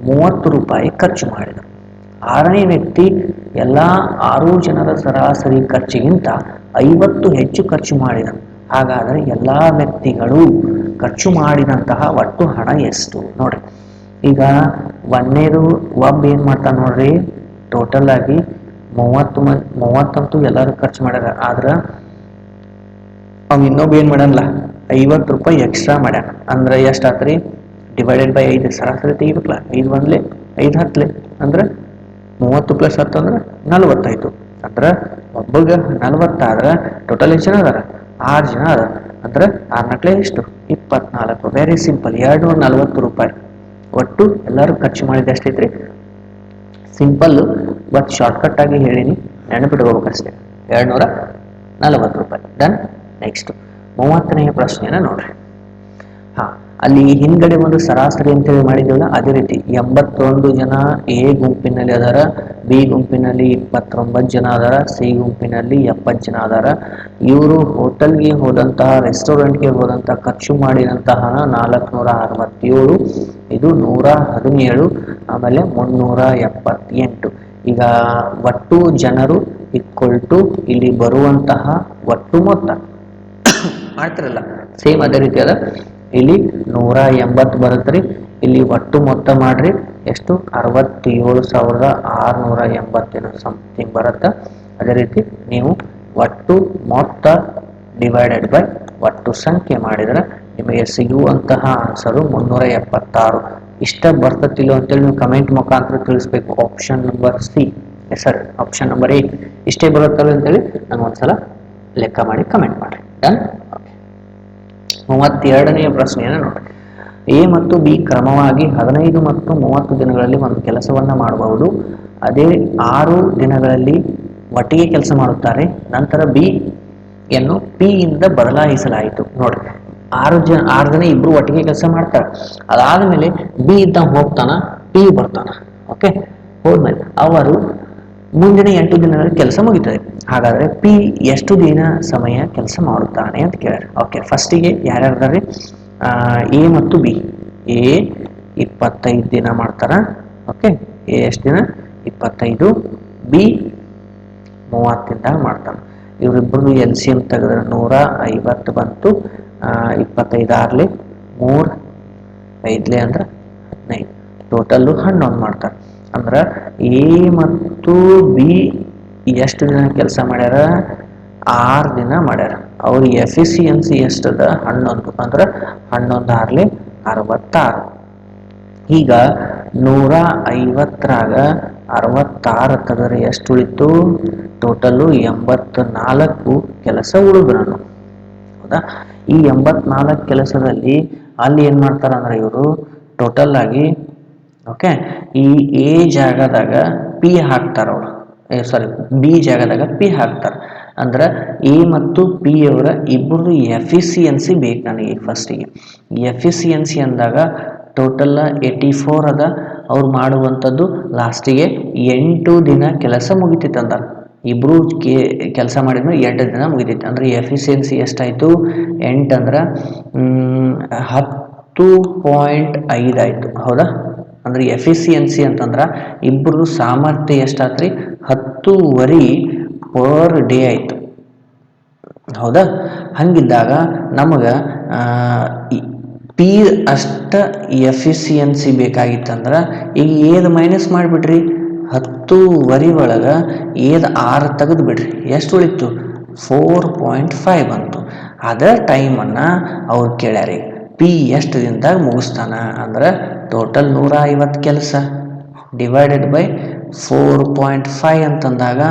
30 ರೂಪಾಯಿ ಖರ್ಚು ಮಾಡಿದರು. 6ನೇ ವ್ಯಕ್ತಿ ಎಲ್ಲ 6 ಜನರ ಸರಾಸರಿ ಖರ್ಚಿಗಿಂತ 50 ಹೆಚ್ಚು ಖರ್ಚು ಮಾಡಿದನು. ಹಾಗಾದರೆ ಎಲ್ಲ ವ್ಯಕ್ತಿಗಳು ಖರ್ಚು ಮಾಡಿದಂತಹ ಒಟ್ಟು ಹಣ ಎಷ್ಟು? ನೋಡ್ರಿ, ಈಗ ಒಂದನೇದು ಒಬ್ಬ ಏನು ಮಾಡ್ತಾನೆ ನೋಡ್ರಿ, ಟೋಟಲ್ ಆಗಿ 30 ಎಲ್ಲರೂ ಖರ್ಚು ಮಾಡ್ಯಾರ. ಆದ್ರೆ ಅವ್ ಇನ್ನೊಬ್ಬ ಏನು ಮಾಡಲ್ಲ, 50 ರೂಪಾಯಿ ಎಕ್ಸ್ಟ್ರಾ ಮಾಡ್ಯಾನ. ಅಂದ್ರೆ ಎಷ್ಟು ಆತ್ರಿ? ಡಿವೈಡೆಡ್ ಬೈ 5 ಸರಾಸರಿ ತೆಗಿಬೇಕಲ್ಲ. 5 ಒಂದ್ಲೆ 5 ಹತ್ಲೆ ಅಂದ್ರೆ 30 ಪ್ಲಸ್ 10 ಅಂದ್ರೆ 40 ಆಯ್ತು. ಅಂದ್ರೆ ಒಬ್ಬಗೆ 40 ಆದ್ರೆ ಟೋಟಲ್ ಎಷ್ಟು ಜನ ಅದಾರ? 6 ಜನ ಅದಾರ. ಅಂದ್ರೆ 6 ನಕ್ಲೆ ಎಷ್ಟು? 24. ವೆರಿ ಸಿಂಪಲ್, 240 ರೂಪಾಯಿ ಒಟ್ಟು ಎಲ್ಲರೂ ಖರ್ಚು ಮಾಡಿದ ಎಷ್ಟೈತ್ರಿ? ಸಿಂಪಲ್, ಬಟ್ ಶಾರ್ಟ್ಕಟ್ ಆಗಿ ಹೇಳಿನಿ, ನೆನಪಿಟ್ಕೋಬೇಕಷ್ಟೇ. 240 ರೂಪಾಯಿ. ಡನ್. ನೆಕ್ಸ್ಟ್ 30ನೇ ಪ್ರಶ್ನೆನ ನೋಡ್ರಿ. ಅಲ್ಲಿ ಹಿಂದ್ಗಡೆ ಒಂದು ಸರಾಸರಿ ಅಂತೇಳಿ ಮಾಡಿದ್ದೀವಲ್ಲ, ಅದೇ ರೀತಿ 81 ಜನ ಎ ಗುಂಪಿನಲ್ಲಿ ಅದಾರ, ಬಿ ಗುಂಪಿನಲ್ಲಿ 29 ಜನ ಅದಾರ, ಸಿ ಗುಂಪಿನಲ್ಲಿ 70 ಜನ ಅದಾರ. ಇವರು ಹೋಟೆಲ್ಗೆ ಹೋದಂತಹ, ರೆಸ್ಟೋರೆಂಟ್ಗೆ ಹೋದಂತಹ ಖರ್ಚು ಮಾಡಿದಂತಹ 467, ಇದು 117, ಆಮೇಲೆ 378. ಈಗ ಒಟ್ಟು ಜನರು ಈಕ್ವಲ್ ಟು ಇಲ್ಲಿ ಬರುವಂತಹ ಒಟ್ಟು ಮೊತ್ತ ಮಾಡ್ತಿರಲ್ಲ, ಸೇಮ್ ಅದೇ ರೀತಿ ಅದ. ಇಲ್ಲಿ 180 ಬರುತ್ತ್ರಿ. ಇಲ್ಲಿ ಒಟ್ಟು ಮೊತ್ತ ಮಾಡ್ರಿ ಎಷ್ಟು? 67,680 ಸಮಥಿಂಗ್ ಬರುತ್ತೆ. ಅದೇ ರೀತಿ ನೀವು ಒಟ್ಟು ಮೊತ್ತ ಡಿವೈಡೆಡ್ ಬೈ ಒಟ್ಟು ಸಂಖ್ಯೆ ಮಾಡಿದರೆ ನಿಮಗೆ ಸಿಗುವಂತಹ ಆನ್ಸರು 376. ಇಷ್ಟ ಬರ್ತತಿಲ್ಲ ಅಂತೇಳಿ ನೀವು ಕಮೆಂಟ್ ಮುಖಾಂತರ ತಿಳಿಸ್ಬೇಕು. Option number C, sir option number 8 ಇಷ್ಟೇ ಬರುತ್ತಲ್ಲ ಅಂತೇಳಿ ನಂಗೆ ಒಂದ್ಸಲ ಲೆಕ್ಕ ಮಾಡಿ ಕಮೆಂಟ್ ಮಾಡಿ. ಡನ್. 32ನೇ ಪ್ರಶ್ನೆಯನ್ನು ನೋಡಿ. ಎ ಮತ್ತು ಬಿ ಕ್ರಮವಾಗಿ 15 ಮತ್ತು 30 ದಿನಗಳಲ್ಲಿ ಒಂದು ಕೆಲಸವನ್ನು ಮಾಡಬಹುದು. ಅದೇ 6 ದಿನಗಳಲ್ಲಿ ಒಟ್ಟಿಗೆ ಕೆಲಸ ಮಾಡುತ್ತಾರೆ. ನಂತರ ಬಿ ಯನ್ನು ಪಿ ಇಂದ ಬದಲಾಯಿಸಲಾಯಿತು. ನೋಡಿ, 6 ಜನ ಇಬ್ರು ಒಟ್ಟಿಗೆ ಕೆಲಸ ಮಾಡ್ತಾರೆ. ಅದಾದ್ಮೇಲೆ ಬಿ ಇದ್ದ ಹೋಗ್ತಾನ, ಪಿ ಬರ್ತಾನ. ಓಕೆ, ಹೋದ್ಮೇಲೆ ಅವರು ಮುಂದಿನ 8 ದಿನಗಳಲ್ಲಿ ಕೆಲಸ ಮುಗಿತದೆ. ಹಾಗಾದ್ರೆ ಪಿ ಎಷ್ಟು ದಿನ ಸಮಯ ಕೆಲಸ ಮಾಡುತ್ತಾನೆ ಅಂತ ಕೇಳ್ಯಾರ. ಓಕೆ, ಫಸ್ಟಿಗೆ ಯಾರ್ಯಾರ್ದಾರೆ? ಎ ಮತ್ತು ಬಿ. ಎ 25 ದಿನ ಮಾಡ್ತಾರ. ಓಕೆ, ಎ ಎಷ್ಟು ದಿನ? 25. ಬಿ 30 ದಿನದಾಗ ಮಾಡ್ತಾನೆ. ಇವರಿಬ್ಬರದು ಎಲ್ ಸಿ ಎಂ ತೆಗೆದ್ರೆ 150 ಬಂತು. 25 ಆರ್ಲಿ 3 5 ಅಂದ್ರೆ 15, ಟೋಟಲ್ಲು 11 ಮಾಡ್ತಾರೆ. ಅಂದ್ರೆ ಎ ಮತ್ತು ಬಿ ಎಷ್ಟು ದಿನ ಕೆಲಸ ಮಾಡ್ಯಾರ? 6 ದಿನ ಮಾಡ್ಯಾರ. ಅವ್ರ ಎಫಿಸಿಯನ್ಸಿ ಎಷ್ಟದ? 11. ಅಂದ್ರೆ 11 ಆರ್ಲಿ 66. ಈಗ 150ರಾಗ 66 ತೆಗೆದ್ರೆ ಎಷ್ಟು ಉಳಿತು? ಟೋಟಲು 84 ಕೆಲಸ ಉಳಿದು ನಾನು. ಹೌದಾ? ಈ 84 ಕೆಲಸದಲ್ಲಿ ಅಲ್ಲಿ ಏನು ಮಾಡ್ತಾರೆ ಅಂದ್ರೆ ಇವರು ಟೋಟಲ್ ಆಗಿ ಓಕೆ ಈ ಎ ಜಾಗದಾಗ ಪಿ ಹಾಕ್ತಾರೆ ಅವರು, ಸಾರಿ ಬಿ ಜಾಗದಾಗ ಪಿ ಹಾಕ್ತಾರೆ. ಅಂದ್ರೆ ಎ ಮತ್ತು ಪಿ ಅವರ ಇಬ್ಬರದು ಎಫಿಸಿಯನ್ಸಿ ಬೇಕು ನನಗೆ. ಫಸ್ಟಿಗೆ ಎಫಿಸಿಯನ್ಸಿ ಅಂದಾಗ ಟೋಟಲ್ 84 ಅದ. ಅವ್ರು ಮಾಡುವಂಥದ್ದು ಲಾಸ್ಟಿಗೆ 8 ದಿನ ಕೆಲಸ ಮುಗಿತಿತ್ತು ಅಂತಾರೆ. ಇಬ್ಬರು ಕೆಲಸ ಮಾಡಿದ್ಮೇಲೆ 8 ದಿನ ಮುಗಿತೈತಿ. ಅಂದರೆ ಎಫಿಸಿಯನ್ಸಿ ಎಷ್ಟಾಯಿತು? 8 ಅಂದ್ರೆ 10.5 ಆಯಿತು. ಹೌದಾ? ಅಂದ್ರೆ ಎಫಿಸಿಯನ್ಸಿ ಅಂತಂದ್ರೆ ಇಬ್ಬರದು ಸಾಮರ್ಥ್ಯ ಎಷ್ಟಾತ್ರಿ? 10 ಪರ್ ಡೇ ಆಯಿತು. ಹೌದಾ? ಹಂಗಿದ್ದಾಗ ನಮಗೆ ಪಿ ಅಷ್ಟ ಎಫಿಸಿಯನ್ಸಿ ಬೇಕಾಗಿತ್ತಂದ್ರೆ ಈಗ ಏದು ಮೈನಸ್ ಮಾಡಿಬಿಡ್ರಿ, 10 ಒಳಗೆ ಏದು 6 ತೆಗೆದು ಬಿಡ್ರಿ, ಎಷ್ಟು ಉಳಿತು? 4.5 ಬಂತು. ಅದೇ ಟೈಮನ್ನು ಅವ್ರು ಕೇಳ್ಯಾರಿ ಪಿ ಎಷ್ಟು ದಿನದಾಗ ಮುಗಿಸ್ತಾನ ಅಂದ್ರೆ ಟೋಟಲ್ 150 ಕೆಲಸ ಡಿವೈಡೆಡ್ ಬೈ 4.5 ಅಂತಂದಾಗ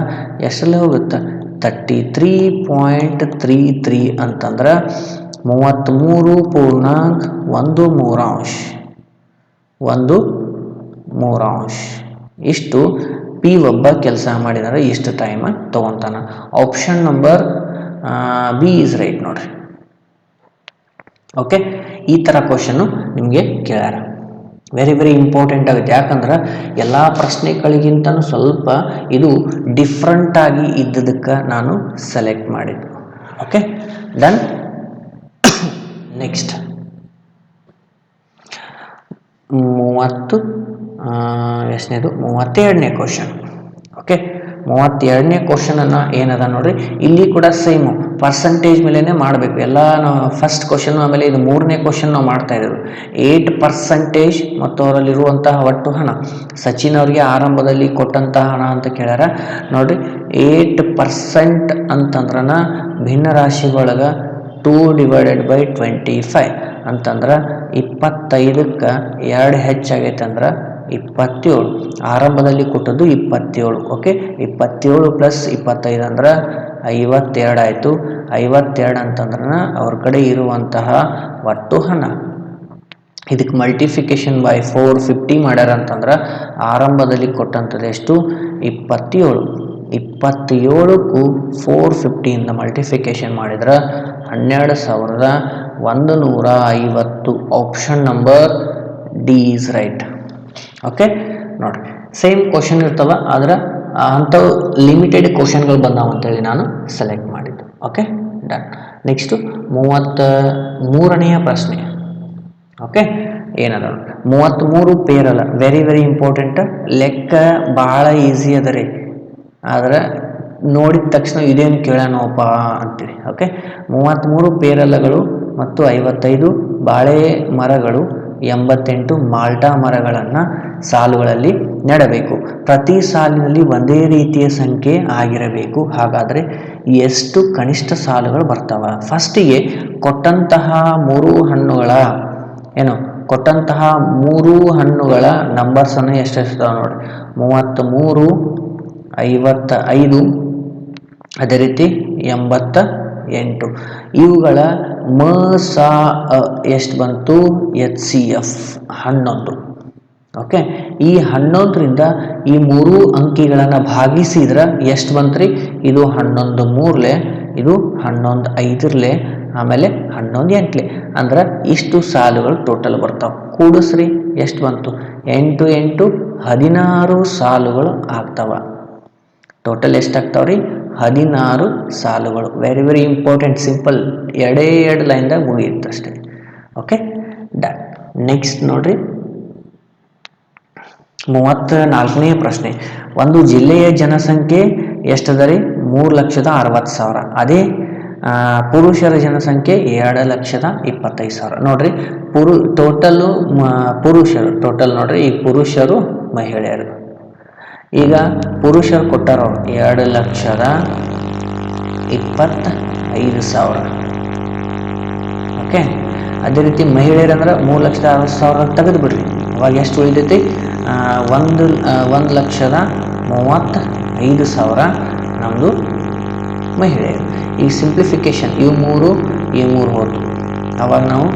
ಎಷ್ಟಲ್ಲಿ ಹೋಗುತ್ತೆ? 33.33 ಅಂತಂದ್ರೆ 33.13 ಇಷ್ಟು ಪಿ ಒಬ್ಬ ಕೆಲಸ ಮಾಡಿದರೆ ಇಷ್ಟು ಟೈಮ್ ತೊಗೊತಾನ. Option number B is right ನೋಡ್ರಿ. ಓಕೆ, ಈ ಥರ ಕ್ವಶನ್ನು ನಿಮಗೆ ಕೇಳ್ಯಾರ. ವೆರಿ ವೆರಿ ಇಂಪಾರ್ಟೆಂಟ್ ಆಗುತ್ತೆ. ಯಾಕಂದ್ರೆ ಎಲ್ಲ ಪ್ರಶ್ನೆಗಳಿಗಿಂತನೂ ಸ್ವಲ್ಪ ಇದು ಡಿಫ್ರೆಂಟ್ ಆಗಿ ಇದ್ದದಕ್ಕೆ ನಾನು ಸೆಲೆಕ್ಟ್ ಮಾಡಿದ್ದು. Okay done. ನೆಕ್ಸ್ಟ್ 32ನೇ ಕ್ವಶನ್. ಓಕೆ, 32ನೇ ಕ್ವಶನನ್ನು ಏನದ ನೋಡ್ರಿ. ಇಲ್ಲಿ ಕೂಡ ಸೇಮ್ ಪರ್ಸೆಂಟೇಜ್ ಮೇಲೇ ಮಾಡಬೇಕು ಎಲ್ಲ. ನಾವು ಫಸ್ಟ್ ಕ್ವಶನ್ ಆಮೇಲೆ ಇದು 3ನೇ ಕ್ವಶನ್ ನಾವು ಮಾಡ್ತಾ ಇರೋದು 8% ಮತ್ತು ಅವರಲ್ಲಿರುವಂತಹ ಒಟ್ಟು ಹಣ. ಸಚಿನ್ ಅವರಿಗೆ ಆರಂಭದಲ್ಲಿ ಕೊಟ್ಟಂತಹ ಹಣ ಅಂತ ಕೇಳ್ಯಾರ ನೋಡ್ರಿ. 8% ಅಂತಂದ್ರನ ಭಿನ್ನ ರಾಶಿ ಒಳಗೆ 2/25 ಅಂತಂದ್ರೆ 25ಕ್ಕೆ 2 ಹೆಚ್ಚಾಗೈತೆ ಅಂದ್ರೆ 27. ಆರಂಭದಲ್ಲಿ ಕೊಟ್ಟದ್ದು 27. ಓಕೆ, 27 + 25 ಅಂದ್ರೆ 52 ಆಯಿತು. 52 ಅಂತಂದ್ರೆ ಅವ್ರ ಕಡೆ ಇರುವಂತಹ ಒಟ್ಟು ಹಣ. ಇದಕ್ಕೆ ಮಲ್ಟಿಫಿಕೇಶನ್ ಬೈ 450 ಮಾಡ್ಯಾರ ಅಂತಂದ್ರೆ ಆರಂಭದಲ್ಲಿ ಕೊಟ್ಟಂಥದ್ದು ಎಷ್ಟು? 27. 27ಕ್ಕೂ 450ಇಂದ ಮಲ್ಟಿಫಿಕೇಶನ್ ಮಾಡಿದ್ರೆ 12,150. Option number D is right. Okay ನೋಡಿರಿ, ಸೇಮ್ ಕ್ವಶನ್ ಇರ್ತವೆ, ಆದ್ರೆ ಅಂಥವು ಲಿಮಿಟೆಡ್ ಕ್ವಶನ್ಗಳು ಬಂದಾವ ಅಂತೇಳಿ ನಾನು ಸೆಲೆಕ್ಟ್ ಮಾಡಿದ್ದು. Okay done. ನೆಕ್ಸ್ಟು 33ನೇ ಪ್ರಶ್ನೆ. ಓಕೆ, ಏನದ 33 ಪೇರಲ್ಲ. Very very important. ಲೆಕ್ಕ ಭಾಳ ಈಸಿ ಅದ ರೀ, ಆದ್ರೆ ನೋಡಿದ ತಕ್ಷಣ ಇದೇನು ಕೇಳೋಣಪ್ಪ ಅಂತೀವಿ. ಓಕೆ, 33 ಪೇರಲಗಳು ಮತ್ತು 55 ಬಾಳೆ ಮರಗಳು 88 ಮಾಲ್ಟಾ ಮರಗಳನ್ನು ಸಾಲುಗಳಲ್ಲಿ ನೆಡಬೇಕು. ಪ್ರತಿ ಸಾಲಿನಲ್ಲಿ ಒಂದೇ ರೀತಿಯ ಸಂಖ್ಯೆ ಆಗಿರಬೇಕು. ಹಾಗಾದರೆ ಎಷ್ಟು ಕನಿಷ್ಠ ಸಾಲುಗಳು ಬರ್ತಾವ? ಫಸ್ಟಿಗೆ ಕೊಟ್ಟಂತಹ 3 ಹಣ್ಣುಗಳ ನಂಬರ್ಸನ್ನು ಎಷ್ಟಿರ್ತಾವೆ ನೋಡಿ. 33, 55, ಅದೇ ರೀತಿ 88. ಇವುಗಳ ಎಷ್ಟು ಬಂತು? HCF 11. ಓಕೆ, ಈ 11ರಿಂದ ಈ 3 ಅಂಕಿಗಳನ್ನು ಭಾಗಿಸಿದ್ರೆ ಎಷ್ಟು ಬಂತ್ರಿ? ಇದು 11 3ಲೆ, ಇದು 11 5ಲೆ, ಆಮೇಲೆ 11 8ಲೆ. ಅಂದ್ರೆ ಇಷ್ಟು ಸಾಲುಗಳು ಟೋಟಲ್ ಬರ್ತಾವೆ. ಕೂಡಿಸ್ರಿ, ಎಷ್ಟು ಬಂತು? 8 8 16 ಸಾಲುಗಳು ಆಗ್ತಾವ. ಟೋಟಲ್ ಎಷ್ಟಾಗ್ತಾವ್ರಿ? 16 ಸಾಲುಗಳು. Very very important. ಸಿಂಪಲ್, 2 ಲೈನ್ದಾಗ ಮುಗಿಯುತ್ತೆ ಅಷ್ಟೇ. Okay done. ನೆಕ್ಸ್ಟ್ ನೋಡ್ರಿ 34ನೇ ಪ್ರಶ್ನೆ. ಒಂದು ಜಿಲ್ಲೆಯ ಜನಸಂಖ್ಯೆ ಎಷ್ಟದ ರೀ? 3,60,000. ಅದೇ ಪುರುಷರ ಜನಸಂಖ್ಯೆ 2,25,000. ನೋಡ್ರಿ ಟೋಟಲ್ ನೋಡ್ರಿ. ಈ ಪುರುಷರು ಮಹಿಳೆಯರು. ಈಗ ಪುರುಷರು ಕೊಟ್ಟಾರವ್ರು 2,25,000. ಓಕೆ, ಅದೇ ರೀತಿ ಮಹಿಳೆಯರಂದ್ರೆ 3,60,000 ತೆಗೆದು ಬಿಡ್ರಿ. ಅವಾಗ ಎಷ್ಟು ಉಳಿದೈತಿ? 1,35,000 ನಮ್ಮದು ಮಹಿಳೆಯರು. ಈ ಸಿಂಪ್ಲಿಫಿಕೇಶನ್ ಇವು ಮೂರು ಹೋದು. ಅವಾಗ ನಾವು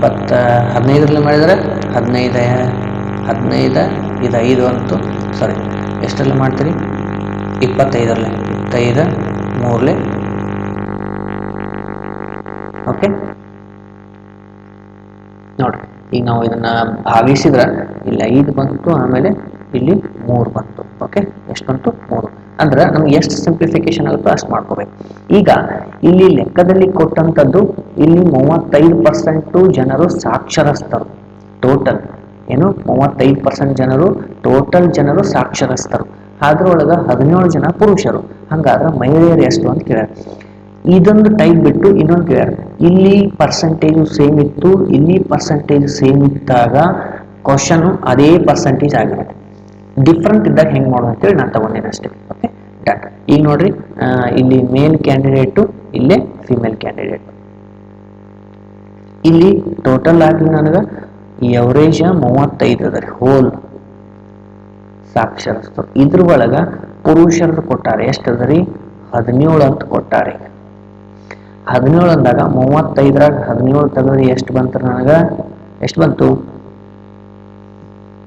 15ರಲ್ಲಿ ಮಾಡಿದರೆ 15 ಇದು 5 ಅಂತು, ಸಾರಿ ಎಷ್ಟರಲ್ಲಿ ಮಾಡ್ತೀರಿ 25ರಲ್ಲಿ 25 3 ಓಕೆ ನೋಡ್ರಿ. ಈಗ ನಾವು ಇದನ್ನ ಭಾಗಿಸಿದ್ರೆ ಇಲ್ಲಿ 5 ಬಂತು, ಆಮೇಲೆ ಇಲ್ಲಿ 3 ಬಂತು. ಓಕೆ ಎಷ್ಟು ಬಂತು 3. ಅಂದ್ರೆ ನಮ್ಗೆ ಎಷ್ಟು ಸಿಂಪ್ಲಿಫಿಕೇಶನ್ ಆಗುತ್ತೋ ಅಷ್ಟು ಮಾಡ್ಕೋಬೇಕು. ಈಗ ಇಲ್ಲಿ ಲೆಕ್ಕದಲ್ಲಿ ಕೊಟ್ಟಂಥದ್ದು ಇಲ್ಲಿ 35% ಜನರು ಸಾಕ್ಷರಸ್ಥರು. ಟೋಟಲ್ ಏನು 35% ಜನರು ಟೋಟಲ್ ಜನರು ಸಾಕ್ಷರಸ್ಥರು. ಅದ್ರೊಳಗೆ 17 ಜನ ಪುರುಷರು. ಹಂಗಾದ್ರೆ ಮಹಿಳೆಯರು ಎಷ್ಟು ಅಂತ ಕೇಳ್ಯಾರ. ಇದೊಂದು ಟೈಪ್ ಬಿಟ್ಟು ಇನ್ನೊಂದು ಕೇಳ್ಯಾರ. ಇಲ್ಲಿ ಪರ್ಸೆಂಟೇಜ್ ಸೇಮ್ ಇತ್ತು, ಇಲ್ಲಿ ಪರ್ಸೆಂಟೇಜ್ ಸೇಮ್ ಇದ್ದಾಗ ಕ್ವಶನ್ ಅದೇ ಪರ್ಸೆಂಟೇಜ್ ಆಗಿರುತ್ತೆ. ಡಿಫ್ರೆಂಟ್ ಇದ್ದಾಗ ಹೆಂಗೆ ಮಾಡೋದು ಅಂತೇಳಿ ನಾನು ತಗೊಂಡೇನೆ ಅಷ್ಟೇ. Okay done. ಈಗ ನೋಡ್ರಿ, ಇಲ್ಲಿ ಮೇಲ್ ಕ್ಯಾಂಡಿಡೇಟು, ಇಲ್ಲೇ ಫಿಮೇಲ್ ಕ್ಯಾಂಡಿಡೇಟ್. ಇಲ್ಲಿ ಟೋಟಲ್ ಆಗಿ ನನಗೆ ಎವರೇಜ್ 35 ಅದ ರೀ, ಹೋಲ್ ಸಾಕ್ಷರಸ್ಥರು. ಇದ್ರ ಒಳಗ ಪುರುಷರದ್ದು ಕೊಟ್ಟಾರೆ ಎಷ್ಟು ಅದ ರೀ 17 ಅಂತ ಕೊಟ್ಟಾರೆ. 17 ಅಂದಾಗ 35ರಾಗ 17 ತೆಗೆದ್ರೆ ಎಷ್ಟು ಬಂತು ನನಗೆ, ಎಷ್ಟು ಬಂತು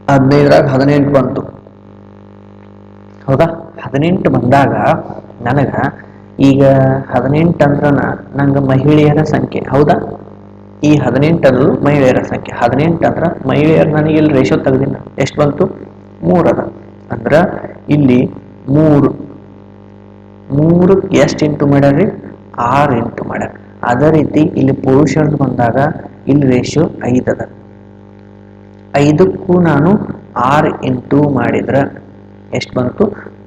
15ರಾಗ 18 ಬಂತು. ಹೌದಾ, 18 ಬಂದಾಗ ನನಗ ಈಗ 18 ಅಂದ್ರ ನಂಗೆ ಮಹಿಳೆಯರ ಸಂಖ್ಯೆ. ಹೌದಾ, ಈ 18 ಮಹಿಳೆಯರ ಸಂಖ್ಯೆ. 18 ಅಂದ್ರ ಮಹಿಳೆಯರು ನನಗೆ ಇಲ್ಲಿ ರೇಷೋ ತೆಗೆದಿನ ಎಷ್ಟು ಬಂತು 3 ಅದ. ಅಂದ್ರ ಇಲ್ಲಿ 3 ಎಷ್ಟು ಇಂಟು ಮಾಡ್ಯಾರ್ರಿ 6 ಇಂಟು ಮಾಡ್ಯಾರ. ಅದೇ ರೀತಿ ಇಲ್ಲಿ ಪುರುಷರದ್ದು ಬಂದಾಗ ಇಲ್ಲಿ ರೇಷಿಯೋ 5 ಅದ. 5ಕ್ಕೂ ನಾನು 6 ಇಂಟು ಮಾಡಿದ್ರೆ ಎಷ್ಟು ಬಂತು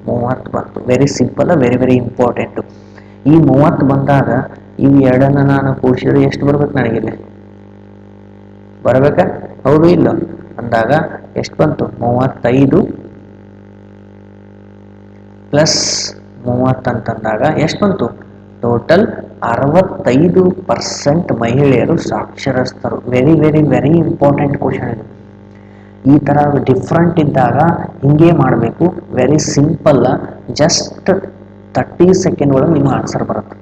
30 ಬಂತು. Very simple, very very important. ಈ 30 ಬಂದಾಗ ಇವು ಎರಡನ್ನ ನಾನು ಕೂಡಿಸಿದ್ರೆ ಎಷ್ಟು ಬರ್ಬೇಕು ನನಗಿಲ್ಲಿ ಬರ್ಬೇಕಾ, ಹೌದು ಇಲ್ಲ ಅಂದಾಗ ಎಷ್ಟು ಬಂತು 35 ಪ್ಲಸ್ 30 ಅಂತಂದಾಗ ಎಷ್ಟು ಬಂತು ಟೋಟಲ್ 65% ಮಹಿಳೆಯರು ಸಾಕ್ಷರಸ್ಥರು. Very very very important question ಇದು. ಈ ತರ ಡಿಫ್ರೆಂಟ್ ಇದ್ದಾಗ ಹಿಂಗೆ ಮಾಡಬೇಕು. ವೆರಿ ಸಿಂಪಲ್, ಜಸ್ಟ್ 30 ಸೆಕೆಂಡ್ ಒಳಗೆ ನಿಮ್ಮ ಆನ್ಸರ್ ಬರುತ್ತೆ.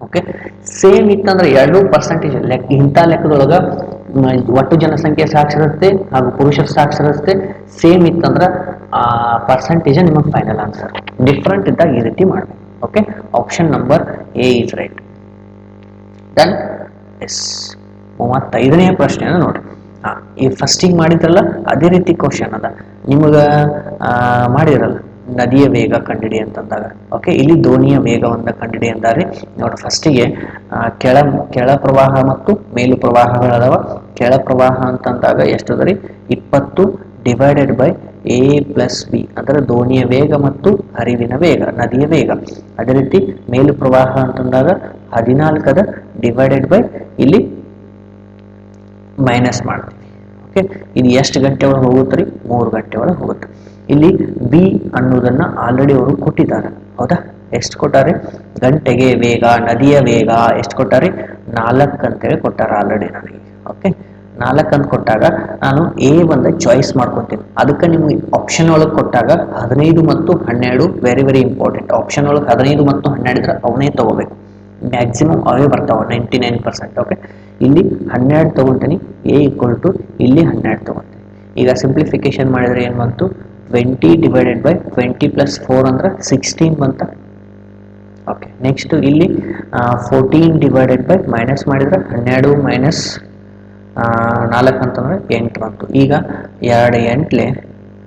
ಓಕೆ, ಸೇಮ್ ಇತ್ತಂದ್ರೆ 2% ಲೆಕ್ಕ. ಇಂಥ ಲೆಕ್ಕದೊಳಗೆ ಒಟ್ಟು ಜನಸಂಖ್ಯೆ ಸಾಕ್ಷರತೆ ಹಾಗೂ ಪುರುಷರ ಸಾಕ್ಷರತೆ ಸೇಮ್ ಇತ್ತಂದ್ರೆ ಪರ್ಸೆಂಟೇಜ್ ನಿಮಗೆ ಫೈನಲ್ ಆನ್ಸರ್. ಡಿಫ್ರೆಂಟ್ ಇದ್ದಾಗ ಈ ರೀತಿ ಮಾಡಬೇಕು. Okay, option number A is right. Then ಎಸ್ 35ನೇ ಪ್ರಶ್ನೆ ನೋಡಿ. ಈ ಫಸ್ಟಿಗೆ ಮಾಡಿದ್ರಲ್ಲ ಅದೇ ರೀತಿ ಕ್ವಶನ್ ಅದ ನಿಮಗೆ ಮಾಡಿದ್ರಲ್ಲ, ನದಿಯ ವೇಗ ಕಂಡಿಡಿ ಅಂತಂದಾಗ. ಓಕೆ, ಇಲ್ಲಿ ದೋಣಿಯ ವೇಗವನ್ನು ಕಂಡಿಡಿ ಅಂತಾರೆ ನೋಡಿ. ಫಸ್ಟಿಗೆ ಕೆಳ ಪ್ರವಾಹ ಮತ್ತು ಮೇಲು ಪ್ರವಾಹಗಳದಾವ. ಕೆಳ ಪ್ರವಾಹ ಅಂತಂದಾಗ ಎಷ್ಟು ಅದ ರೀ 20 divided by A plus B ಅಂದ್ರೆ ದೋಣಿಯ ವೇಗ ಮತ್ತು ಹರಿವಿನ ವೇಗ, ನದಿಯ ವೇಗ. ಅದೇ ರೀತಿ ಮೇಲು ಪ್ರವಾಹ ಅಂತಂದಾಗ 14 ಅದ ಡಿವೈಡೆಡ್ ಬೈ ಇಲ್ಲಿ ಮೈನಸ್ ಮಾಡ್ತೀವಿ. ಓಕೆ, ಇದು ಎಷ್ಟು ಗಂಟೆ ಒಳಗೆ ಹೋಗುತ್ತೆ ರೀ 3 ಗಂಟೆ ಒಳಗೆ ಹೋಗುತ್ತೆ. ಇಲ್ಲಿ ಬಿ ಅನ್ನೋದನ್ನ ಆಲ್ರೆಡಿ ಅವರು ಕೊಟ್ಟಿದ್ದಾರೆ. ಹೌದಾ, ಎಷ್ಟು ಕೊಟ್ಟಾರೆ ಗಂಟೆಗೆ ವೇಗ, ನದಿಯ ವೇಗ ಎಷ್ಟು ಕೊಟ್ಟಾರೆ 4 ಅಂತೇಳಿ ಕೊಟ್ಟಾರ ಆಲ್ರೆಡಿ ನನಗೆ. ಓಕೆ, 4 ಅಂತ ಕೊಟ್ಟಾಗ ನಾನು ಎ ಒಂದು ಚಾಯ್ಸ್ ಮಾಡ್ಕೊತೀನಿ. ಅದಕ್ಕೆ ನಿಮ್ಗೆ ಆಪ್ಷನ್ ಒಳಗೆ ಕೊಟ್ಟಾಗ 15 ಮತ್ತು 12 ವೆರಿ ವೆರಿ ಇಂಪಾರ್ಟೆಂಟ್. ಆಪ್ಷನ್ ಒಳಗೆ 15 ಮತ್ತು 12 ಇದ್ರೆ ಅವನೇ ತಗೋಬೇಕು. ಮ್ಯಾಕ್ಸಿಮಮ್ ಅವೇ ಬರ್ತಾವ 99%. ಓಕೆ, ಇಲ್ಲಿ 12 ತಗೊಂತೀನಿ. ಎ ಈಕ್ವಲ್ ಟು ಇಲ್ಲಿ 12 ತಗೊಂತೀನಿ. ಈಗ ಸಿಂಪ್ಲಿಫಿಕೇಶನ್ ಮಾಡಿದ್ರೆ ಏನು ಬಂತು 20 ಡಿವೈಡೆಡ್ ಬೈ 20 ಪ್ಲಸ್ 4 ಅಂದ್ರೆ 16 ಬಂತ. ಓಕೆ, ನೆಕ್ಸ್ಟ್ ಇಲ್ಲಿ 14 ಡಿವೈಡೆಡ್ ಬೈ ಮೈನಸ್ ಮಾಡಿದ್ರೆ 12 ಮೈನಸ್ 4 ಅಂತಂದ್ರೆ 8 ಬಂತು. ಈಗ 2 8ಲೆ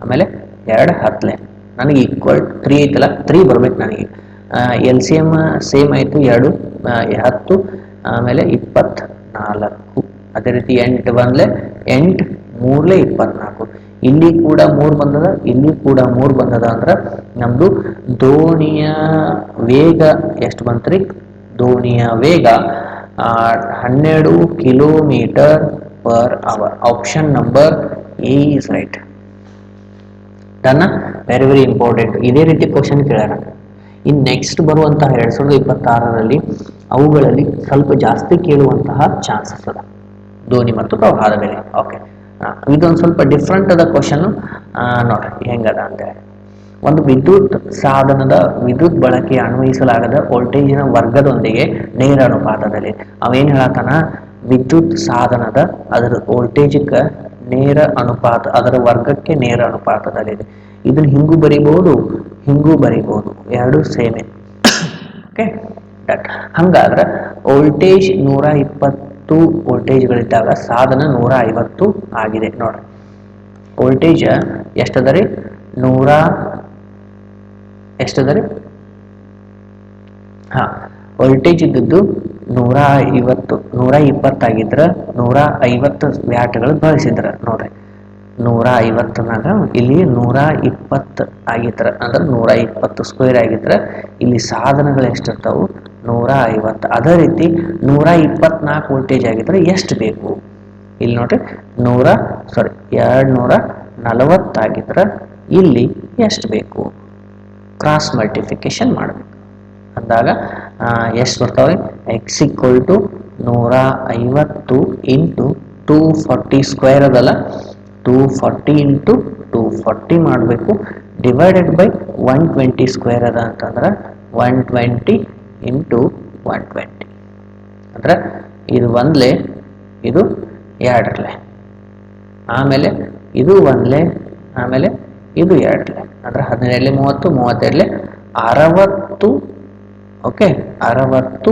ಆಮೇಲೆ 2 10ಲೆ ನನಗೆ ಈಕ್ವಲ್ 3 ಐತಲ್ಲ, 3 ಬರ್ಬೇಕು ನನಗೆ. ಎಲ್ ಸಿ ಎಮ್ ಸೇಮ್ ಆಯಿತು 2 10 ಆಮೇಲೆ 24. ಅದೇ ರೀತಿ 8 ಬಂದ್ಲೆ 8 3ಲೆ 24. ಇಲ್ಲಿ ಕೂಡ 3 ಬಂದದ, ಇಲ್ಲಿ ಕೂಡ 3 ಬಂದದ. ಅಂದ್ರೆ ನಮ್ದು ದೋಣಿಯ ವೇಗ ಎಷ್ಟು ಬಂತ್ರಿ, ದೋಣಿಯ ವೇಗ 12 kilometre per hour. Option number A is right. Done. Very very important. ಇದೇ ರೀತಿ ಕ್ವಶನ್ ಕೇಳ್ಯಾರ. ಇನ್ನು ನೆಕ್ಸ್ಟ್ ಬರುವಂತಹ 2026ರಲ್ಲಿ ಅವುಗಳಲ್ಲಿ ಸ್ವಲ್ಪ ಜಾಸ್ತಿ ಕೇಳುವಂತಹ ಚಾನ್ಸಸ್ ಅದ ದೋಣಿ ಮತ್ತು ಪ್ರವಾಹದ ಮೇಲೆ. ಓಕೆ, ಇದೊಂದು ಸ್ವಲ್ಪ ಡಿಫ್ರೆಂಟ್ ಅದ ಕ್ವಶನ್. ನೋಡ್ರಿ ಹೆಂಗದ ಅಂತೇಳಿ. ಒಂದು ವಿದ್ಯುತ್ ಸಾಧನದ ವಿದ್ಯುತ್ ಬಳಕೆ ಅನ್ವಯಿಸಲಾಗದ ವೋಲ್ಟೇಜಿನ ವರ್ಗದೊಂದಿಗೆ ನೇರ ಅನುಪಾತದಲ್ಲಿ ಅವೇನ್ ಹೇಳತ್ತಾನ, ವಿದ್ಯುತ್ ಸಾಧನದ ಅದರ ವೋಲ್ಟೇಜ್ಗೆ ನೇರ ಅನುಪಾತ, ಅದರ ವರ್ಗಕ್ಕೆ ನೇರ ಅನುಪಾತದಲ್ಲಿದೆ. ಇದನ್ನ ಹಿಂಗೂ ಬರಿಬಹುದು, ಹಿಂಗೂ ಬರಿಬಹುದು, ಎರಡು ಸೇಮೆ. ಓಕೆ, ಹಂಗಾದ್ರೆ ವೋಲ್ಟೇಜ್ 120 ವೋಲ್ಟೇಜ್ಗಳಿದ್ದಾಗ ಸಾಧನ 150 ಆಗಿದೆ. ನೋಡ್ರಿ ವೋಲ್ಟೇಜ್ ಎಷ್ಟದರಿ, ಎಷ್ಟದರಿ, ವೋಲ್ಟೇಜ್ ಇದ್ದದ್ದು 120 ಆಗಿದ್ರ 150 ವ್ಯಾಟ್ಗಳು ಬಳಸಿದ್ರ. ನೋಡ್ರಿ 150ನಾಗ ಇಲ್ಲಿ 120 ಆಗಿದ್ರ ಅಂದ್ರೆ 120 ಸ್ಕ್ವೇರ್ ಆಗಿದ್ರ ಇಲ್ಲಿ ಸಾಧನಗಳು ಎಷ್ಟಿರ್ತಾವು, 150. ಅದೇ ರೀತಿ 124 ವೋಲ್ಟೇಜ್ ಆಗಿದ್ರೆ ಎಷ್ಟು ಬೇಕು, ಇಲ್ಲಿ ನೋಡ್ರಿ 240 ಆಗಿದ್ರೆ ಇಲ್ಲಿ ಎಷ್ಟು ಬೇಕು, ಕ್ರಾಸ್ ಮಲ್ಟಿಫಿಕೇಶನ್ ಮಾಡಬೇಕು. ಅಂದಾಗ ಎಷ್ಟು ಬರ್ತಾವೆ, X equal to 150 into 240 square ಅದಲ್ಲ, 240 ಇಂಟು 240 ಮಾಡಬೇಕು, ಡಿವೈಡೆಡ್ ಬೈ 120 ಸ್ಕ್ವೇರ್ ಅದ ಅಂತಂದ್ರೆ 120 ಇಂಟು 120 ಅಂದ್ರೆ ಇದು ಒಂದ್ಲೆ, ಇದು ಎರಡರ್ಲೆ, ಆಮೇಲೆ ಇದು ಒಂದ್ಲೆ, ಆಮೇಲೆ ಇದು ಎರಡಲೆ, ಅಂದ್ರೆ 12 30, 32 60. ಓಕೆ, 60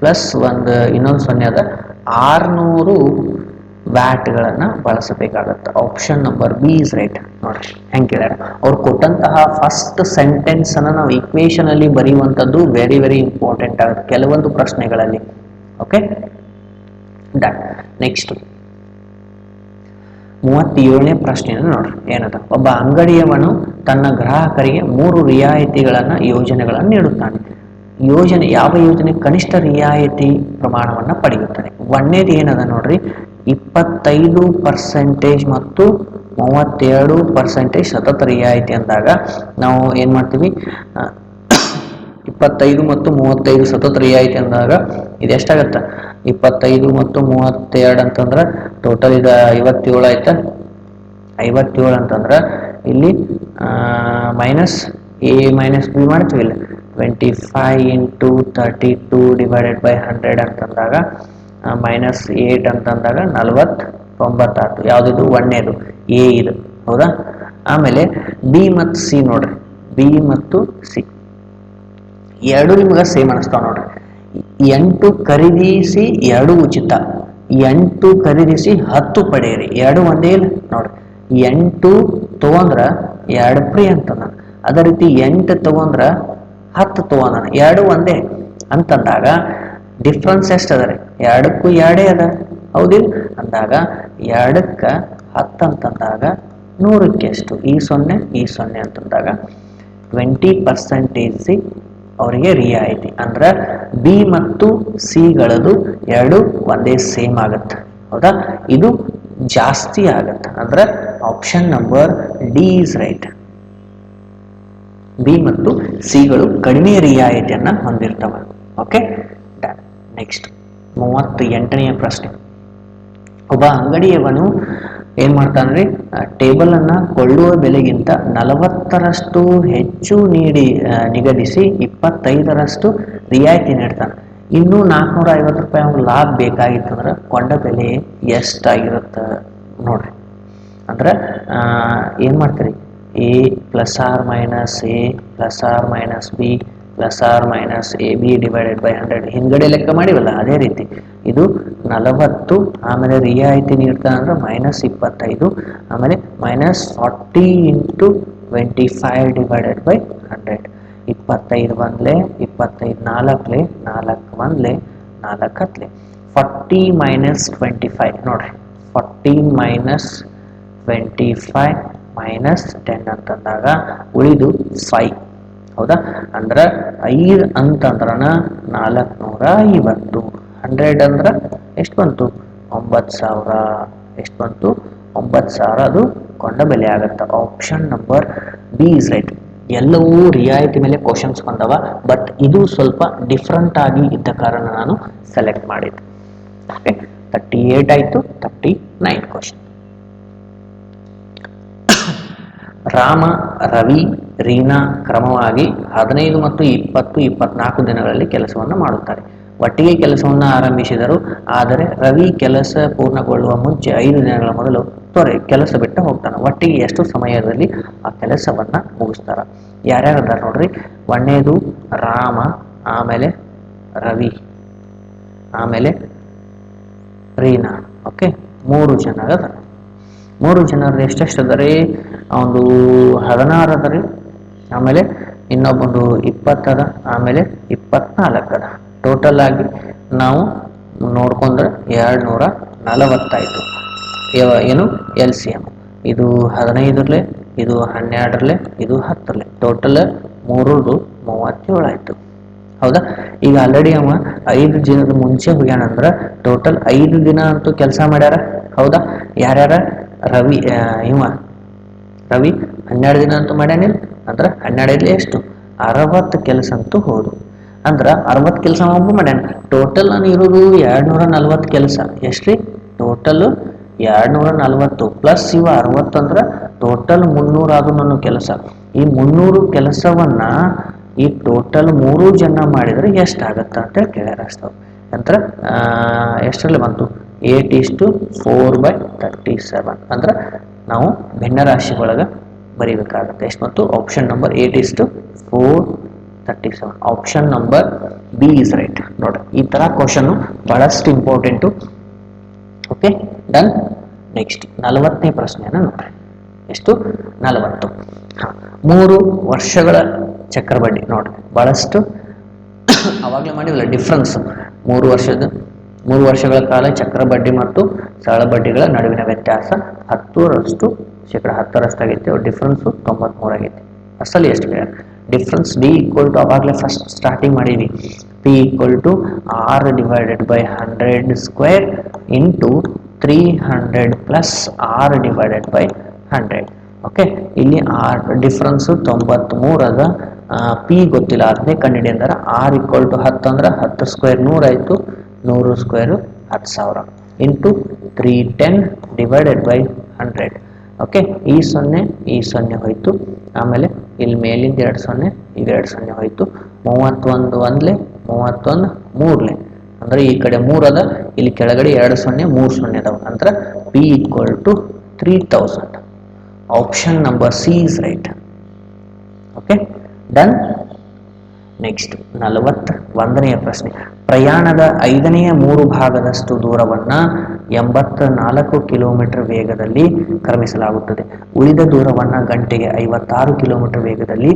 ಪ್ಲಸ್ ಒಂದು ಇನ್ನೊಂದು 0 ಅದ, 600 ವ್ಯಾಟ್ಗಳನ್ನು ಬಳಸಬೇಕಾಗತ್ತೆ. Option number B is right. ನೋಡ್ರಿ ಹೆಂಗೆ ಕೇಳ್ಯಾರ, ಅವ್ರು ಕೊಟ್ಟಂತಹ ಫಸ್ಟ್ ಸೆಂಟೆನ್ಸ್ ಅನ್ನ ನಾವು ಈಕ್ವೇಶನ್ ಅಲ್ಲಿ ಬರೆಯುವಂಥದ್ದು ವೆರಿ ವೆರಿ ಇಂಪಾರ್ಟೆಂಟ್ ಆಗುತ್ತೆ ಕೆಲವೊಂದು ಪ್ರಶ್ನೆಗಳಲ್ಲಿ. Okay, done. ನೆಕ್ಸ್ಟ್ 37ನೇ ಪ್ರಶ್ನೆಯನ್ನು ನೋಡ್ರಿ ಏನದ, ಒಬ್ಬ ಅಂಗಡಿಯವನು ತನ್ನ ಗ್ರಾಹಕರಿಗೆ 3 ರಿಯಾಯಿತಿಗಳನ್ನ ಯೋಜನೆಗಳನ್ನು ನೀಡುತ್ತಾನೆ. ಯಾವ ಯೋಜನೆ ಕನಿಷ್ಠ ರಿಯಾಯಿತಿ ಪ್ರಮಾಣವನ್ನು ಪಡೆಯುತ್ತದೆ? ಒಂದೇದು ಏನದ ನೋಡ್ರಿ, 25% ಮತ್ತು 32% ಸತತ ರಿಯಾಯಿತಿ ಅಂದಾಗ ನಾವು ಏನ್ ಮಾಡ್ತೀವಿ, 25 ಮತ್ತು 35 ಸತತ ರಿಯಾಯಿತಿ ಅಂದಾಗ ಇದು ಎಷ್ಟಾಗತ್ತ, 25 ಮತ್ತು 32 ಅಂತಂದ್ರೆ ಟೋಟಲ್ ಇದು 57 ಆಯ್ತಾ. 57 ಅಂತಂದ್ರೆ ಇಲ್ಲಿ ಮೈನಸ್ ಎ ಮೈನಸ್ ಬಿ ಮಾಡ್ತೀವಿ. ಇಲ್ಲ 25 ಇಂಟು 32 ಡಿವೈಡೆಡ್ ಬೈ 100 ಅಂತಂದಾಗ -8 ಅಂತಂದಾಗ 49 ಆಯ್ತು. ಯಾವುದಿದು, ಒಂದೇದು ಎ ಇದು, ಹೌದಾ. ಆಮೇಲೆ ಬಿ ಮತ್ತು ಸಿ ನೋಡ್ರಿ, ಬಿ ಮತ್ತು ಸಿ ಎರಡು ನಿಮ್ಗೆ ಸೇಮ್ ಅನಿಸ್ತಾವ ನೋಡ್ರಿ. 8 ಖರೀದಿಸಿ 2 ಉಚಿತ, 8 ಖರೀದಿಸಿ 10 ಪಡೆಯಿರಿ, 2 ಒಂದೇ ಇಲ್ಲ ನೋಡ್ರಿ. 8 ತಗೊಂಡ್ರ 2 ಫ್ರೀ ಅಂತಂದ. ಅದೇ ರೀತಿ 8 ತಗೊಂಡ್ರ 10 ತಗೊಂಡ, 2 ಒಂದೇ ಅಂತಂದಾಗ ಡಿಫ್ರೆನ್ಸ್ ಎಷ್ಟು ಅದ ರೀ, 2ಕ್ಕೂ 2 ಅದ, ಹೌದಿಲ್ಲ. ಅಂದಾಗ 2ಕ್ಕೆ 10 ಅಂತಂದಾಗ 100ಕ್ಕೆ ಎಷ್ಟು, ಈ 0 ಅಂತಂದಾಗ 20% ಅವರಿಗೆ ರಿಯಾಯಿತಿ. ಅಂದ್ರೆ ಬಿ ಮತ್ತು ಸಿ ಗಳದು ಎರಡು ಒಂದೇ ಸೇಮ್ ಆಗತ್ತೆ, ಹೌದಾ. ಇದು ಜಾಸ್ತಿ ಆಗತ್ತೆ, ಅಂದ್ರೆ option number D is right. B ಮತ್ತು ಸಿ ಗಳು ಕಡಿಮೆ ರಿಯಾಯಿತಿಯನ್ನ ಹೊಂದಿರ್ತವೆ. ಓಕೆ, ನೆಕ್ಸ್ಟ್ 38ನೇ ಪ್ರಶ್ನೆ. ಒಬ್ಬ ಅಂಗಡಿಯವನು ಏನ್ ಮಾಡ್ತಾನ್ರಿ, ಟೇಬಲ್ ಅನ್ನ ಕೊಳ್ಳುವ ಬೆಲೆಗಿಂತ 40ರಷ್ಟು ಹೆಚ್ಚು ನಿಗದಿಸಿ 25ರಷ್ಟು ರಿಯಾಯಿತಿ ನೀಡ್ತಾನೆ. ಇನ್ನೂ 450 ರೂಪಾಯಿ ಅವ್ನು ಲಾಭ ಬೇಕಾಗಿತ್ತಂದ್ರೆ ಕೊಂಡ ಬೆಲೆ ಎಷ್ಟಾಗಿರುತ್ತೆ ನೋಡ್ರಿ. ಅಂದ್ರೆ ಏನ್ ಮಾಡ್ತೀರಿ, A plus R minus A plus R minus B plus R minus A B divided by 100 ಹಿಂದ್ಗಡೆ ಲೆಕ್ಕ ಮಾಡಿವಲ್ಲ ಅದೇ ರೀತಿ. ಇದು 40, ಆಮೇಲೆ ರಿಯಾಯಿತಿ ನೀಡ್ತಾನೆ ಅಂದ್ರೆ -25, ಆಮೇಲೆ -40 ಇಂಟು 25 ಡಿವೈಡೆಡ್ ಬೈ 100. 25 ಒಂದ್ಲೆ, 25 ನಾಲ್ಕಲೆ, 4 ಒಂದ್ಲೆ, 4 ಹತ್ಲೆ, 40 ಮೈನಸ್ 25 ನೋಡ್ರಿ, 40 ಮೈನಸ್ 25 ಮೈನಸ್ 10 ಅಂತಂದಾಗ ಉಳಿದು 5, ಹೌದಾ. ಅಂದ್ರೆ 5 ಅಂತಂದ್ರನ 450, 100 ಅಂದ್ರೆ ಎಷ್ಟು ಬಂತು, 9,000. ಎಷ್ಟು ಬಂತು, 9,000. ಅದು ಕೊಂಡ ಬೆಲೆ ಆಗತ್ತೆ. Option number B is right. ಎಲ್ಲವೂ ರಿಯಾಯಿತಿ ಮೇಲೆ ಕ್ವಶನ್ಸ್ ಬಂದವ, ಬಟ್ ಇದು ಸ್ವಲ್ಪ ಡಿಫ್ರೆಂಟ್ ಆಗಿ ಇದ್ದ ಕಾರಣ ನಾನು ಸೆಲೆಕ್ಟ್ ಮಾಡಿದ್ದೆ. ಓಕೆ, 38 ಆಯ್ತು, 39 ಕ್ವಶನ್. ರಾಮ, ರವಿ, ರೀನಾ ಕ್ರಮವಾಗಿ 15 ಮತ್ತು 20, 24 ದಿನಗಳಲ್ಲಿ ಕೆಲಸವನ್ನು ಮಾಡುತ್ತಾರೆ. ಒಟ್ಟಿಗೆ ಕೆಲಸವನ್ನು ಆರಂಭಿಸಿದರು. ಆದರೆ ರವಿ ಕೆಲಸ ಪೂರ್ಣಗೊಳ್ಳುವ ಮುಂಚೆ 5 ದಿನಗಳ ಮೊದಲು ಕೆಲಸ ಬಿಟ್ಟು ಹೋಗ್ತಾನೆ. ಒಟ್ಟಿಗೆ ಎಷ್ಟು ಸಮಯದಲ್ಲಿ ಆ ಕೆಲಸವನ್ನ ಮುಗಿಸ್ತಾರ? ಯಾರ್ಯಾರು ಅದಾರ ನೋಡ್ರಿ. ಒಂದನೇದು ರಾಮ, ಆಮೇಲೆ ರವಿ, ಆಮೇಲೆ ರೀನಾ. ಓಕೆ, 3 ಜನ ಅದಾರ. 3 ಜನರು ಎಷ್ಟೆಷ್ಟು ಅದರಿ? ಒಂದು 16 ಅದರಿ, ಆಮೇಲೆ ಇನ್ನೊಬ್ಬಂದು 20 ಅದ, ಆಮೇಲೆ 24 ಅದ. ಟೋಟಲ್ ಆಗಿ ನಾವು ನೋಡ್ಕೊಂಡ್ರೆ 240 ಆಯ್ತು. ಏನು LCM. ಇದು 15ರಲ್ಲಿ, ಇದು 12ರಲ್ಲಿ, ಇದು 10ರಲ್ಲಿ. ಟೋಟಲ್ 3 37 ಆಯ್ತು. ಹೌದಾ? ಈಗ ಆಲ್ರೆಡಿ ಅವ 5 ದಿನದ ಮುಂಚೆ ಹೋಗ್ಯಾನಂದ್ರ ಟೋಟಲ್ 5 ದಿನ ಅಂತೂ ಕೆಲಸ ಮಾಡ್ಯಾರ. ಹೌದಾ? ಯಾರ್ಯಾರ? ರವಿ, ರವಿ 12 ದಿನ ಅಂತೂ ಮಾಡ್ಯಾನಿಲ್ಲ. ಅಂದ್ರೆ 12 ಎಷ್ಟು? 60 ಕೆಲಸ ಅಂತೂ ಹೋದು. ಅಂದ್ರ 60 ಕೆಲಸ ಒಬ್ಬ ಮಾಡ್ಯಾನ. ಟೋಟಲ್ ನಾನು ಇರೋದು 240 ಕೆಲಸ. ಎಷ್ಟ್ರಿ? ಟೋಟಲ್ 240 ಪ್ಲಸ್ ಇವ 60 ಅಂದ್ರ ಟೋಟಲ್ 300 ಆದು ನನ್ನ ಕೆಲಸ. ಈ 300 ಕೆಲಸವನ್ನ ಈ ಟೋಟಲ್ 3 ಜನ ಮಾಡಿದ್ರೆ ಎಷ್ಟಾಗತ್ತ ಅಂತ ಕೇಳ್ಯಾರ ಅಷ್ಟವ. ನಂತರ ಎಷ್ಟರಲ್ಲಿ ಬಂತು? 8:4/37. ಅಂದ್ರೆ ನಾವು ಭಿನ್ನರಾಶಿ ಒಳಗೆ ಬರೀಬೇಕಾಗುತ್ತೆ. ಎಷ್ಟು ಬಂತು? Option number 8:437. Option number B is right. ನೋಡ್ರಿ, ಈ ತರ ಕ್ವಶನ್ ಬಹಳಷ್ಟು ಇಂಪಾರ್ಟೆಂಟು. Okay, done. ನೆಕ್ಸ್ಟ್ 40ನೇ ಪ್ರಶ್ನೆಯನ್ನು ನೋಡ್ರಿ. ಎಷ್ಟು? 40. 3 ವರ್ಷಗಳ ಚಕ್ರಬಡ್ಡಿ ನೋಡ್ರಿ. ಬಹಳಷ್ಟು ಅವಾಗಲೇ ಮಾಡಿಲ್ಲ ಡಿಫ್ರೆನ್ಸ್. 3 ವರ್ಷಗಳ ಕಾಲ ಚಕ್ರ ಬಡ್ಡಿ ಮತ್ತು ಸರಳ ಬಡ್ಡಿಗಳ ನಡುವಿನ ವ್ಯತ್ಯಾಸ 10ರಷ್ಟು, ಶೇಕಡ 10ರಷ್ಟು ಆಗೈತಿ. ಡಿಫ್ರೆನ್ಸ್ 93 ಆಗೈತಿ. ಅಸಲಿ ಎಷ್ಟು ಕೇಳ? ಡಿಫ್ರೆನ್ಸ್ ಡಿ ಈಕ್ವಲ್ ಟು ಅವಾಗಲೇ ಫಸ್ಟ್ ಸ್ಟಾರ್ಟಿಂಗ್ ಮಾಡೀವಿ. P equal to R/100 square into 300 plus R/100. Okay, ಇಲ್ಲಿ ಡಿಫ್ರೆನ್ಸ್ 93 ಅದ. ಪಿ ಗೊತ್ತಿಲ್ಲ, ಅದನ್ನೇ ಕಂಡಿಡಿ ಅಂದ್ರೆ R ಈಕ್ವಲ್ ಟು 10 ಅಂದ್ರೆ 10 ಸ್ಕ್ವೇರ್ 100 ಆಯ್ತು. 100 square 10,000 into 310 divided by 100. Okay, ಈ 0 ಹೋಯ್ತು. ಆಮೇಲೆ ಇಲ್ಲಿ ಮೇಲಿಂದ 2 0, ಈಗ 2 0 ಹೋಯ್ತು. 31 ಒಂದ್ಲೆ, 31 ಮೂರ್ಲೆ. ಅಂದ್ರೆ ಈ ಕಡೆ 3 ಅದ, ಇಲ್ಲಿ ಕೆಳಗಡೆ 2 0, 3 0 ಅದಾವ. ಅಂದ್ರೆ P equal to 3000. Option number C is right. Okay, done. Next 41ನೆಯ ಪ್ರಶ್ನೆ. ಪ್ರಯಾಣದ 5ನೇ 3 ಭಾಗದಷ್ಟು ದೂರವನ್ನ 84 ಕಿಲೋಮೀಟರ್ ವೇಗದಲ್ಲಿ ಕ್ರಮಿಸಲಾಗುತ್ತದೆ. ಉಳಿದ ದೂರವನ್ನ ಗಂಟೆಗೆ 56 ಕಿಲೋಮೀಟರ್ ವೇಗದಲ್ಲಿ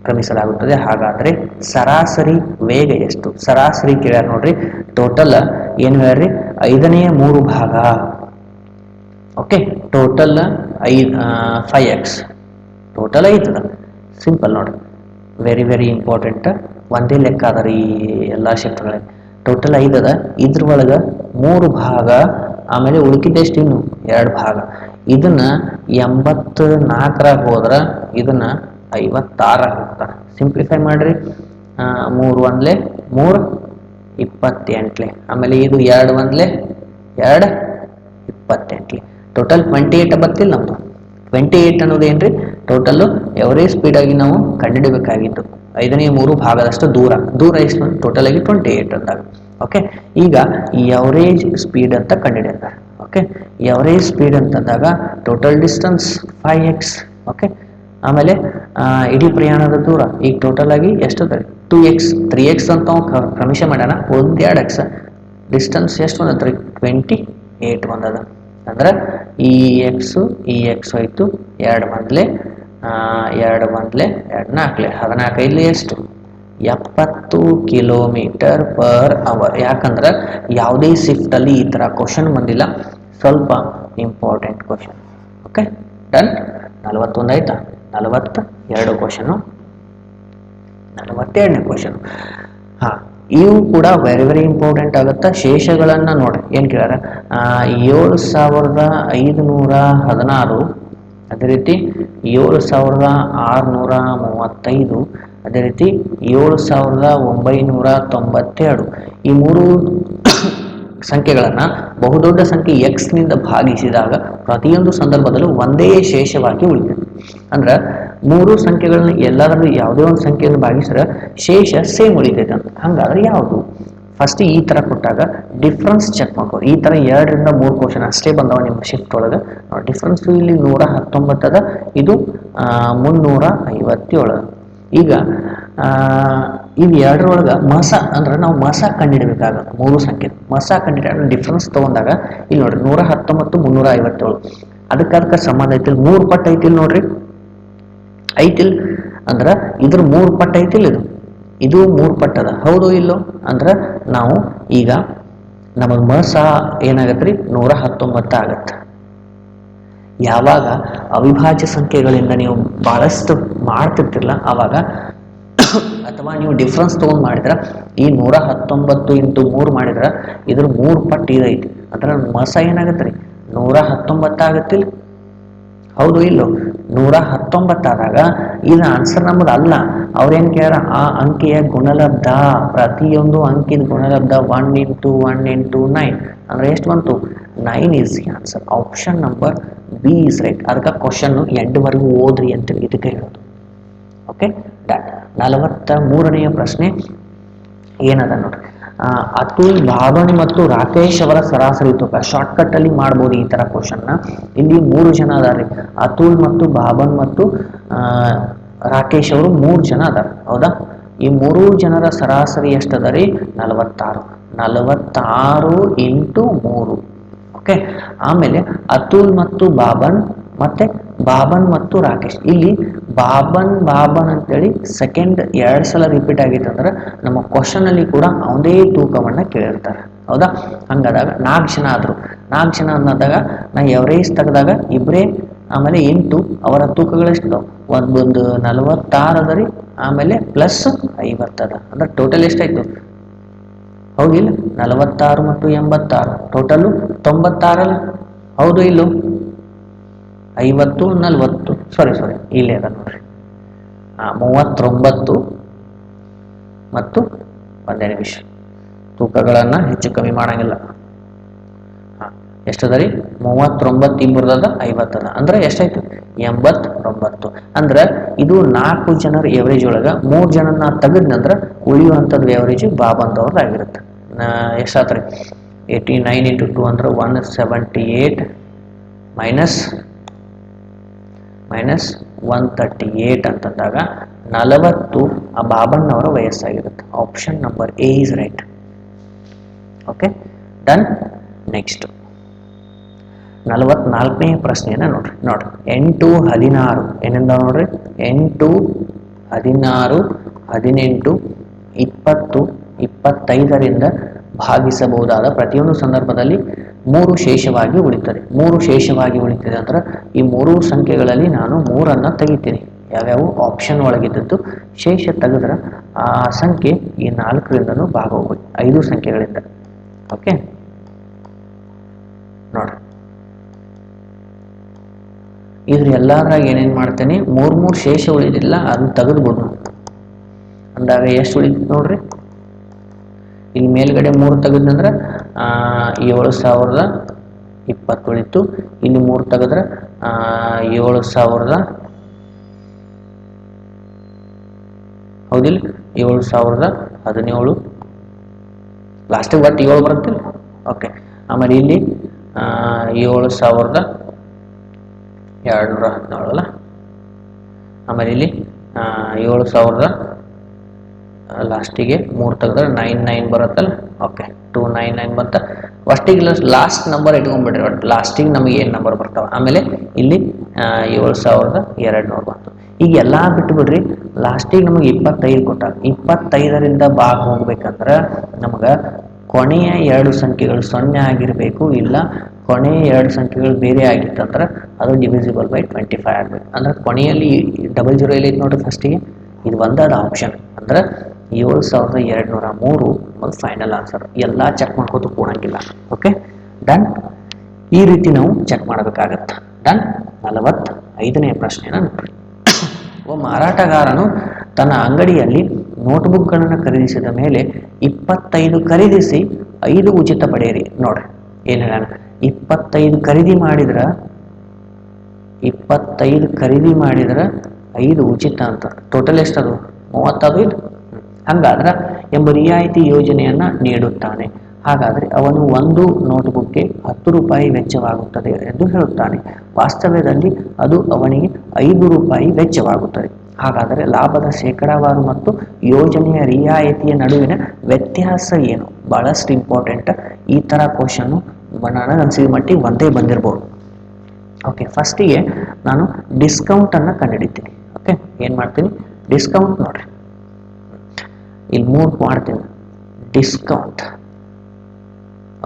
ಕ್ರಮಿಸಲಾಗುತ್ತದೆ. ಹಾಗಾದ್ರೆ ಸರಾಸರಿ ವೇಗ ಎಷ್ಟು? ಸರಾಸರಿ ಕೇಳ್ಯಾರ ನೋಡ್ರಿ. ಟೋಟಲ್ ಏನು ಹೇಳ್ರಿ? 5ನೇ 3 ಭಾಗ. Okay, total 5x. ಟೋಟಲ್ 5 ಅದ. ಸಿಂಪಲ್ ನೋಡ್ರಿ, ವೆರಿ ವೆರಿ ಇಂಪಾರ್ಟೆಂಟ್. ಒಂದೇ ಲೆಕ್ಕ ಅದ ರೀ ಎಲ್ಲ ಶಿಫ್ಟ್ಗಳೇ. ಟೋಟಲ್ 5 ಅದ. ಇದ್ರ ಒಳಗೆ 3 ಭಾಗ, ಆಮೇಲೆ ಉಳಿಕಿದ್ದೆಷ್ಟು? ಇನ್ನು 2 ಭಾಗ. ಇದನ್ನ 84ರಾಗ ಹೋದ್ರೆ ಇದನ್ನ 56ರಾಗ ಹೋಗ್ತಾರೆ. ಸಿಂಪ್ಲಿಫೈ ಮಾಡ್ರಿ. 3 ಒಂದ್ಲೆ 3, 28ಲೆ. ಆಮೇಲೆ ಇದು 2 ಒಂದ್ಲೆ 2, 28ಲೆ. ಟೋಟಲ್ 28 ಬತ್ತಿಲ್ಲ ನಮ್ದು. 28 ಅನ್ನೋದೇನ್ರಿ? ಟೋಟಲ್ ಎವರೇಜ್ ಸ್ಪೀಡ್ ಆಗಿ ನಾವು ಕಂಡುಹಿಡಬೇಕಾಗಿತ್ತು. 5ನೇ 3 ಭಾಗದಷ್ಟು ದೂರ ಎಷ್ಟು? ಟೋಟಲ್ ಆಗಿ 28 ಅಂದಾಗ. ಓಕೆ, ಈಗ ಎವರೇಜ್ ಸ್ಪೀಡ್ ಅಂತ ಕಂಡುಹಿಡಿತಾರೆ. ಓಕೆ, ಎವರೇಜ್ ಸ್ಪೀಡ್ ಅಂತಂದಾಗ ಟೋಟಲ್ ಡಿಸ್ಟೆನ್ಸ್ 5x. ಓಕೆ, ಆಮೇಲೆ ಇಡೀ ಪ್ರಯಾಣದ ದೂರ ಈಗ ಟೋಟಲ್ ಆಗಿ ಎಷ್ಟು? 2x. 3x ಅಂತ ಕ್ರಮಿಶ ಮಾಡ್ಯಾನ. 2x. ಡಿಸ್ಟೆನ್ಸ್ ಎಷ್ಟು ಬಂದತ್ರಿ? 28 ಬಂದದ. ಅಂದ್ರೆ ಈ ಎಕ್ಸ್ ಹೋಯ್ತು. 2 ಒಂದ್ಲೆ 2 ಒಂದ್ಲೆ 2 4ಲೆ 14 ಎಷ್ಟು? 70 ಕಿಲೋಮೀಟರ್ ಪರ್ ಅವರ್. ಯಾಕಂದ್ರೆ ಯಾವುದೇ ಶಿಫ್ಟ್ ಅಲ್ಲಿ ಈ ತರ ಕ್ವಶನ್ ಬಂದಿಲ್ಲ. ಸ್ವಲ್ಪ ಇಂಪಾರ್ಟೆಂಟ್ ಕ್ವಶನ್. Okay, done. 41 ಆಯ್ತಾ? 42 ಕ್ವಶನ್. 42ನೇ ಕ್ವಶನ್. ಇವು ಕೂಡ ವೆರಿ ವೆರಿ ಇಂಪಾರ್ಟೆಂಟ್ ಆಗುತ್ತೆ. ಶೇಷಗಳನ್ನ ನೋಡ್ರಿ. ಏನ್ ಕೇಳ್ಯಾರ? 7516, ಅದೇ ರೀತಿ 7635, ಅದೇ ರೀತಿ 7992. ಈ 3 ಸಂಖ್ಯೆಗಳನ್ನ ಬಹುದೊಡ್ಡ ಸಂಖ್ಯೆ x ನಿಂದ ಭಾಗಿಸಿದಾಗ ಪ್ರತಿಯೊಂದು ಸಂದರ್ಭದಲ್ಲೂ ಒಂದೇ ಶೇಷವಾಗಿ ಉಳಿತದೆ. ಅಂದ್ರೆ ಮೂರು ಸಂಖ್ಯೆಗಳನ್ನ ಎಲ್ಲಾದ್ರೂ ಯಾವುದೇ ಒಂದು ಸಂಖ್ಯೆಯನ್ನು ಭಾಗಿಸಿದ್ರೆ ಶೇಷ ಸೇಮ್ ಉಳಿತೈತೆ ಅಂತ. ಹಂಗಾದ್ರೆ ಯಾವುದು? ಫಸ್ಟ್ ಈ ತರ ಕೊಟ್ಟಾಗ ಡಿಫ್ರೆನ್ಸ್ ಚೆಕ್ ಮಾಡ್ಕೋ. ಈ ತರ 2ರಿಂದ 3 ಕ್ವಶನ್ ಅಷ್ಟೇ ಬಂದವ ನಿಮ್ಮ ಶಿಫ್ಟ್ ಒಳಗೆ. ಡಿಫ್ರೆನ್ಸ್ ಇಲ್ಲಿ 119 ಅದ, ಇದು 357. ಈಗ ಇದು ಎರಡರೊಳಗೆ ಮಸ ಅಂದ್ರೆ ನಾವು ಮಸ ಕಂಡುಹಿಡಬೇಕಾಗುತ್ತೆ. ಮೂರು ಸಂಖ್ಯೆ ಮಸ ಕಂಡುಹಿಡಿಯ ಡಿಫ್ರೆನ್ಸ್ ತಗೊಂಡಾಗ ಇಲ್ಲಿ ನೋಡ್ರಿ 119 357 ಅದಕ್ಕೆ ಸಂಬಂಧ ಐತಿಲ್ 3 ಪಟ್ಟು ಐತಿಲ್ ನೋಡ್ರಿ, ಐತಿಲ್ ಅಂದ್ರೆ ಇದ್ರ 3 ಪಟ್ಟು ಐತಿಲ್, ಇದು 3 ಪಟ್ಟದ, ಹೌದು ಇಲ್ಲೋ? ಅಂದ್ರೆ ನಾವು ಈಗ ನಮಗೆ ಮಸ ಏನಾಗತ್ರಿ 119 ಆಗತ್ತೆ. ಯಾವಾಗ ಅವಿಭಾಜ್ಯ ಸಂಖ್ಯೆಗಳಿಂದ ನೀವು ಬಹಳಷ್ಟು ಮಾಡ್ತಿರ್ತಿರಲ್ಲ ಅವಾಗ ಅಥವಾ ನೀವು ಡಿಫ್ರೆನ್ಸ್ ತಗೊಂಡ್ ಮಾಡಿದ್ರ ಈ 119 ಇಂಟು 3 ಮಾಡಿದ್ರ ಇದ್ರ 3 ಪಟ್ಟು ಇದೈತಿ. ಅದ್ರ ಮಸ ಏನಾಗತ್ರಿ 119 ಆಗತ್ತಿಲ್ಲ, ಹೌದು ಇಲ್ಲೋ? 119 ಆದಾಗ ಇದು ಆನ್ಸರ್ ನಮ್ಮದು ಅಲ್ಲ. ಅವ್ರೇನ್ ಕೇಳ ಆ ಅಂಕಿಯ ಗುಣಲಬ್ಧ, ಪ್ರತಿಯೊಂದು ಅಂಕಿನ ಗುಣಲಬ್ಧ 1 ಇಂಟು 1 ಇಂಟು 9 ಅಂದ್ರೆ ಎಷ್ಟು ಬಂತು? 9 is the answer. Option number B is right. ಅದಕ್ಕೆ ಕ್ವಶನ್ ಎಂಡ್ವರೆಗೂ ಓದ್ರಿ ಅಂತೇಳಿ ಇದಕ್ಕೆ ಹೇಳೋದು. ಓಕೆ, 43ನೆಯ ಪ್ರಶ್ನೆ ಏನದ ನೋಡ್ರಿ. ಅತುಲ್, ಭಾವನ್ ಮತ್ತು ರಾಕೇಶ್ ಅವರ ಸರಾಸರಿ ತೂಕ. ಶಾರ್ಟ್ಕಟ್ ಅಲ್ಲಿ ಮಾಡ್ಬೋದು ಈ ತರ ಕ್ವಶನ್ ನ. ಇಲ್ಲಿ 3 ಜನ ಅದಾರೆ, ಅತುಲ್ ಮತ್ತು ಭಾವನ್ ಮತ್ತು ರಾಕೇಶ್ ಅವರು 3 ಜನ ಅದಾರ, ಹೌದಾ? ಈ 3 ಜನರ ಸರಾಸರಿ ಎಷ್ಟದ ರೀ? 46. 46 ಇಂಟು 3. ಓಕೆ, ಆಮೇಲೆ ಅತುಲ್ ಮತ್ತು ಭಾವನ್ ಮತ್ತೆ ಬಾಬನ್ ಮತ್ತು ರಾಕೇಶ್. ಇಲ್ಲಿ ಬಾಬನ್ ಅಂತೇಳಿ ಸೆಕೆಂಡ್ 2 ಸಲ ರಿಪೀಟ್ ಆಗೈತೆ ಅಂದ್ರೆ ನಮ್ಮ ಕ್ವಶನ್ ಅಲ್ಲಿ ಕೂಡ ಅವನೇ ತೂಕವನ್ನ ಕೇಳಿರ್ತಾರೆ, ಹೌದಾ? ಹಂಗಾದಾಗ 4 ಜನ ಆದ್ರು. 4 ಜನ ಅನ್ನೋದಾಗ ನಾ ಎವರೇಜ್ ತೆಗೆದಾಗ ಇಬ್ಬರೇ, ಆಮೇಲೆ 8 ಅವರ ತೂಕಗಳೆಷ್ಟು? ಒಂದು 46 ಅದ ರೀ, ಆಮೇಲೆ ಪ್ಲಸ್ 50 ಅದ. ಅಂದ್ರೆ ಟೋಟಲ್ ಎಷ್ಟಾಯ್ತು? ಹೌದಿಲ್ಲ? 46 ಮತ್ತು 86 ಟೋಟಲ್ 96 ಅಲ್ಲ, ಹೌದು ಇಲ್ಲೋ? 50 40 ಸಾರಿ ಇಲ್ಲೇ ಅದ ನೋಡ್ರಿ, 39 ಮತ್ತು 1 ನಿಮಿಷ ತೂಕಗಳನ್ನ ಹೆಚ್ಚು ಕಮ್ಮಿ ಮಾಡಂಗಿಲ್ಲ. ಎಷ್ಟದ ರೀ? 39 ಇಬ್ಬರದ 50 ಅದ, ಅಂದ್ರೆ ಎಷ್ಟಾಯ್ತು? 89. ಅಂದ್ರೆ ಇದು 4 ಜನರ ಎವರೇಜ್ ಒಳಗ 3 ಜನನ ತೆಗೆದ್ನಂದ್ರ ಉಳಿಯುವಂಥದ್ದು ಎವರೇಜ್ ಬಾಬಂದವ್ರದ್ದು ಆಗಿರುತ್ತೆ. ಎಷ್ಟಾತ್ರಿ? 89 ಇಂಟು 2 ಅಂದ್ರೆ 178 ಮೈನಸ್ 138 ಅಂತಂದಾಗ 40 ಆ ಬಾಬಣ್ಣವರ ವಯಸ್ಸಾಗಿರುತ್ತೆ. Option number A is right. Okay, done. Next 44ನೇ ಪ್ರಶ್ನೆಯನ್ನ ನೋಡ್ರಿ. 8 16 ಏನಿಂದ ನೋಡ್ರಿ, 8 16 18 20 25ರಿಂದ ಭಾಗಿಸಬಹುದಾದ ಪ್ರತಿಯೊಂದು ಸಂದರ್ಭದಲ್ಲಿ 3 ಶೇಷವಾಗಿ ಉಳಿತದೆ. 3 ಶೇಷವಾಗಿ ಉಳಿತದೆ ಅಂದ್ರೆ ಈ 3 ಸಂಖ್ಯೆಗಳಲ್ಲಿ ನಾನು 3ಅನ್ನ ತೆಗಿತೀನಿ. ಯಾವ್ಯಾವು? ಆಪ್ಷನ್ ಒಳಗಿದ್ದದ್ದು ಶೇಷ ತೆಗೆದ್ರೆ ಆ ಸಂಖ್ಯೆ ಈ 4ರಿಂದನೂ ಭಾಗ ಹೋಗುತ್ತೆ, 5 ಸಂಖ್ಯೆಗಳಿಂದ. ಓಕೆ, ನೋಡ್ರಿ ಇದ್ರ ಎಲ್ಲಾದ್ರಾಗ ಏನೇನ್ ಮಾಡ್ತೇನೆ, 3 ಶೇಷ ಉಳಿದಿಲ್ಲ ಅದನ್ನ ತೆಗೆದ್ಬಿಡು ಅಂದಾಗ ಎಷ್ಟು ಉಳಿತು ನೋಡ್ರಿ. ಇಲ್ಲಿ ಮೇಲ್ಗಡೆ 3 ತೆಗೆದ್ನಂದ್ರೆ 7020 ಉಳಿತು. ಇಲ್ಲಿ 3 ತೆಗೆದ್ರೆ 7000, ಹೌದಿಲ್ಲ? 7017 ಲಾಸ್ಟಿಗೆ ಒಟ್ಟು 7 ಬರುತ್ತಿಲ್ಲ. ಓಕೆ, ಆಮೇಲೆ ಇಲ್ಲಿ 7217 ಅಲ್ಲ, ಆಮೇಲೆ ಇಲ್ಲಿ 7000 ಲಾಸ್ಟಿಗೆ 3 ತೆಗೆದ್ರೆ 99 ಬರುತ್ತಲ್ಲ. ಓಕೆ, 299 ಬಂತ. ಫಸ್ಟಿಗೆ ಲಾಸ್ಟ್ ನಂಬರ್ ಇಟ್ಕೊಂಡ್ಬಿಡ್ರಿ, ಒಟ್ಟು ಲಾಸ್ಟಿಗೆ ನಮಗೆ ಏನು ನಂಬರ್ ಬರ್ತಾವ. ಆಮೇಲೆ ಇಲ್ಲಿ 7200 ಬಂತು. ಈಗ ಎಲ್ಲಾ ಬಿಟ್ಟು ಬಿಡ್ರಿ, ಲಾಸ್ಟಿಗೆ ನಮಗೆ 25 ಕೊಟ್ಟಾಗ 25ರಿಂದ ಭಾಗ ಹೋಗ್ಬೇಕಂದ್ರೆ ನಮಗೆ ಕೊನೆಯ 2 ಸಂಖ್ಯೆಗಳು 0 ಆಗಿರಬೇಕು, ಇಲ್ಲ ಕೊನೆಯ 2 ಸಂಖ್ಯೆಗಳು ಬೇರೆ ಆಗಿತ್ತಂದ್ರೆ ಅದು ಡಿವಿಸಿಬಲ್ ಬೈ 25 ಆಗಬೇಕು. ಅಂದ್ರೆ ಕೊನೆಯಲ್ಲಿ 00 ಎಲ್ಲಿ ನೋಡ್ರಿ, ಫಸ್ಟಿಗೆ ಇದು ಒಂದಾದ ಆಪ್ಷನ್ ಅಂದ್ರೆ 7203 ಒಂದು ಫೈನಲ್ ಆನ್ಸರ್. ಎಲ್ಲ ಚೆಕ್ ಮಾಡ್ಕೋತ ಕೂಡಂಗಿಲ್ಲ. Okay, done. ಈ ರೀತಿ ನಾವು ಚೆಕ್ ಮಾಡಬೇಕಾಗತ್ತೆ. ಡನ್. 45ನೇ ಪ್ರಶ್ನೆನ ನೋಡ್ರಿ. ಒಬ್ಬ ಮಾರಾಟಗಾರನು ತನ್ನ ಅಂಗಡಿಯಲ್ಲಿ ನೋಟ್ಬುಕ್ಗಳನ್ನು ಖರೀದಿಸಿದ ಮೇಲೆ 25 ಖರೀದಿಸಿ 5 ಉಚಿತ ಪಡೆಯಿರಿ. ನೋಡ್ರಿ ಏನ್ ಹೇಳ, 25 ಖರೀದಿ ಮಾಡಿದ್ರ 25 ಖರೀದಿ ಮಾಡಿದ್ರೆ 5 ಉಚಿತ ಅಂತ. ಟೋಟಲ್ ಎಷ್ಟದು? 30 ಇದು. ಹಂಗಾದ್ರೆ ಎಂಬ ರಿಯಾಯಿತಿ ಯೋಜನೆಯನ್ನ ನೀಡುತ್ತಾನೆ. ಹಾಗಾದರೆ ಅವನು ಒಂದು ನೋಟ್ಬುಕ್ಗೆ 10 ರೂಪಾಯಿ ವೆಚ್ಚವಾಗುತ್ತದೆ ಎಂದು ಹೇಳುತ್ತಾನೆ. ವಾಸ್ತವ್ಯದಲ್ಲಿ ಅದು ಅವನಿಗೆ 5 ರೂಪಾಯಿ ವೆಚ್ಚವಾಗುತ್ತದೆ. ಹಾಗಾದರೆ ಲಾಭದ ಶೇಕಡಾವಾರು ಮತ್ತು ಯೋಜನೆಯ ರಿಯಾಯಿತಿಯ ನಡುವಿನ ವ್ಯತ್ಯಾಸ ಏನು? ಬಹಳಷ್ಟು ಇಂಪಾರ್ಟೆಂಟ್. ಈ ಥರ ಕ್ವಶನ್ನು ನನಗನ್ಸಿದ ಮಟ್ಟಿಗೆ ಒಂದೇ ಬಂದಿರ್ಬೋದು. ಓಕೆ, ಫಸ್ಟಿಗೆ ನಾನು ಡಿಸ್ಕೌಂಟನ್ನು ಕಂಡುಹಿಡಿತೀನಿ. ಓಕೆ, ಏನು ಮಾಡ್ತೀನಿ? ಡಿಸ್ಕೌಂಟ್ ನೋಡ್ರಿ, ಇಲ್ಲಿ 3 ಮಾಡ್ತೀನಿ. ಡಿಸ್ಕೌಂಟ್.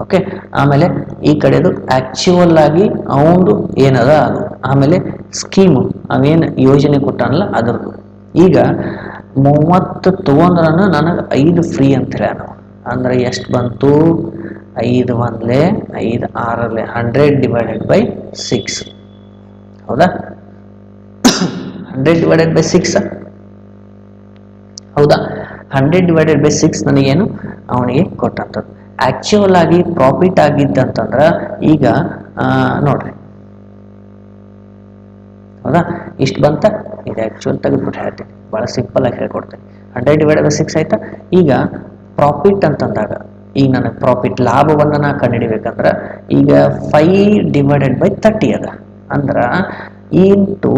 ಓಕೆ, ಆಮೇಲೆ ಈ ಕಡೆದು ಆಕ್ಚುವಲ್ ಆಗಿ ಅವನು ಏನದ ಅದು, ಆಮೇಲೆ ಸ್ಕೀಮು ಅವೇನು ಯೋಜನೆ ಕೊಟ್ಟಾನಲ್ಲ ಅದ್ರದ್ದು. ಈಗ 30 ತೊಗೊಂಡ್ರನ ನನಗೆ 5 ಫ್ರೀ ಅಂತ ಹೇಳ್ಯಾನ. ಅಂದ್ರೆ ಎಷ್ಟು ಬಂತು? 5 1 5 6 100 ಡಿವೈಡೆಡ್ ಬೈ 6. ಹೌದಾ? 100 ಡಿವೈಡೆಡ್ ಬೈ 6 ಹೌದಾ? 100 ಡಿವೈಡೆಡ್ ಬೈ 6 ನನಗೇನು ಅವನಿಗೆ ಕೊಟ್ಟಂಥದ್ದು. ಆಕ್ಚುವಲ್ ಆಗಿ ಪ್ರಾಫಿಟ್ ಆಗಿದ್ದಂತಂದ್ರೆ ಈಗ ನೋಡ್ರಿ, ಹೌದಾ? ಇಷ್ಟು ಬಂತ. ಇದು ಆಕ್ಚುಯಲ್ ತೆಗೆದ್ಬಿಟ್ಟು ಹೇಳ್ತೀನಿ, ಭಾಳ ಸಿಂಪಲ್ ಆಗಿ ಹೇಳ್ಕೊಡ್ತೀನಿ. 100 ಡಿವೈಡೆಡ್ ಬೈ 6 ಆಯ್ತಾ? ಈಗ ಪ್ರಾಫಿಟ್ ಅಂತಂದಾಗ ಈಗ ನನಗೆ ಪ್ರಾಫಿಟ್ ಲಾಭವನ್ನು ನಾ ಕಂಡುಹಿಡಿಬೇಕಂದ್ರೆ ಈಗ 5 ಡಿವೈಡೆಡ್ ಬೈ 30 ಅದ. ಅಂದ್ರೆ ಇಂಟು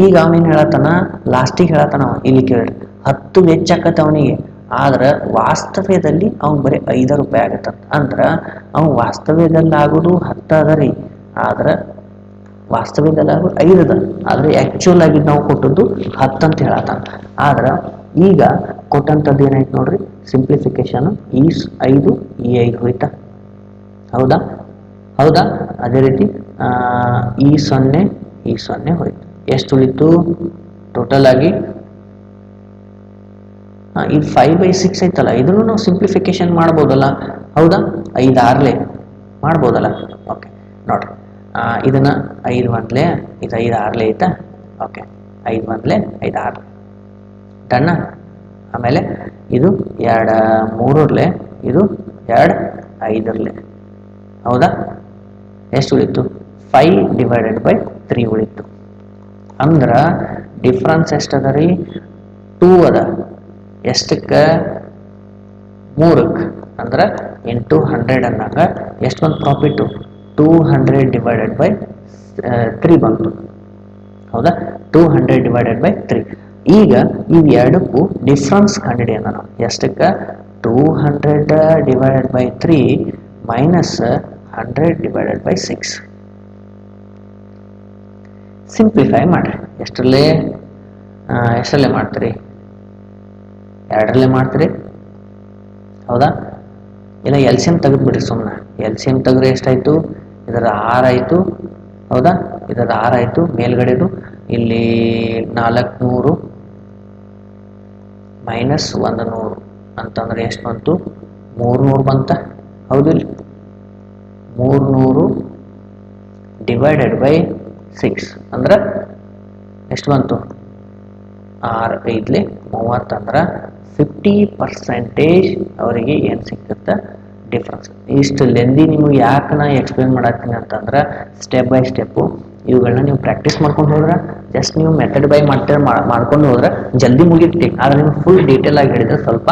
ಈಗ ಅವನೇನು ಹೇಳತ್ತಾನ, ಲಾಸ್ಟಿಗೆ ಹೇಳತ್ತಾನ ಇಲ್ಲಿ ಕೇಳ್ರಿ 10 ವೆಚ್ಚ ಆಕತ್ತೆ ಅವನಿಗೆ. ಆದ್ರೆ ವಾಸ್ತವ್ಯದಲ್ಲಿ ಅವ್ನು ಬರೀ 5 ರೂಪಾಯಿ ಆಗತ್ತ. ಅಂದ್ರೆ ಅವ್ನು ವಾಸ್ತವ್ಯದಲ್ಲಿ ಆಗೋದು 10 ಅದ ರೀ, ಆದ್ರೆ ವಾಸ್ತವ್ಯದಲ್ಲಿ ಆಗೋದು 5 ಅದ. ಆದರೆ ಆ್ಯಕ್ಚುಯಲ್ ಆಗಿ ನಾವು ಕೊಟ್ಟದ್ದು 10 ಅಂತ ಹೇಳತ್ತಾನ. ಆದ್ರೆ ಈಗ ಕೊಟ್ಟಂಥದ್ದು ಏನಾಯ್ತು ನೋಡ್ರಿ, ಸಿಂಪ್ಲಿಫಿಕೇಶನ್. ಈ 5 ಈ 5 ಹೋಯ್ತಾ? ಹೌದಾ? ಹೌದಾ? ಅದೇ ರೀತಿ ಈ 0 ಹೋಯ್ತು. ಎಷ್ಟು ಉಳಿತು ಟೋಟಲ್ ಆಗಿ? ಈ 5/6 ಐತಲ್ಲ, ಇದನ್ನು ನಾವು ಸಿಂಪ್ಲಿಫಿಕೇಶನ್ ಮಾಡ್ಬೋದಲ್ಲ. ಹೌದಾ? 5 6 ಮಾಡ್ಬೋದಲ್ಲ. ಓಕೆ ನೋಡ್ರಿ, ಇದನ್ನ 5 1 ಇದು 5 6 ಐತಾ? ಓಕೆ, 5 1 5 6 ಡನ್ನ. ಆಮೇಲೆ ಇದು 2 3 ಇದು 2 5. ಹೌದಾ? ಎಷ್ಟು ಉಳಿತು? 5 ಡಿವೈಡೆಡ್ ಬೈ 3 ಉಳಿತು. ಅಂದ್ರೆ ಡಿಫ್ರೆನ್ಸ್ ಎಷ್ಟದ ರೀ? 2 ಅದ. ಎಷ್ಟಕ್ಕೆ? 3ಕ್ಕೆ. ಅಂದ್ರೆ ಇಂಟು 100 ಅಂದಾಗ ಎಷ್ಟು ಬಂತು ಪ್ರಾಫಿಟ್ಟು? 200 ಡಿವೈಡೆಡ್ ಬೈ 3 ಬಂತು. ಹೌದಾ? 200 ಡಿವೈಡೆಡ್ ಬೈ 3. ಈಗ ಇವು ಎರಡಕ್ಕೂ ಡಿಫ್ರೆನ್ಸ್ ಕಂಡುಹಿಡಿಯೋಣ ನಾವು. ಎಷ್ಟಕ್ಕೆ? 200 divided by 3 minus 100 divided by 6. Simplify ಮಾಡಿರಿ. ಎಷ್ಟರಲ್ಲೇ ಮಾಡ್ತೀರಿ? 2ರಲ್ಲೇ ಮಾಡ್ತೀರಿ. ಹೌದಾ? ಇಲ್ಲ ಎಲ್ ಸಿ ಎಮ್ ತೆಗೆದುಬಿಡ್ರಿ ಸುಮ್ಮನೆ. ಎಲ್ ಸಿ ಎಮ್ ತೆಗೆದ್ರೆ ಎಷ್ಟಾಯಿತು? ಇದರ 6 ಆಯಿತು. ಹೌದಾ? ಇದರ 6 ಆಯಿತು. ಮೇಲ್ಗಡೆದು ಇಲ್ಲಿ 400 ಮೈನಸ್ 100 ಅಂತಂದ್ರೆ ಎಷ್ಟು ಬಂತು? 300 ಬಂತ. ಹೌದಿಲ್ಲ? 300 ಡಿವೈಡೆಡ್ ಬೈ 6 ಅಂದ್ರೆ ಎಷ್ಟು ಬಂತು? 6 5 30. ಅಂದ್ರೆ 50% ಅವರಿಗೆ ಏನು ಸಿಕ್ಕುತ್ತೆ? ಡಿಫ್ರೆನ್ಸ್. ಇಷ್ಟು ಲೆಂದಿ ನಿಮಗೆ ಯಾಕೆ ನಾ ಎಕ್ಸ್ಪ್ಲೇನ್ ಮಾಡತ್ತೀನಿ ಅಂತಂದ್ರೆ ಸ್ಟೆಪ್ ಬೈ ಸ್ಟೆಪ್ಪು ಇವುಗಳನ್ನ ನೀವು ಪ್ರಾಕ್ಟೀಸ್ ಮಾಡ್ಕೊಂಡು ಹೋದ್ರೆ, ಜಸ್ಟ್ ನೀವು ಮೆಥಡ್ ಬೈ ಮಾಡ್ಕೊಂಡು ಹೋದ್ರೆ ಜಲ್ದಿ ಮುಗಿಯುತ್ತೆ. ಆದರೆ ನೀವು ಫುಲ್ ಡೀಟೇಲ್ ಆಗಿ ಹೇಳಿದ್ರೆ ಸ್ವಲ್ಪ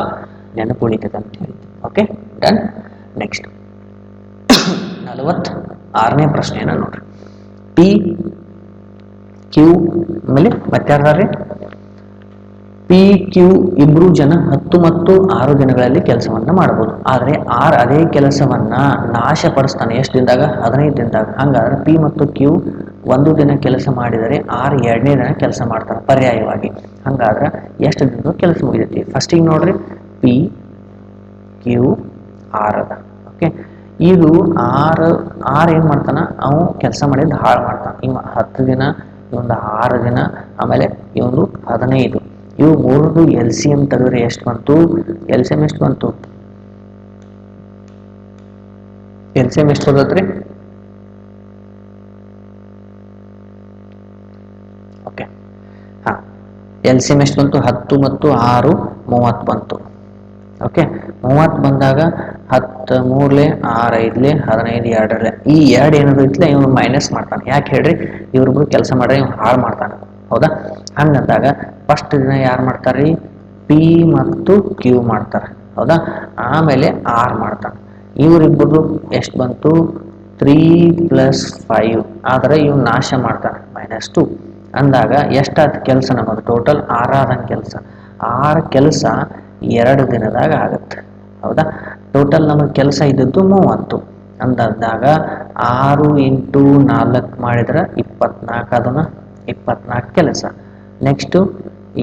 ನೆನಪು ಉಳಿತದೆ ಅಂತ ಹೇಳಿ. Okay done. ನೆಕ್ಸ್ಟ್ 46ನೇ ಪ್ರಶ್ನೆಯನ್ನು ನೋಡ್ರಿ. ಪಿ ಕ್ಯೂ ಆಮೇಲೆ ಮತ್ತಾರ್ದಾರೆ ಪಿ ಕ್ಯೂ ಇಬ್ಬರು ಜನ 10 ಮತ್ತು 6 ದಿನಗಳಲ್ಲಿ ಕೆಲಸವನ್ನ ಮಾಡಬಹುದು. ಆದರೆ ಆರ್ ಅದೇ ಕೆಲಸವನ್ನ ನಾಶಪಡಿಸ್ತಾನೆ ಎಷ್ಟು ದಿನದಾಗ? 15 ದಿನದಾಗ. ಹಂಗಾದ್ರೆ ಪಿ ಮತ್ತು ಕ್ಯೂ ಒಂದು ದಿನ ಕೆಲಸ ಮಾಡಿದರೆ ಆರ್ 2ನೇ ದಿನ ಕೆಲಸ ಮಾಡ್ತಾನೆ ಪರ್ಯಾಯವಾಗಿ. ಹಂಗಾದ್ರೆ ಎಷ್ಟು ದಿನದ ಕೆಲಸ ಮುಗಿದೈತಿ? ಫಸ್ಟಿಗೆ ನೋಡ್ರಿ, ಪಿ ಕ್ಯೂ ಆರ್ ಅದ. ಓಕೆ, ಇದು ಆರ್ ಏನು ಮಾಡ್ತಾನ? ಅವನು ಕೆಲಸ ಮಾಡಿದ್ದು ಹಾಳು ಮಾಡ್ತಾನೆ. ಇವ 10 ದಿನ, ಇವೊಂದು 6 ದಿನ, ಆಮೇಲೆ ಇವೊಂದು 15. ಇವು 3 ಎಲ್ ಸಿ ಎಂ ತೆಗೆದ್ರೆ ಎಷ್ಟು ಬಂತು? ಎಲ್ ಸಿ ಎಂ ಎಷ್ಟು ಬಂತು? ಎಲ್ ಸಿ ಎಂ ಎಷ್ಟು ಬರ್ತೈತ್ರಿ? ಓಕೆ, ಎಲ್ ಸಿ ಎಂ ಎಷ್ಟು ಬಂತು? 10 ಮತ್ತು 6 30 ಬಂತು. ಓಕೆ, 30 ಬಂದಾಗ 10 ಮೂರ್ಲೆ 6 5ಲೆ 15 2ರಲ್ಲಿ ಈ 2 ಏನಾದ್ರು ಇತ್ತಲ್ಲ ಇವನು ಮೈನಸ್ ಮಾಡ್ತಾನೆ. ಯಾಕೆ ಹೇಳ್ರಿ, ಇವ್ರಿಬ್ರು ಕೆಲಸ ಮಾಡ್ರೆ ಇವ್ನು ಹಾಳು ಮಾಡ್ತಾನೆ. ಹೌದಾ? ಹಂಗಂದಾಗ ಫಸ್ಟ್ ದಿನ ಯಾರು ಮಾಡ್ತಾರೆ? ಪಿ ಮತ್ತು ಕ್ಯೂ ಮಾಡ್ತಾರೆ. ಹೌದಾ? ಆಮೇಲೆ ಆರ್ ಮಾಡ್ತಾನೆ. ಇವರಿಬ್ಬರು ಎಷ್ಟು ಬಂತು? 3 + 5. ಆದರೆ ಇವ್ನು ನಾಶ ಮಾಡ್ತಾನೆ -2 ಅಂದಾಗ ಎಷ್ಟಾದ ಕೆಲಸ ನಮ್ಮದು? ಟೋಟಲ್ 6 ಆದಂಗೆ ಕೆಲಸ. 6 ಕೆಲಸ 2 ದಿನದಾಗ ಆಗುತ್ತೆ. ಹೌದಾ? ಟೋಟಲ್ ನಮಗೆ ಕೆಲಸ ಇದ್ದದ್ದು 30 ಅಂದಾಗ 6 × 4 ಮಾಡಿದ್ರೆ 24 ಅದನ್ನ 24 ಕೆಲಸ. ನೆಕ್ಸ್ಟು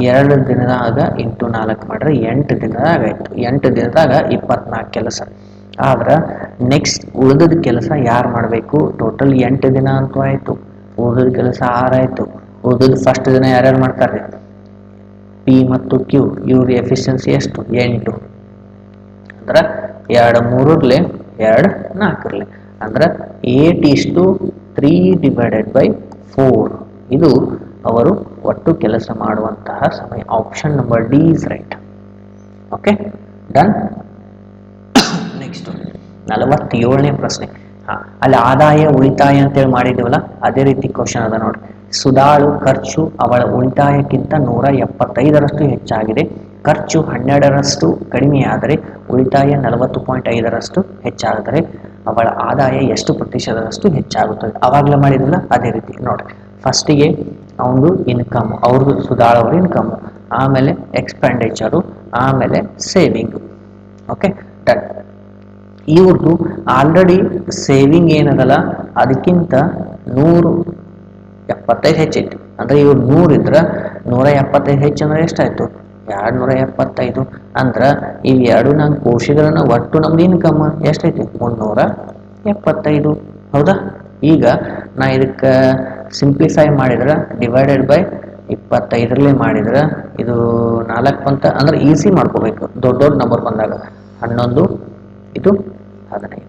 2 ದಿನದಾಗ ಇಂಟು 4 ಮಾಡಿದ್ರೆ 8 ದಿನದಾಗ ಆಯಿತು. 8 ದಿನದಾಗ 24 ಕೆಲಸ. ಆದ್ರೆ ನೆಕ್ಸ್ಟ್ ಉಳಿದ ಕೆಲಸ ಯಾರು ಮಾಡಬೇಕು? ಟೋಟಲ್ 8 ದಿನ ಅಂತೂ ಆಯಿತು. ಉಳಿದ ಕೆಲಸ 6 ಆಯಿತು. ಉಳಿದ ಫಸ್ಟ್ ದಿನ ಯಾರ್ಯಾರು ಮಾಡ್ತಾರೆ? ಪಿ ಮತ್ತು ಕ್ಯೂ. ಇವ್ರ ಎಫಿಷಿಯನ್ಸಿ ಎಷ್ಟು? 8. ಅಂದ್ರೆ 2 3ರಲ್ಲಿ 2 4ರಲ್ಲಿ ಅಂದ್ರೆ 8:3/4. ಇದು ಅವರು ಒಟ್ಟು ಕೆಲಸ ಮಾಡುವಂತಹ ಸಮಯ. Option number D is right. Okay, done. Next 47ನೇ ಪ್ರಶ್ನೆ. ಅಲ್ಲಿ ಆದಾಯ ಉಳಿತಾಯ ಅಂತೇಳಿ ಮಾಡಿದ್ದೀವಲ್ಲ, ಅದೇ ರೀತಿ ಕ್ವಶನ್ ಅದ ನೋಡಿ. ಸುಧಾಳು ಖರ್ಚು ಅವಳ ಉಳಿತಾಯಕ್ಕಿಂತ 175ರಷ್ಟು ಹೆಚ್ಚಾಗಿದೆ. ಖರ್ಚು 12ರಷ್ಟು ಕಡಿಮೆಯಾದರೆ ಉಳಿತಾಯ 40.5ರಷ್ಟು ಹೆಚ್ಚಾದರೆ ಅವಳ ಆದಾಯ ಎಷ್ಟು ಪ್ರತಿಶತದಷ್ಟು ಹೆಚ್ಚಾಗುತ್ತದೆ? ಅವಾಗಲೇ ಮಾಡಿದ್ರಲ್ಲ ಅದೇ ರೀತಿ ನೋಡ್ರಿ. ಫಸ್ಟಿಗೆ ಅವನು ಇನ್ಕಮ್, ಅವ್ರದ್ದು ಸುಧಾಳವ್ರ ಇನ್ಕಮ್, ಆಮೇಲೆ ಎಕ್ಸ್ಪೆಂಡಿಚರು, ಆಮೇಲೆ ಸೇವಿಂಗು. Okay, done. ಇವ್ರದ್ದು ಆಲ್ರೆಡಿ ಸೇವಿಂಗ್ ಏನದಲ್ಲ ಅದಕ್ಕಿಂತ 175 ಹೆಚ್ಚೈತಿ. ಅಂದ್ರೆ ಇವ್ರು 100 ಇದ್ರೆ 175 ಹೆಚ್ಚು ಅಂದ್ರೆ ಎಷ್ಟಾಯ್ತು? 275. ಅಂದ್ರೆ ಇವು ಎರಡು ನಂಗೆ ಕೋಶಗಳನ್ನ ಒಟ್ಟು ನಮ್ದು ಇನ್ಕಮ್ ಎಷ್ಟೈತಿ? 375. ಹೌದಾ? ಈಗ ನಾ ಇದಕ್ಕೆ ಸಿಂಪ್ಲಿಫೈ ಮಾಡಿದ್ರೆ /25 ಮಾಡಿದ್ರೆ ಇದು 4 ಅಂತ ಅಂದ್ರೆ ಈಸಿ ಮಾಡ್ಕೋಬೇಕು. ದೊಡ್ಡ ದೊಡ್ಡ ನಂಬರ್ ಬಂದಾಗ 11, ಇದು 15.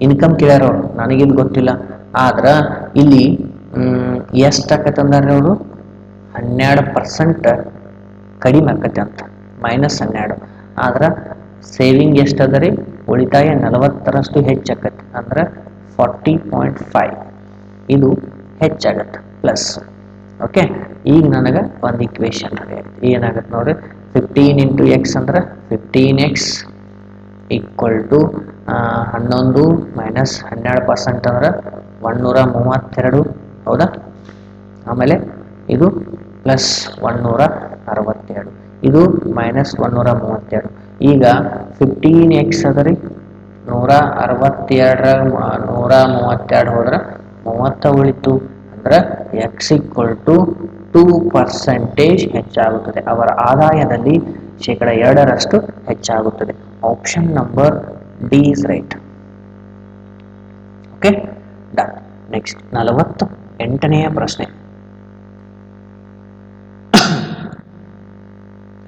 ಇನ್ಕಮ್ ಕೇಳ್ಯಾರ ಅವರು, ನನಗಿದು ಗೊತ್ತಿಲ್ಲ. ಆದ್ರೆ ಇಲ್ಲಿ ಎಷ್ಟಾಕತ್ತಂದ್ರೆ ಅವರು 12% ಕಡಿಮೆ ಆಕತಿ ಅಂತ, -12. ಆದ್ರೆ ಸೇವಿಂಗ್ ಎಷ್ಟದ ರೀ? ಉಳಿತಾಯ 40ರಷ್ಟು ಹೆಚ್ಚಾಕತಿ ಅಂದ್ರೆ 40.5. ಇದು ಹೆಚ್ಚಾಗತ್ತೆ ಪ್ಲಸ್. ಓಕೆ, ಈಗ ನನಗೆ ಒಂದು ಇಕ್ವೇಶನ್ ಏನಾಗುತ್ತೆ ನೋಡ್ರಿ. 15 × x ಅಂದ್ರೆ 15x = 11 - 12% ಅಂದ್ರೆ 132. ಹೌದಾ? ಆಮೇಲೆ ಇದು ಪ್ಲಸ್ 162, ಇದು -132. ಈಗ 15x ಅದ ರೀ 162 132 ಹೋದ್ರೆ 30 ಉಳಿತು. ಅಂದ್ರೆ x = 2% ಹೆಚ್ಚಾಗುತ್ತದೆ. ಅವರ ಆದಾಯದಲ್ಲಿ 2% ಹೆಚ್ಚಾಗುತ್ತದೆ. Option number D is right. Okay, done. Next 48ನೇ ಪ್ರಶ್ನೆ.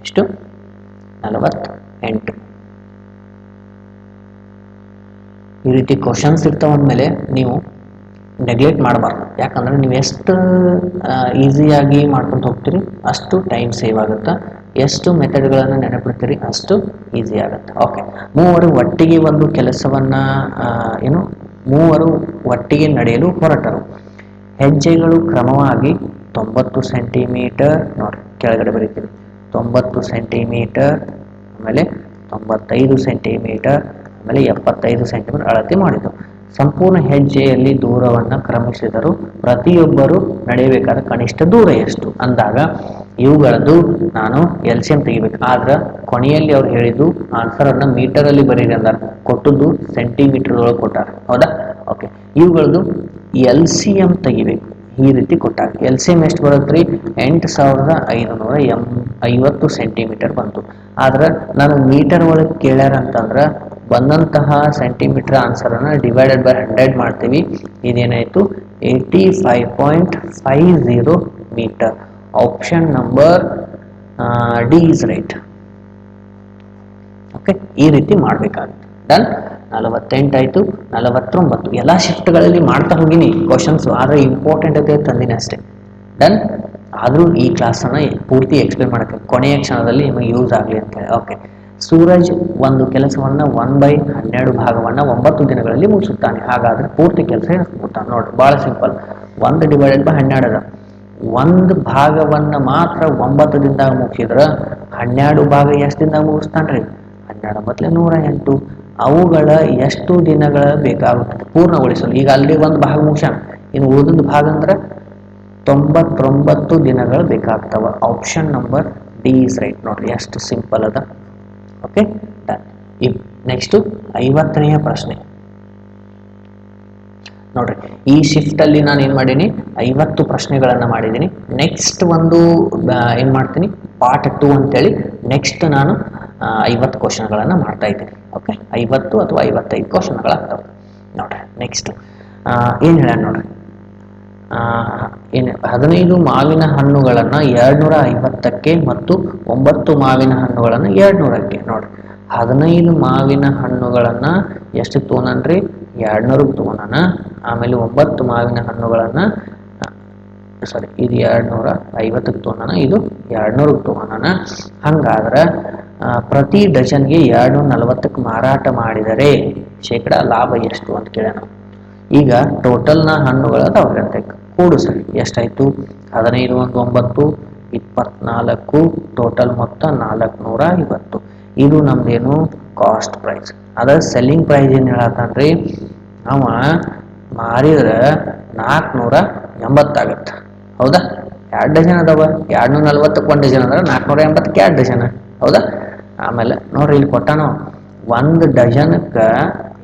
ಎಷ್ಟು? 48. ಈ ರೀತಿ ಕ್ವಶನ್ಸ್ ಇರ್ತಾವಂದ್ಮೇಲೆ ನೀವು ನೆಗ್ಲೆಕ್ಟ್ ಮಾಡಬಾರ್ದು. ಯಾಕಂದ್ರೆ ನೀವು ಎಷ್ಟು ಈಸಿಯಾಗಿ ಮಾಡ್ಕೊಂಡು ಹೋಗ್ತೀರಿ ಅಷ್ಟು ಟೈಮ್ ಸೇವ್ ಆಗುತ್ತೆ. ಎಷ್ಟು ಮೆಥಡ್ಗಳನ್ನು ನೆನಪಿಡ್ತೀರಿ ಅಷ್ಟು ಈಸಿ ಆಗುತ್ತೆ. ಓಕೆ, ಮೂವರು ಒಟ್ಟಿಗೆ ಒಂದು ಕೆಲಸವನ್ನು ಮೂವರು ಒಟ್ಟಿಗೆ ನಡೆಯಲು ಹೊರಟರು. ಹೆಜ್ಜೆಗಳು ಕ್ರಮವಾಗಿ 90 ಸೆಂಟಿಮೀಟರ್, ನೋಡಿ ಕೆಳಗಡೆ ಬರೀತೀವಿ 90 ಸೆಂಟಿಮೀಟರ್, ಆಮೇಲೆ 95 ಸೆಂಟಿಮೀಟರ್, ಆಮೇಲೆ 75 ಸೆಂಟಿಮೀಟರ್ ಅಳತೆ ಮಾಡಿದರು. ಸಂಪೂರ್ಣ ಹೆಜ್ಜೆಯಲ್ಲಿ ದೂರವನ್ನು ಕ್ರಮಿಸಿದರು. ಪ್ರತಿಯೊಬ್ಬರು ನಡೆಯಬೇಕಾದ ಕನಿಷ್ಠ ದೂರ ಎಷ್ಟು ಅಂದಾಗ ಇವುಗಳದ್ದು ನಾನು LCM ತೆಗಿಬೇಕು. ಆದ್ರೆ ಕೊನೆಯಲ್ಲಿ ಅವ್ರು ಹೇಳಿದ್ದು ಆನ್ಸರನ್ನು ಮೀಟರಲ್ಲಿ ಬರೀರಿ ಅಂದಾರ, ಕೊಟ್ಟದ್ದು ಸೆಂಟಿಮೀಟರ್ ಒಳಗೆ ಕೊಟ್ಟಾರ. ಹೌದಾ? ಓಕೆ, ಇವುಗಳದ್ದು LCM ತೆಗಿಬೇಕು. ಈ ರೀತಿ ಕೊಟ್ಟಾಗ LCM ಎಷ್ಟು ಬರುತ್ತೆ ರೀ? 8550 ಸೆಂಟಿಮೀಟರ್ ಬಂತು. ಆದ್ರೆ ನಾನು ಮೀಟರ್ ಒಳಗೆ ಕೇಳ್ಯಾರ ಅಂತಂದ್ರೆ ಬಂದಂತಹ ಸೆಂಟಿಮೀಟರ್ ಆನ್ಸರನ್ನು /100 ಮಾಡ್ತೀವಿ. ಇದೇನಾಯಿತು? 85.50 metre. Option number D is right. Okay, ಈ ರೀತಿ ಮಾಡಬೇಕಾಗುತ್ತೆ. ಡನ್. 48 ಆಯಿತು. 49 ಎಲ್ಲ ಶಿಫ್ಟ್ಗಳಲ್ಲಿ ಮಾಡ್ತಾ ಹೋಗಿನಿ ಕ್ವಶನ್ಸು, ಆದರೆ ಇಂಪಾರ್ಟೆಂಟ್ ಅಂತ ತಂದಿನಿ ಅಷ್ಟೇ. ಡನ್. ಆದರೂ ಈ ಕ್ಲಾಸನ್ನು ಪೂರ್ತಿ ಎಕ್ಸ್ಪ್ಲೇನ್ ಮಾಡೋಕ್ಕೆ ಕೊನೆಯ ಕ್ಷಣದಲ್ಲಿ ನಿಮಗೆ ಯೂಸ್ ಆಗಲಿ ಅಂತೇಳಿ. ಓಕೆ, ಸೂರಜ್ ಒಂದು ಕೆಲಸವನ್ನ 1/12 ಭಾಗವನ್ನ 9 ದಿನಗಳಲ್ಲಿ ಮುಗಿಸುತ್ತಾನೆ. ಹಾಗಾದ್ರೆ ಪೂರ್ತಿ ಕೆಲಸ ಎಷ್ಟು ಮುಗಿಸ್ತಾನೆ ನೋಡ್ರಿ, ಬಹಳ ಸಿಂಪಲ್. 1/12 ಅದ. ಒಂದು ಭಾಗವನ್ನ ಮಾತ್ರ 9 ದಿನದಾಗ ಮುಗಿಸಿದ್ರ 12 ಭಾಗ ಎಷ್ಟು ದಿನದಾಗ ಮುಗಿಸ್ತಾನ್ರಿ? 12 ಬದಲು 108. ಅವುಗಳ ಎಷ್ಟು ದಿನಗಳ ಬೇಕಾಗುತ್ತದೆ ಪೂರ್ಣಗೊಳಿಸಲು? ಈಗ ಆಲ್ರೆಡಿ ಒಂದು ಭಾಗ ಮುಗಿಸ್ಯಾನ, ಇನ್ನು ಉಳಿದ ಭಾಗ ಅಂದ್ರೆ 99 ದಿನಗಳು ಬೇಕಾಗ್ತವ. Option number D is right. ನೋಡ್ರಿ ಎಷ್ಟು ಸಿಂಪಲ್ ಅದ. Okay, done. ನೆಕ್ಸ್ಟ್ 50ನೇ ಪ್ರಶ್ನೆ ನೋಡ್ರಿ. ಈ ಶಿಫ್ಟ್ ಅಲ್ಲಿ ನಾನು ಏನ್ ಮಾಡೀನಿ, 50 ಪ್ರಶ್ನೆಗಳನ್ನ ಮಾಡಿದ್ದೀನಿ. ನೆಕ್ಸ್ಟ್ ಒಂದು ಏನ್ ಮಾಡ್ತೀನಿ, ಪಾರ್ಟ್ 2 ಅಂತೇಳಿ ನೆಕ್ಸ್ಟ್ ನಾನು 50 ಕ್ವಶನ್ಗಳನ್ನ ಮಾಡ್ತಾ ಇದ್ದೀನಿ. ಓಕೆ, 50 ಅಥವಾ 55 ಕ್ವಶನ್ಗಳಾಗ್ತವೆ ನೋಡ್ರಿ. ನೆಕ್ಸ್ಟ್ ಏನ್ ಹೇಳ ನೋಡ್ರಿ, ಏನು 15 ಮಾವಿನ ಹಣ್ಣುಗಳನ್ನ 250ಕ್ಕೆ ಮತ್ತು 9 ಮಾವಿನ ಹಣ್ಣುಗಳನ್ನ 200ಕ್ಕೆ. ನೋಡ್ರಿ, 15 ಮಾವಿನ ಹಣ್ಣುಗಳನ್ನ ಎಷ್ಟು ತೊಗೊಂಡ್ರಿ? 200ಕ್ಕೆ ತೊಗೊಂಡಾನ. ಆಮೇಲೆ 9 ಮಾವಿನ ಹಣ್ಣುಗಳನ್ನ ಸಾರಿ ಇದು 250ಕ್ಕೆ ತೊಗೊಂಡಾನ, ಇದು 200ಕ್ಕೆ ತೊಗೊಂಡಾನ. ಹಂಗಾದ್ರೆ ಪ್ರತಿ ಡಜನ್ಗೆ 240ಕ್ಕೆ ಮಾರಾಟ ಮಾಡಿದರೆ ಶೇಕಡ ಲಾಭ ಎಷ್ಟು ಅಂತ ಕೇಳೋಣ. ಈಗ ಟೋಟಲ್ನ ಹಣ್ಣುಗಳ ಅವ್ರಂತೆ ಕೂಡು ಸರಿ ಎಷ್ಟಾಯ್ತು? 15 1 9 24, ಟೋಟಲ್ ಮೊತ್ತ 450. ಇದು ನಮ್ದೇನು ಕಾಸ್ಟ್ ಪ್ರೈಸ್. ಅದ ಸೆಲ್ಲಿಂಗ್ ಪ್ರೈಸ್ ಏನ್ ಹೇಳತ್ತನ್ರಿ, ಅವ ಮಾರಿದ್ರೆ 480 ಆಗತ್ತ. ಹೌದಾ? 2 ಡಜನ್ ಅದಾವ, 240ಕ್ಕೆ 1 ಡಜನ್ ಅಂದ್ರೆ 480ಕ್ಕೆ 2 ಡಜನ್. ಹೌದಾ? ಆಮೇಲೆ ನೋಡ್ರಿ ಇಲ್ಲಿ ಕೊಟ್ಟಾನ, 1 ಡಜನ್ಕ್ಕೆ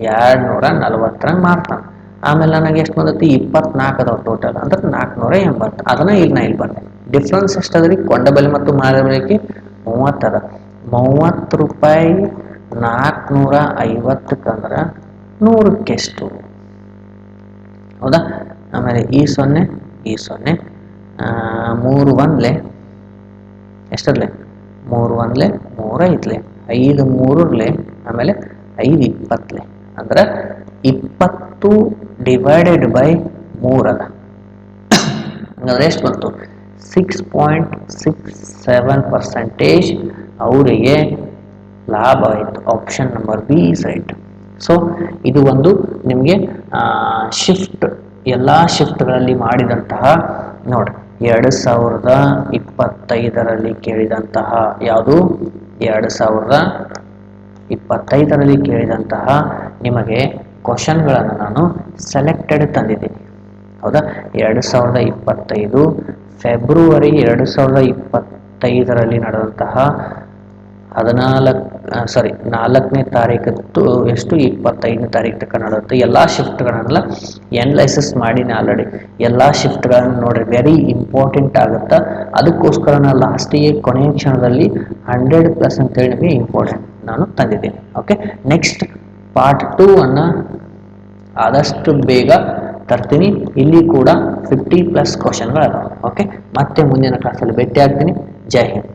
240 ಮಾರ್ತಾನ. ಆಮೇಲೆ ನನಗೆ ಎಷ್ಟು ಬಂದೈತಿ? 24 ಅದಾವ ಟೋಟಲ್, ಅಂದ್ರೆ 480. ಅದನ್ನ ಈಗ ನಾ ಇಲ್ಲಿ ಬಂದೆ. ಡಿಫ್ರೆನ್ಸ್ ಎಷ್ಟದ್ರಿ? ಕೊಂಡ ಬೆಲೆ ಮತ್ತು ಮಾರಿದ ಬೆಲೆಗೆ 30 ಅದ. 30 ರೂಪಾಯಿ 450ಕ್ಕೆ ಅಂದ್ರೆ 100ಕ್ಕೆ ಎಷ್ಟು? ಹೌದಾ? ಆಮೇಲೆ ಈ 0 ಈ 0 3 1 ಎಷ್ಟರ್ಲೆ? 3 1 3 5 5 3 ಆಮೇಲೆ 5 20 ಅಂದ್ರೆ 20 ಡಿವೈಡೆಡ್ ಬೈ 3 ಅದ. ಹಂಗಾದ್ರೆ ಎಷ್ಟು ಬಂತು? 6.67% ಅವರಿಗೆ ಲಾಭ ಆಯಿತು. Option number B is right. So ಇದು ಒಂದು ನಿಮಗೆ ಶಿಫ್ಟ್, ಎಲ್ಲ ಶಿಫ್ಟ್ಗಳಲ್ಲಿ ಮಾಡಿದಂತಹ ನೋಡ್ರಿ 2025ರಲ್ಲಿ ಕೇಳಿದಂತಹ ಯಾವುದು? 2025ರಲ್ಲಿ ಕೇಳಿದಂತಹ ನಿಮಗೆ ಕ್ವಶನ್ಗಳನ್ನು ನಾನು ಸೆಲೆಕ್ಟೆಡ್ ತಂದಿದ್ದೀನಿ. ಹೌದಾ? 2025 ಫೆಬ್ರವರಿ 2025ರಲ್ಲಿ ನಡೆದಂತಹ 4ನೇ ತಾರೀಕತ್ತು ಎಷ್ಟು 25ನೇ ತಾರೀಕು ತನಕ ನಡೆಯುತ್ತೆ ಎಲ್ಲ ಶಿಫ್ಟ್ಗಳನ್ನೆಲ್ಲ ಎನಲೈಸಿಸ್ ಮಾಡಿ ಆಲ್ರೆಡಿ ಎಲ್ಲ ಶಿಫ್ಟ್ಗಳನ್ನು ನೋಡ್ರಿ, ವೆರಿ ಇಂಪಾರ್ಟೆಂಟ್ ಆಗುತ್ತಾ. ಅದಕ್ಕೋಸ್ಕರ ನಾನು ಲಾಸ್ಟಿಗೆ ಕೊನೆಯ ಕ್ಷಣದಲ್ಲಿ 100+ ಅಂತೇಳಿ ನಿಮಗೆ ಇಂಪಾರ್ಟೆಂಟ್ ನಾನು ತಂದಿದ್ದೀನಿ. ಓಕೆ, ನೆಕ್ಸ್ಟ್ ಪಾರ್ಟ್ 2 ಅನ್ನ ಆದಷ್ಟು ಬೇಗ ತರ್ತೀನಿ. ಇಲ್ಲಿ ಕೂಡ 50+ ಕ್ವಶನ್ಗಳು ಅದಾವೆ. ಓಕೆ, ಮತ್ತೆ ಮುಂದಿನ ಕ್ಲಾಸಲ್ಲಿ ಭೇಟಿ ಆಗ್ತೀನಿ. ಜೈ ಹಿಂದ್.